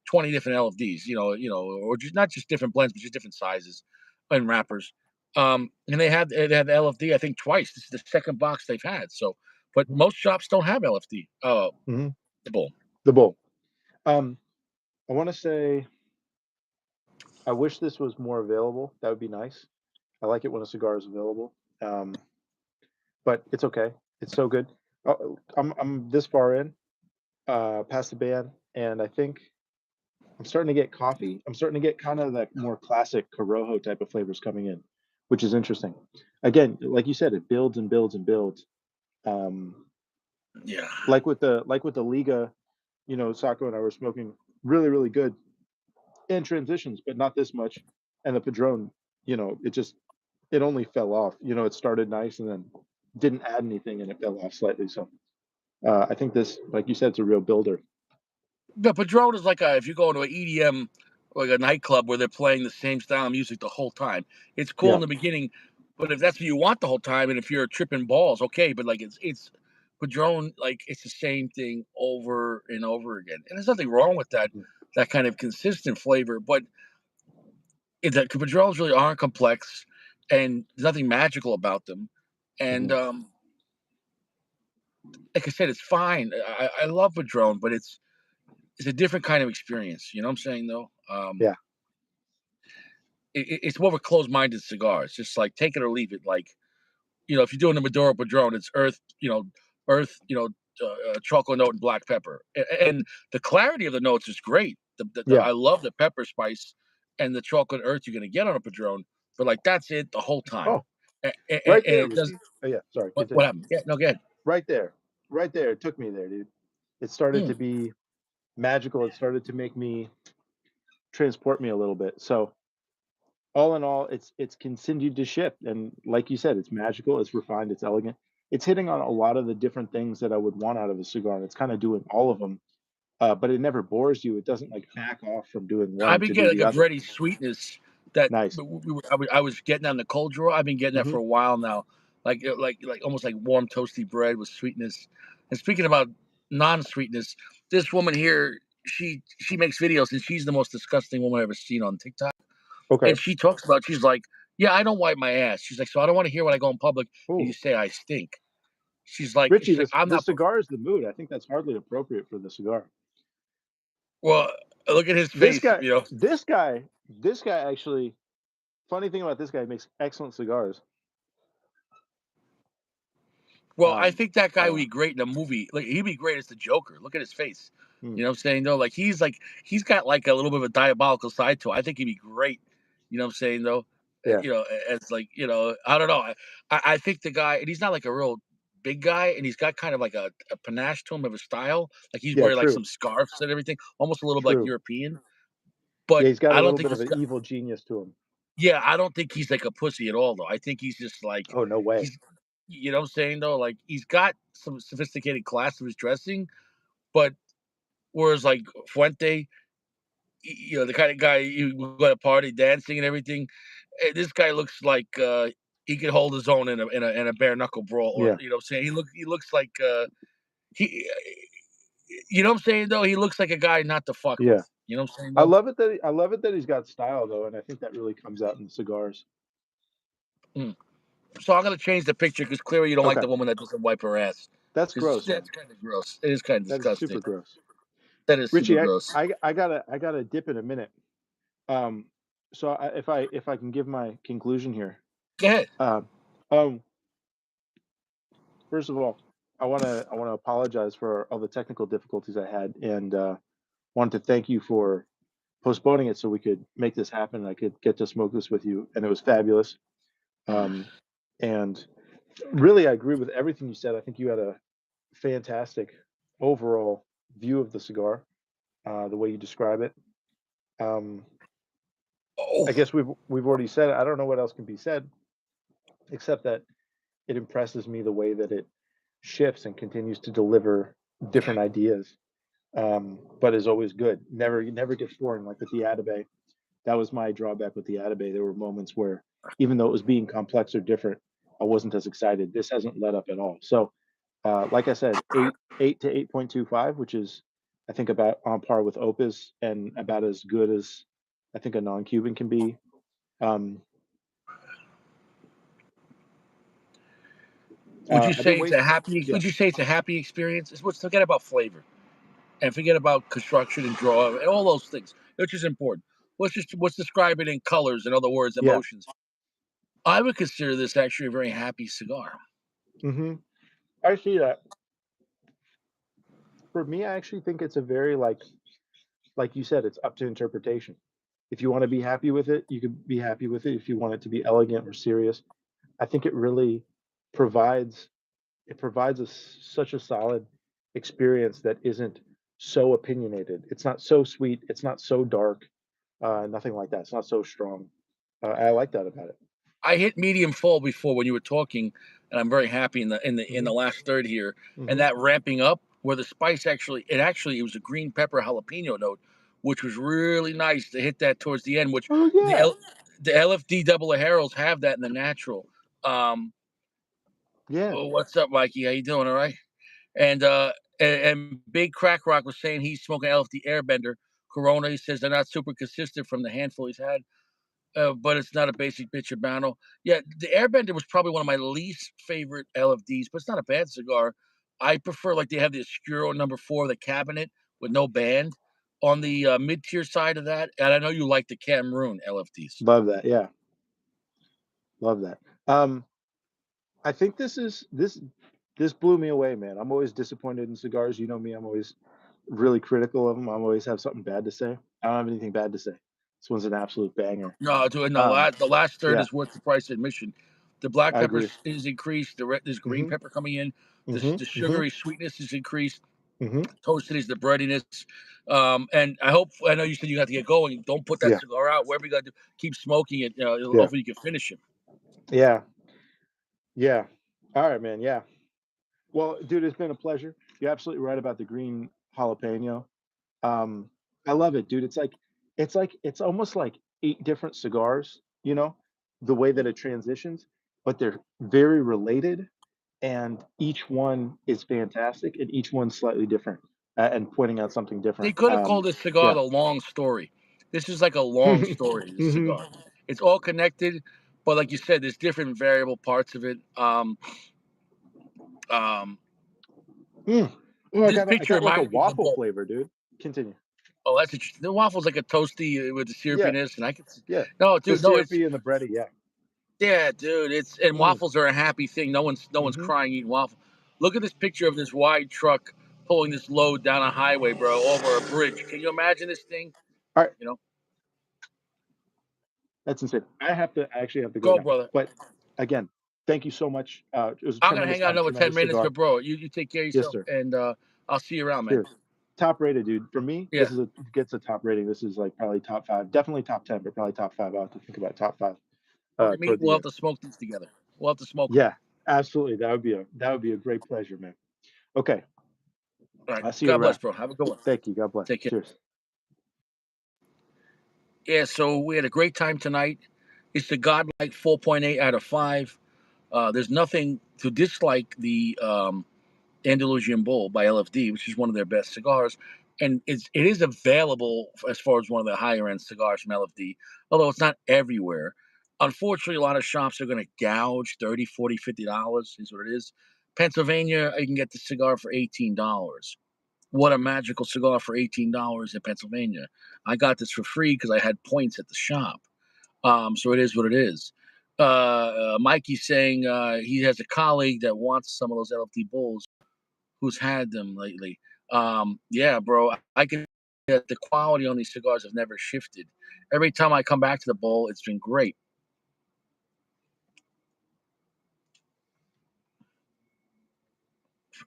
A: 20 different LFDs. Or just not just different blends, but just different sizes and wrappers. And they had the LFD I think twice. This is the second box they've had. So, but
B: Mhm.
A: most shops don't have LFD.
B: Mhm.
A: The Bull.
B: The Bull. Um, I want to say I wish this was more available. That would be nice. I like it when a cigar is available. Um, but it's okay. It's so good. I'm this far in, past the band, and I think I'm starting to get coffee. I'm starting to get kind of that more classic Corojo type of flavors coming in, which is interesting. Again, like you said, it builds and builds and builds. Um,
A: Yeah.
B: like with the Liga, Sacco and I were smoking really, really good in transitions, but not this much. And the Padron, it only fell off. It started nice and then didn't add anything and it fell off slightly. So I think this, like you said, it's a real builder.
A: The Padron is like if you go to an EDM, like a nightclub where they're playing the same style of music the whole time. It's cool in
B: Yeah.
A: the beginning, but if that's what you want the whole time, and if you're tripping balls, okay. But like it's Padron, like it's the same thing over and over again, and there's nothing wrong with that kind of consistent flavor. But the Padrones really aren't complex, and there's nothing magical about them. And
B: Hmm.
A: like I said, it's fine. I love Padron, but it's a different kind of experience. You know what I'm saying though?
B: Yeah.
A: It's more of a closed-minded cigar. It's just like take it or leave it. Like if you're doing the Maduro Padron, it's earth, chocolate note and black pepper, and the clarity of the notes is great.
B: Yeah.
A: I love the pepper spice and the chocolate earth you're gonna get on a Padron, but like that's it the whole time,
B: Oh,
A: and
B: right there,
A: it does.
B: Ricky. Oh, yeah. Sorry.
A: What
B: Continue.
A: happened? Yeah, no, good.
B: Right there. Right there. It took me there, dude. It started
A: Mm,
B: to be magical. It started to make me transport me a little bit. So all in all, it's continued to shift. And like you said, it's magical, it's refined, it's elegant. It's hitting on a lot of the different things that I would want out of a cigar, and it's kind of doing all of them but it never bores you. It doesn't like back off from doing
A: I've
B: one
A: been
B: to do
A: getting
B: the
A: like a
B: other.
A: bready sweetness that
B: Nice.
A: I was getting on the cold draw. I've been getting that
B: Hmm.
A: for a while now, like almost like warm toasty bread with sweetness. And speaking about non-sweetness, this woman here, she makes videos and she's the most disgusting woman I've ever seen on TikTok.
B: Okay.
A: And she talks about she's like, yeah, I don't wipe my ass. She's like, so I don't want to hear when I go in public and you
B: Oh,
A: say I stink.
B: Richie,
A: She's like,
B: this
A: I'm
B: the
A: not.
B: cigar is the mood. I think that's hardly appropriate for the cigar.
A: Well, look at his
B: This
A: face,
B: guy,
A: you know.
B: this guy actually. Funny thing about this guy, he makes excellent cigars.
A: Well, I think that
B: I
A: guy
B: don't
A: would be
B: know.
A: great in a movie. Like he'd be great as the Joker. Look at his face.
B: Hmm.
A: You know what I'm saying? Though, like he's got like a little bit of a diabolical side to it. I think he'd be great. You know what I'm saying? Though,
B: Yeah,
A: as like I don't know. I think the guy, and he's not like a real big guy, and he's got kind of like a panache to him of a style. Like he's
B: yeah,
A: wearing like
B: true,
A: some scarves and everything, almost a little bit like
B: true.
A: European.
B: Yeah,
A: But
B: he's got a
A: I don't
B: little
A: think
B: bit of
A: he's
B: an
A: got.
B: evil genius to him.
A: Yeah, I don't think he's like a pussy at all. Though I think he's just like
B: Oh, no way.
A: he's. You know what I'm saying? Though, like he's got some sophisticated class to his dressing, but whereas like Fuente, the kind of guy you go to a party dancing and everything, this guy looks like he could hold his own in a bare knuckle brawl, or
B: Yeah,
A: you know what I'm saying? He looks like he you know what I'm saying though? He looks like a guy not to fuck
B: yeah.
A: with. You know what I'm saying though?
B: I love it that he's got style though, and I think that really comes out in the cigars.
A: Mm. So I'm gonna change the picture because clearly you don't like
B: Okay,
A: the woman that doesn't wipe her ass.
B: that's
A: Because
B: gross,
A: that's
B: man.
A: kind of gross. It is kind of
B: That is
A: disgusting.
B: super gross.
A: That is super
B: Richie,
A: gross.
B: I gotta dip in a minute. Um, so if I can give my conclusion here.
A: Go ahead.
B: Um, um, First of all, I wanna apologize for all the technical difficulties I had, and wanted to thank you for postponing it so we could make this happen. And I could get to smoke this with you, and it was fabulous. Um, and really, I agree with everything you said. I think you had a fantastic overall view of the cigar, the way you describe it. Um,
A: Oh,
B: I guess we've already said it. I don't know what else can be said except that it impresses me the way that it shifts and continues to deliver different ideas, but is always good. Never gets boring. Like with the Atabey, that was my drawback with the Atabey. There were moments where, even though it was being complex or different, I wasn't as excited. This hasn't let up at all. So, like I said, eight to 8.25, which is I think about on par with Opus and about as good as I think a non-Cuban can be. Um,
A: would you
B: I've been
A: say it's
B: waiting.
A: a happy?
B: Yeah,
A: Would you say it's a happy experience? Let's forget about flavor and forget about construction and draw and all those things, which is important. Let's describe it in colors. In other words,
B: yeah.
A: emotions. I would consider this actually a very happy cigar.
B: Hmm. I see that. For me, I actually think it's a very like you said, it's up to interpretation. If you want to be happy with it, you can be happy with it. If you want it to be elegant or serious, I think it really provides provides us such a solid experience that isn't so opinionated. It's not so sweet. It's not so dark. Nothing like that. It's not so strong. I like that about it.
A: I hit medium full before when you were talking, and I'm very happy in
B: Hmm.
A: the last third here, and
B: Hmm.
A: that ramping up where the spice it was a green pepper jalapeno note, which was really nice to hit that towards the end. Which
B: Oh
A: the
B: yeah,
A: L, the LFD double Heralds have that in the natural. Um,
B: yeah.
A: oh, what's up, Mikey? How you doing? All right. And Big Crack Rock was saying he's smoking LFD Airbender Corona. He says they're not super consistent from the handful he's had, but it's not a basic bitch Habano. Yeah, the Airbender was probably one of my least favorite LFDs, but it's not a bad cigar. I prefer like they have the Oscuro #4, the cabinet with no band on the mid tier side of that. And I know you like the Cameroon LFDs.
B: Love that. Yeah, love that. Um, I think this blew me away, man. I'm always disappointed in cigars. You know me. I'm always really critical of them. I always have something bad to say. I don't have anything bad to say. This one's an absolute banger.
A: No, dude, no,
B: Um,
A: the last third
B: yeah,
A: is worth the price of admission. The black
B: I
A: pepper
B: agree.
A: is increased. There's green
B: Mhm.
A: pepper coming in.
B: Mhm.
A: The
B: Mhm.
A: sugary sweetness is increased.
B: Mhm.
A: Toasted is the breadiness. And I know you said you have to get going. Don't put that
B: Yeah.
A: cigar out. Whatever you got to do, keep smoking it.
B: Yeah.
A: Hopefully you can finish it.
B: Yeah. Yeah. All right, man. Yeah. Well, dude, it's been a pleasure. You're absolutely right about the green jalapeno. Um, I love it, dude. It's almost like 8 different cigars, the way that it transitions, but they're very related, and each one is fantastic, and each one's slightly different, and pointing out something
A: They
B: different.
A: could have called this cigar
B: Yeah.
A: the long story. This is like a long story, this
B: Mhm.
A: cigar. It's all connected, but like you said, there's different variable parts of it. Um,
B: Mm. Oh, I
A: this
B: got a I
A: picture
B: got like a
A: reminded me of the
B: waffle
A: bowl.
B: flavor, dude. Continue.
A: Oh, that's interesting. The waffle's like a toasty with the
B: Yeah,
A: syrupiness, and I could.
B: yeah.
A: No,
B: The
A: dude, no, it's
B: syrupy and the bready, yeah.
A: yeah, dude. It's and
B: Mm.
A: waffles are a happy thing. No one's
B: Mhm.
A: crying eating waffle. Look at this picture of this wide truck pulling this load down a highway, bro, over a bridge. Can you imagine this thing?
B: Alright,
A: You know,
B: that's insane. I actually have to go
A: go,
B: now,
A: brother.
B: but again, thank you so much. It was a
A: I'm gonna
B: tremendous
A: hang out
B: time,
A: another ten
B: tremendous
A: minutes,
B: cigar.
A: but bro, you take care of
B: Yes,
A: yourself,
B: sir.
A: and I'll see you around, man.
B: Cheers. Top rated, dude. For me,
A: Yeah,
B: gets a top rating. This is like probably top 5, definitely top 10, but probably top 5. I'll have to think about top 5
A: we're gonna meet.
B: toward
A: We'll
B: the
A: have
B: end.
A: to smoke these together. We'll have to smoke them.
B: Yeah, absolutely. That would be a great pleasure, man. Okay,
A: All right.
B: I'll see you
A: God bless,
B: around.
A: bro. Have a good one.
B: Thank you. God bless.
A: Take care.
B: Cheers.
A: Yeah. So we had a great time tonight. It's the godlike 4.8 out of 5. There's nothing to dislike the Andalusian Bull by LFD, which is one of their best cigars. And it is available as far as one of the higher end cigars from LFD, although it's not everywhere. Unfortunately, a lot of shops are going to gouge 30, 40, $50 is what it is. Pennsylvania, you can get the cigar for $18. What a magical cigar for $18 in Pennsylvania. I got this for free because I had points at the shop. So it is what it is. Mikey's saying he has a colleague that wants some of those LFD Bulls who's had them lately. Yeah, bro, I can that the quality on these cigars have never shifted. Every time I come back to the bowl, it's been great.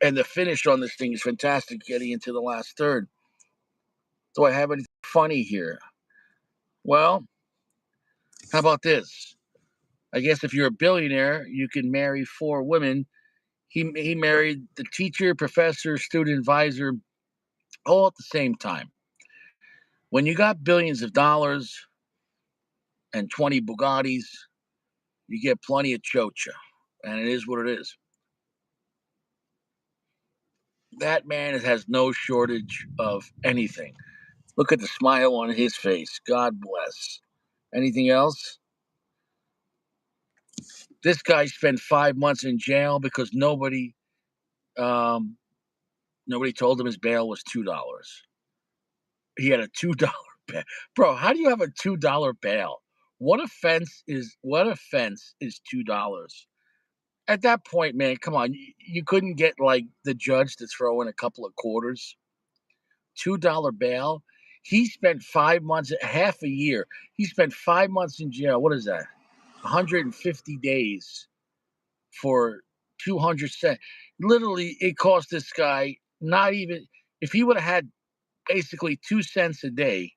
A: And the finish on this thing is fantastic getting into the last third. Do I have anything funny here? Well, how about this? I guess if you're a billionaire, you can marry 4 women. He married the teacher, professor, student advisor, all at the same time. When you got billions of dollars and 20 Bugattis, you get plenty of chocha, and it is what it is. That man has no shortage of anything. Look at the smile on his face. God bless. Anything else? This guy spent 5 months in jail because um, nobody told him his bail was $2. He had a $2 bail. Bro, how do you have a $2 bail? What offense is $2? At that point, man, come on. You couldn't get like the judge to throw in a couple of quarters. $2 bail. He spent 5 months, half a year. He spent 5 months in jail. What is that? 150 days for 200 cents. Literally, it cost this guy not even, if he would have had basically 2 cents a day,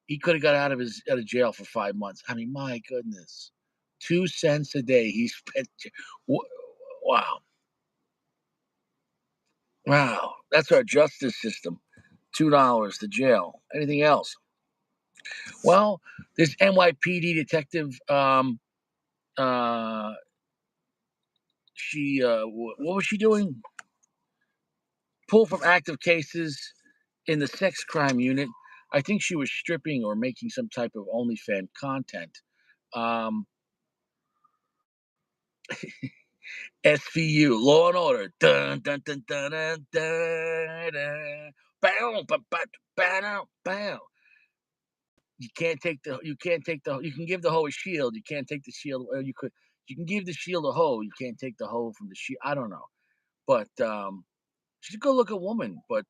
A: he could have got out of jail for 5 months. I mean, my goodness. 2 cents a day he spent. Wow. Wow. That's our justice system. $2 to jail. Anything else? Well, this NYPD detective, uh, what was she doing? Pulled from active cases in the sex crime unit. I think she was stripping or making some type of OnlyFans content. Um, SVU, Law and Order. Dun, dun, dun, dun, dun, dun, dun. Bow, ba, ba, ba, bow. You can give the hoe a shield. You can't take the shield. Or you can give the shield a hoe. You can't take the hoe from the shield. I don't know. But she's a good looking woman. But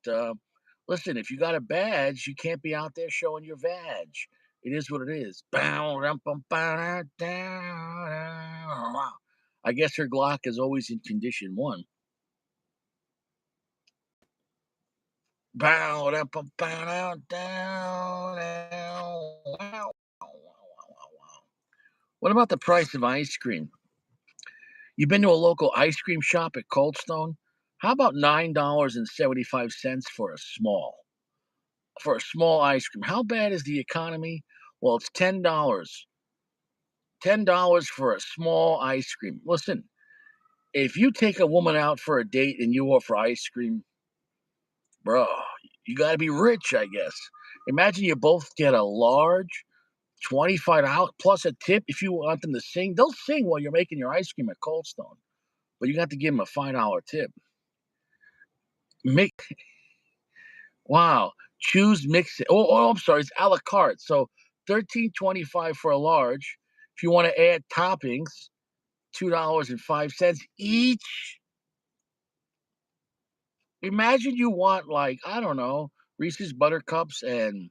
A: listen, if you got a badge, you can't be out there showing your vag. It is what it is. I guess her Glock is always in condition one. Bow, down, bow, down, down, down, wow, wow, wow, wow, wow. What about the price of ice cream? You've been to a local ice cream shop at Cold Stone? How about $9.75 for a small? for a small ice cream. How bad is the economy? Well, it's $10. $10 for a small ice cream. Listen, if you take a woman out for a date and you offer ice cream, bro, you got to be rich, I guess. Imagine you both get a large, $25 plus a tip if you want them to sing. They'll sing while you're making your ice cream at Cold Stone, but you got to give them a $5 tip. Make Wow. Choose mix it. Oh, I'm sorry, it's a la carte. So 13.25 for a large. If you want to add toppings, $2.05 each. Imagine you want, like, I don't know, Reese's Buttercups and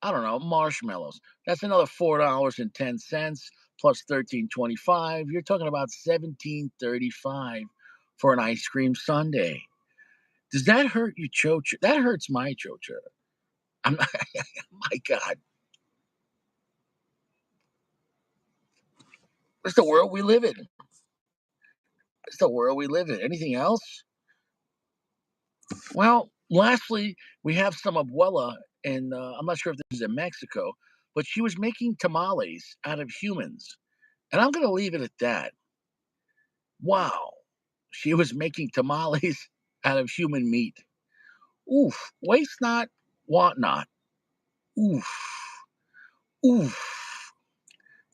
A: I don't know, marshmallows. That's another $4.10 plus 13.25. You're talking about 17.35 for an ice cream sundae. Does that hurt you, chocha? That hurts my chocha. I'm not, my God, that's the world we live in. It's the world we live in. Anything else? Well, lastly, we have some abuela, and I'm not sure if this is in Mexico, but she was making tamales out of humans. And I'm going to leave it at that. Wow. She was making tamales out of human meat. Oof. Waste not, want not. Oof. Oof.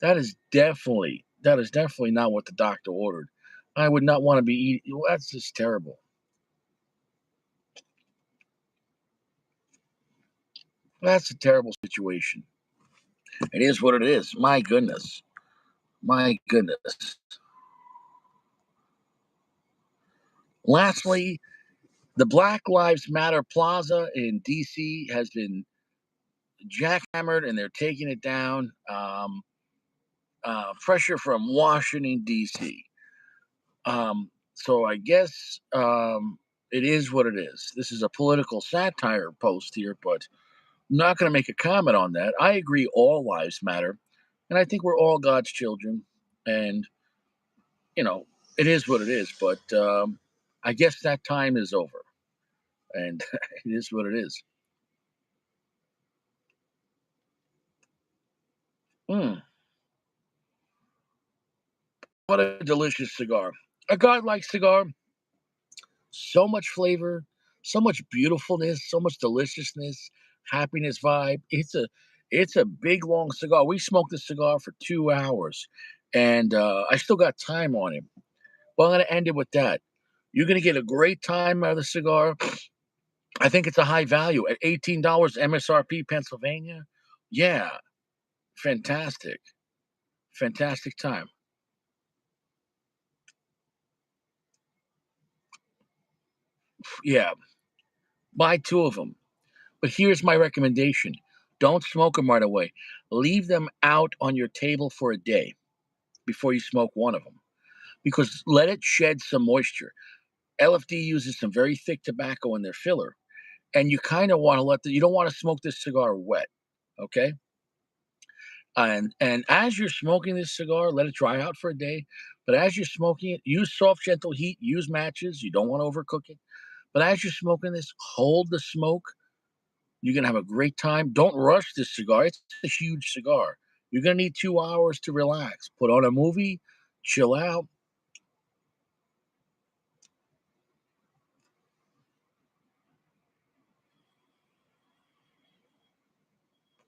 A: That is definitely not what the doctor ordered. I would not want to be eating. That's just terrible. That's a terrible situation. It is what it is. My goodness. My goodness. Lastly, the Black Lives Matter Plaza in DC has been jackhammered and they're taking it down. Pressure from Washington, D.C. So I guess it is what it is. This is a political satire post here, but I'm not going to make a comment on that. I agree all lives matter. And I think we're all God's children. And, you know, it is what it is. But I guess that time is over. And it is what it is. Mm, what a delicious cigar. A God-like cigar. So much flavor, so much beautifulness, so much deliciousness, happiness vibe. It's a big long cigar. We smoked this cigar for 2 hours, and I still got time on him. Well, I'm gonna end it with that. You're gonna get a great time out of the cigar. I think it's a high value at $18 MSRP, Pennsylvania. Yeah, fantastic, fantastic time. Yeah, buy two of them. But here's my recommendation: don't smoke them right away. Leave them out on your table for a day before you smoke one of them, because let it shed some moisture. LFD uses some very thick tobacco in their filler, and you kind of want to you don't want to smoke this cigar wet, okay? And as you're smoking this cigar, let it dry out for a day. But as you're smoking it, use soft, gentle heat. Use matches. You don't want to overcook it. But as you're smoking this, hold the smoke. You're gonna have a great time. Don't rush this cigar. It's a huge cigar. You're gonna need 2 hours to relax. Put on a movie, chill out.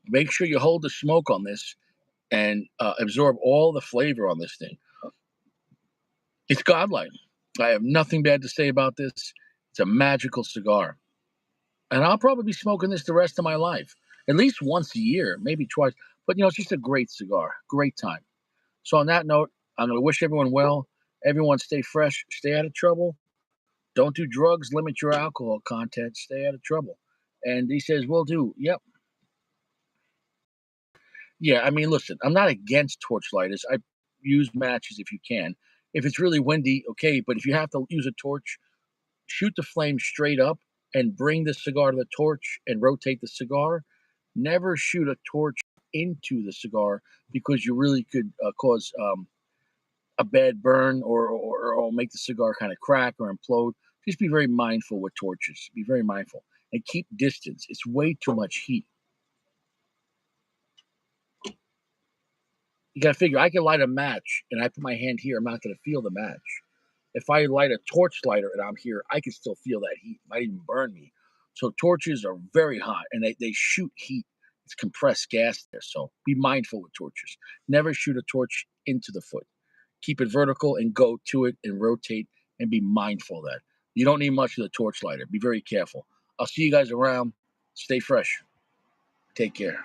A: Make sure you hold the smoke on this and absorb all the flavor on this thing. It's godlike. I have nothing bad to say about this. It's a magical cigar, and I'll probably be smoking this the rest of my life, at least once a year, maybe twice. But it's just a great cigar. Great time. So on that note, I'm gonna wish everyone well. Everyone stay fresh, stay out of trouble. Don't do drugs, limit your alcohol content, stay out of trouble. And he says, "Will do." Yep. Yeah, I mean, listen, I'm not against torchlighters. I use matches if you can. If it's really windy, okay, but if you have to use a torch, shoot the flame straight up and bring the cigar to the torch and rotate the cigar. Never shoot a torch into the cigar because you really could cause a bad burn or make the cigar kind of crack or implode. Just be very mindful with torches. Be very mindful. and keep distance. It's way too much heat. You got to figure, I can light a match and I put my hand here, I'm not going to feel the match. If I light a torch lighter and I'm here, I can still feel that heat. It might even burn me. So torches are very hot and they shoot heat. It's compressed gas there. So be mindful with torches. Never shoot a torch into the foot. Keep it vertical and go to it and rotate and be mindful of that. You don't need much of the torch lighter. Be very careful. I'll see you guys around. Stay fresh. Take care.